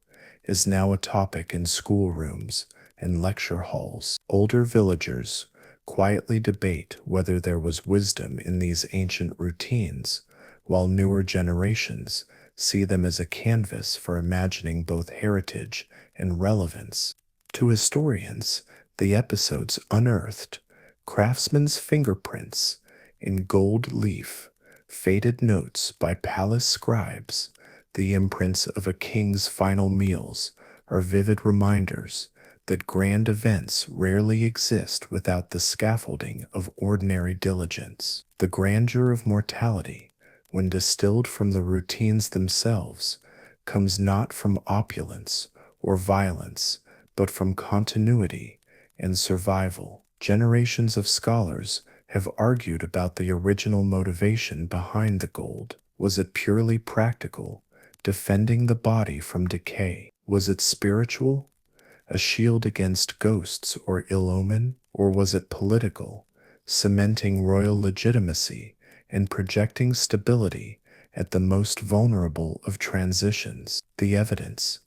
is now a topic in schoolrooms and lecture halls. Older villagers quietly debate whether there was wisdom in these ancient routines, while newer generations see them as a canvas for imagining both heritage and relevance. To historians, the episodes unearthed craftsmen's fingerprints in gold leaf, faded notes by palace scribes, the imprints of a king's final meals, are vivid reminders that grand events rarely exist without the scaffolding of ordinary diligence. The grandeur of mortality, when distilled from the routines themselves, comes not from opulence or violence, but from continuity and survival. Generations of scholars have argued about the original motivation behind the gold. Was it purely practical, defending the body from decay? Was it spiritual, a shield against ghosts or ill omen? Or was it political, cementing royal legitimacy and projecting stability at the most vulnerable of transitions? The evidence,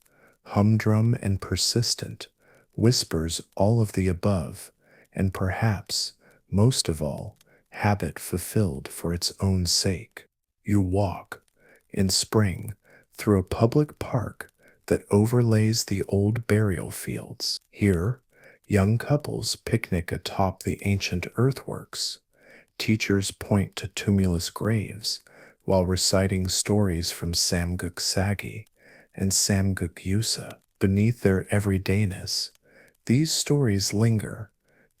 humdrum and persistent, whispers all of the above, and perhaps, most of all, habit fulfilled for its own sake. You walk, in spring, through a public park that overlays the old burial fields. Here, young couples picnic atop the ancient earthworks. Teachers point to tumulus graves while reciting stories from Samguk Sagi and Samguk Yusa. Beneath their everydayness, these stories linger.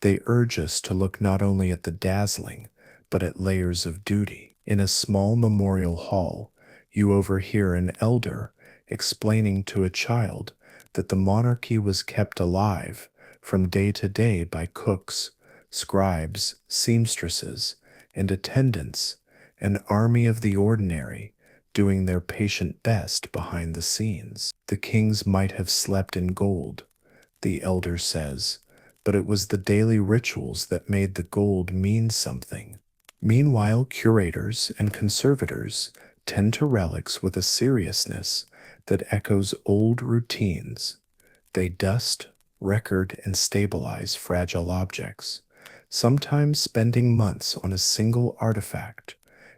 They urge us to look not only at the dazzling, but at layers of duty. In a small memorial hall, you overhear an elder explaining to a child that the monarchy was kept alive from day to day by cooks, scribes, seamstresses, and attendants, an army of the ordinary, doing their patient best behind the scenes. The kings might have slept in gold, the elder says, but it was the daily rituals that made the gold mean something. Meanwhile, curators and conservators tend to relics with a seriousness that echoes old routines. They dust, record, and stabilize fragile objects, sometimes spending months on a single artifact,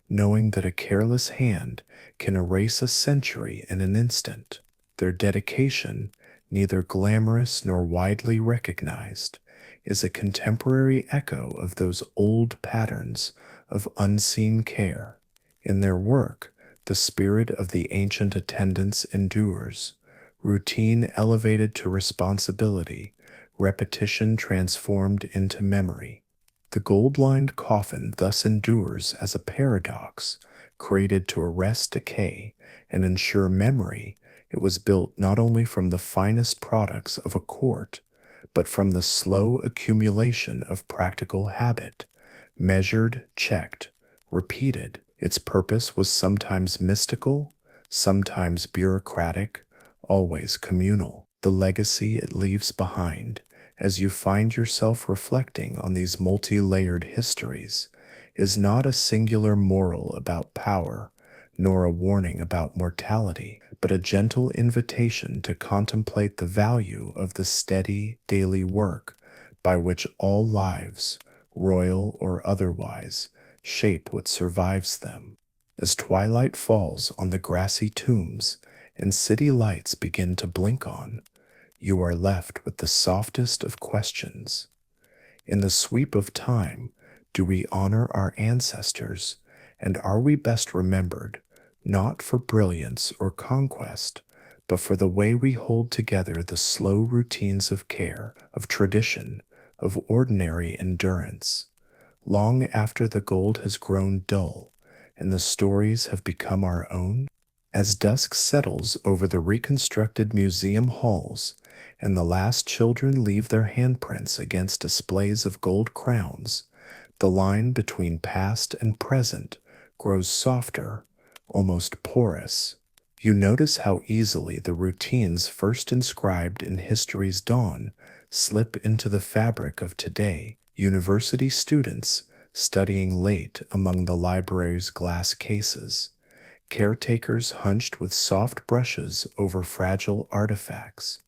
knowing that a careless hand can erase a century in an instant. Their dedication, neither glamorous nor widely recognized, is a contemporary echo of those old patterns of unseen care. In their work, the spirit of the ancient attendants endures, routine elevated to responsibility, repetition transformed into memory. The gold-lined coffin thus endures as a paradox, created to arrest decay and ensure memory. It was built not only from the finest products of a court, but from the slow accumulation of practical habit, measured, checked, repeated. Its purpose was sometimes mystical, sometimes bureaucratic, always communal. The legacy it leaves behind, as you find yourself reflecting on these multi-layered histories, is not a singular moral about power, nor a warning about mortality, but a gentle invitation to contemplate the value of the steady daily work by which all lives, royal or otherwise, shape what survives them. As twilight falls on the grassy tombs and city lights begin to blink on, you are left with the softest of questions. In the sweep of time, do we honor our ancestors, and are we best remembered not for brilliance or conquest, but for the way we hold together the slow routines of care, of tradition, of ordinary endurance, long after the gold has grown dull and the stories have become our own? As dusk settles over the reconstructed museum halls and the last children leave their handprints against displays of gold crowns, the line between past and present grows softer, almost porous. You notice how easily the routines first inscribed in history's dawn slip into the fabric of today. University students studying late among the library's glass cases, caretakers hunched with soft brushes over fragile artifacts,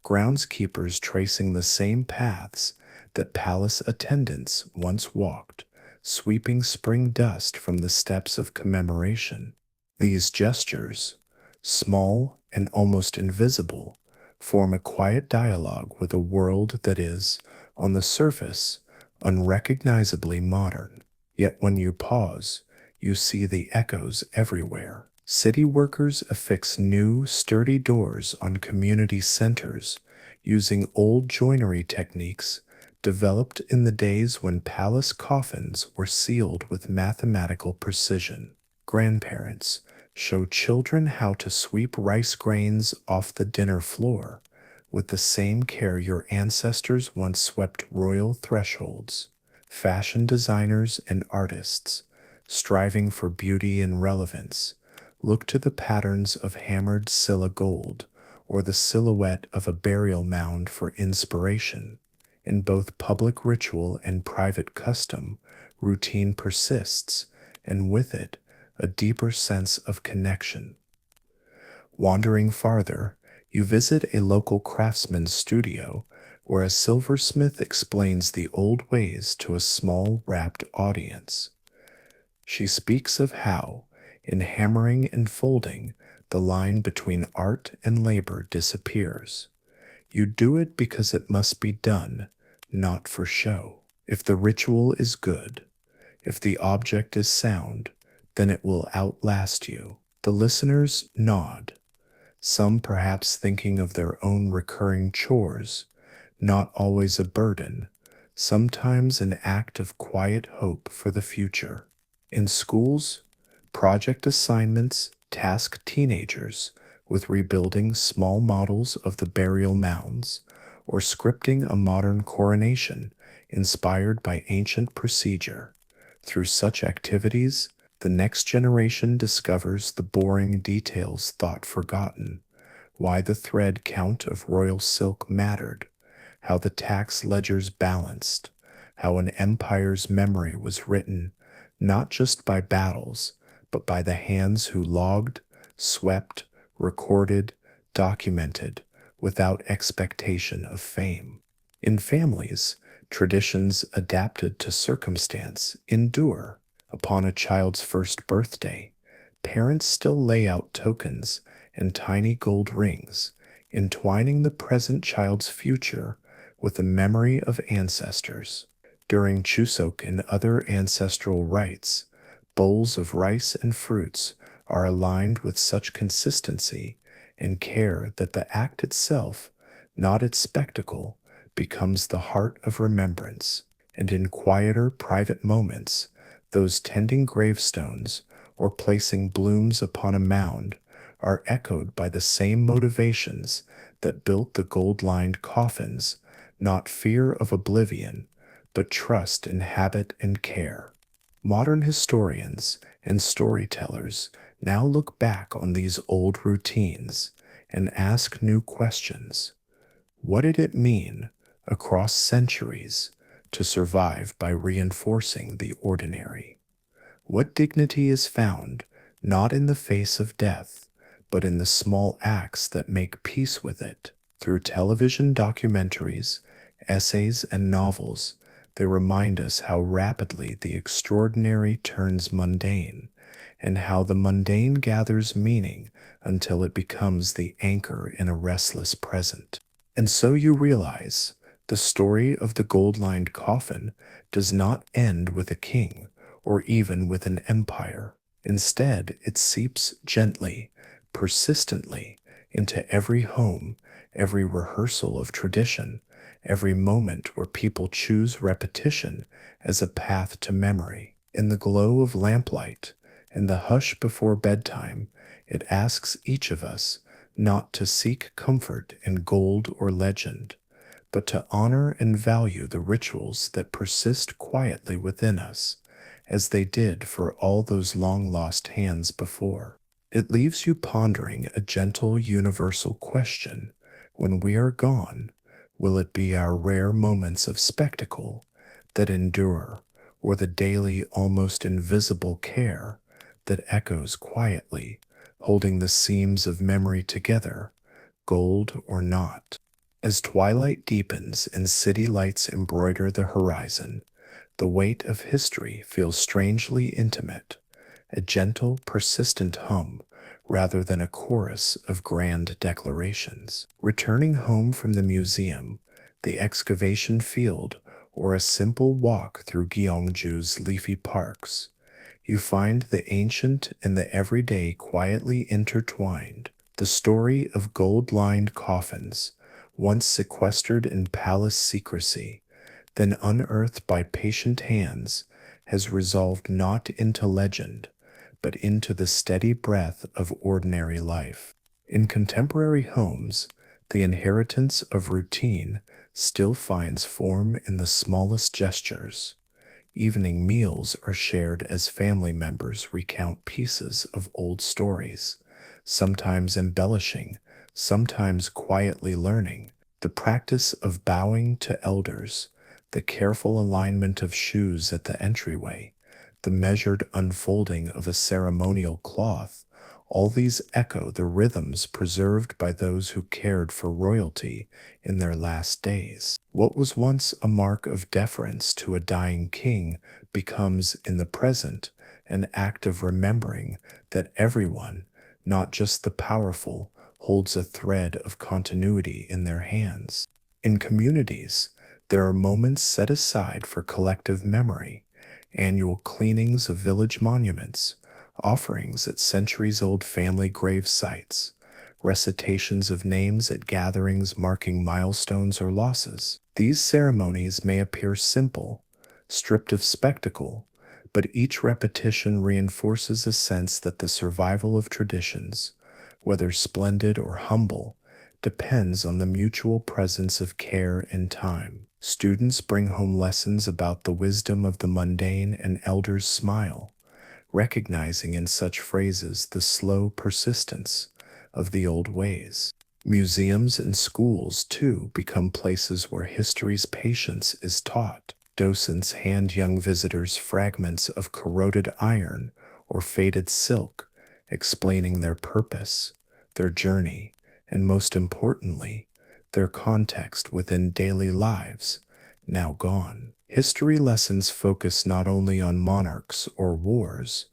groundskeepers tracing the same paths that palace attendants once walked, sweeping spring dust from the steps of commemoration. These gestures, small and almost invisible, form a quiet dialogue with a world that is, on the surface, unrecognizably modern. Yet when you pause, you see the echoes everywhere. City workers affix new, sturdy doors on community centers using old joinery techniques developed in the days when palace coffins were sealed with mathematical precision. Grandparents show children how to sweep rice grains off the dinner floor with the same care your ancestors once swept royal thresholds. Fashion designers and artists, striving for beauty and relevance, look to the patterns of hammered Silla gold or the silhouette of a burial mound for inspiration. In both public ritual and private custom, routine persists, and with it, a deeper sense of connection. Wandering farther, you visit a local craftsman's studio where a silversmith explains the old ways to a small, rapt audience. She speaks of how, in hammering and folding, the line between art and labor disappears. You do it because it must be done, not for show. If the ritual is good, if the object is sound, then it will outlast you. The listeners nod, some perhaps thinking of their own recurring chores, not always a burden, sometimes an act of quiet hope for the future. In schools, project assignments task teenagers with rebuilding small models of the burial mounds or scripting a modern coronation inspired by ancient procedure. Through such activities, the next generation discovers the boring details thought forgotten, why the thread count of royal silk mattered, how the tax ledgers balanced, how an empire's memory was written not just by battles, but by the hands who logged, swept, recorded, documented, without expectation of fame. In families, traditions adapted to circumstance endure. Upon a child's first birthday, parents still lay out tokens and tiny gold rings, entwining the present child's future with the memory of ancestors. During Chuseok and other ancestral rites, bowls of rice and fruits are aligned with such consistency and care that the act itself, not its spectacle, becomes the heart of remembrance. And in quieter private moments, those tending gravestones or placing blooms upon a mound are echoed by the same motivations that built the gold-lined coffins, not fear of oblivion, but trust in habit and care. Modern historians and storytellers now look back on these old routines and ask new questions. What did it mean, across centuries, to survive by reinforcing the ordinary? What dignity is found not in the face of death, but in the small acts that make peace with it. Through television documentaries, essays, and novels, they remind us how rapidly the extraordinary turns mundane, and how the mundane gathers meaning until it becomes the anchor in a restless present. And so you realize the story of the gold-lined coffin does not end with a king or even with an empire. Instead, it seeps gently, persistently into every home, every rehearsal of tradition, every moment where people choose repetition as a path to memory. In the glow of lamplight and the hush before bedtime, it asks each of us not to seek comfort in gold or legend, but to honor and value the rituals that persist quietly within us, as they did for all those long lost hands before. It leaves you pondering a gentle universal question. When we are gone, will it be our rare moments of spectacle that endure, or the daily, almost invisible care that echoes quietly, holding the seams of memory together, gold or not? As twilight deepens and city lights embroider the horizon, the weight of history feels strangely intimate, a gentle, persistent hum rather than a chorus of grand declarations. Returning home from the museum, the excavation field, or a simple walk through Gyeongju's leafy parks, you find the ancient and the everyday quietly intertwined. The story of gold-lined coffins, once sequestered in palace secrecy, then unearthed by patient hands, has resolved not into legend, but into the steady breath of ordinary life. In contemporary homes, the inheritance of routine still finds form in the smallest gestures. Evening meals are shared as family members recount pieces of old stories, sometimes embellishing, sometimes quietly learning. The practice of bowing to elders, the careful alignment of shoes at the entryway, the measured unfolding of a ceremonial cloth, all these echo the rhythms preserved by those who cared for royalty in their last days. What was once a mark of deference to a dying king becomes, in the present, an act of remembering that everyone, not just the powerful, holds a thread of continuity in their hands. In communities, there are moments set aside for collective memory, annual cleanings of village monuments, offerings at centuries-old family grave sites, recitations of names at gatherings marking milestones or losses. These ceremonies may appear simple, stripped of spectacle, but each repetition reinforces a sense that the survival of traditions, whether splendid or humble, depends on the mutual presence of care and time. Students bring home lessons about the wisdom of the mundane, and elders smile, recognizing in such phrases the slow persistence of the old ways. Museums and schools, too, become places where history's patience is taught. Docents hand young visitors fragments of corroded iron or faded silk, explaining their purpose, their journey, and most importantly, their context within daily lives, now gone. History lessons focus not only on monarchs or wars,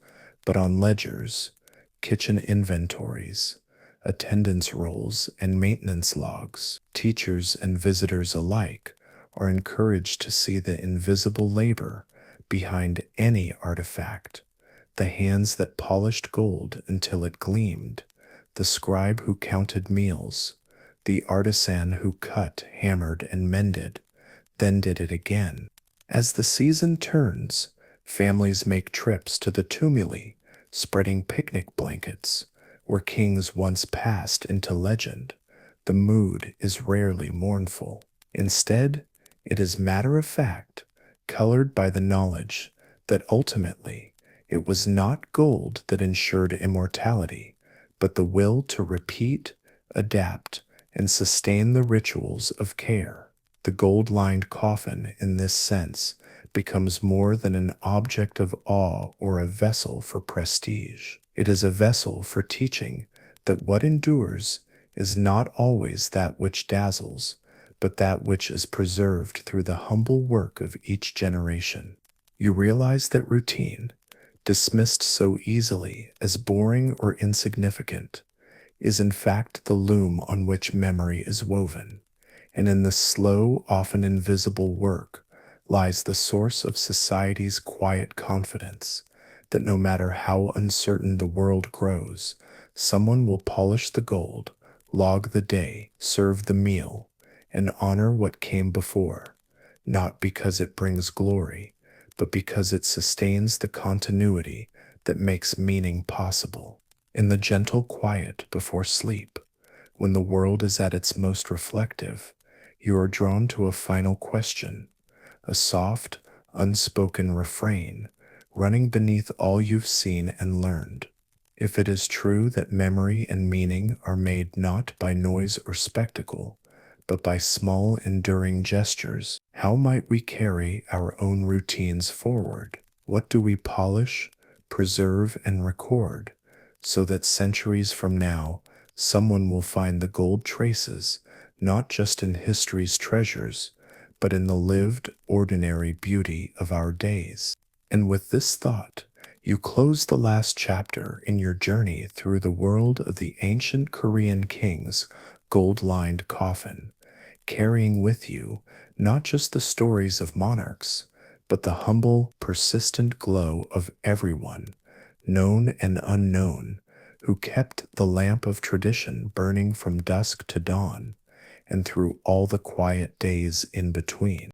but on ledgers, kitchen inventories, attendance rolls, and maintenance logs. Teachers and visitors alike are encouraged to see the invisible labor behind any artifact, the hands that polished gold until it gleamed, the scribe who counted meals, the artisan who cut, hammered, and mended, then did it again. As the season turns, families make trips to the tumuli, spreading picnic blankets, where kings once passed into legend. The mood is rarely mournful. Instead, it is matter of fact, colored by the knowledge that ultimately it was not gold that ensured immortality, but the will to repeat, adapt, and sustain the rituals of care. The gold-lined coffin, in this sense, becomes more than an object of awe or a vessel for prestige. It is a vessel for teaching that what endures is not always that which dazzles, but that which is preserved through the humble work of each generation. You realize that routine, dismissed so easily as boring or insignificant, is in fact the loom on which memory is woven, and in the slow, often invisible work lies the source of society's quiet confidence that no matter how uncertain the world grows, someone will polish the gold, log the day, serve the meal, and honor what came before, not because it brings glory, but because it sustains the continuity that makes meaning possible. In the gentle quiet before sleep, when the world is at its most reflective, you are drawn to a final question, a soft, unspoken refrain running beneath all you've seen and learned. If it is true that memory and meaning are made not by noise or spectacle, but by small, enduring gestures, how might we carry our own routines forward? What do we polish, preserve, and record so that centuries from now, someone will find the gold traces, not just in history's treasures, but in the lived, ordinary beauty of our days? And with this thought, you close the last chapter in your journey through the world of the ancient Korean king's gold-lined coffin, carrying with you not just the stories of monarchs, but the humble, persistent glow of everyone, known and unknown, who kept the lamp of tradition burning from dusk to dawn and through all the quiet days in between.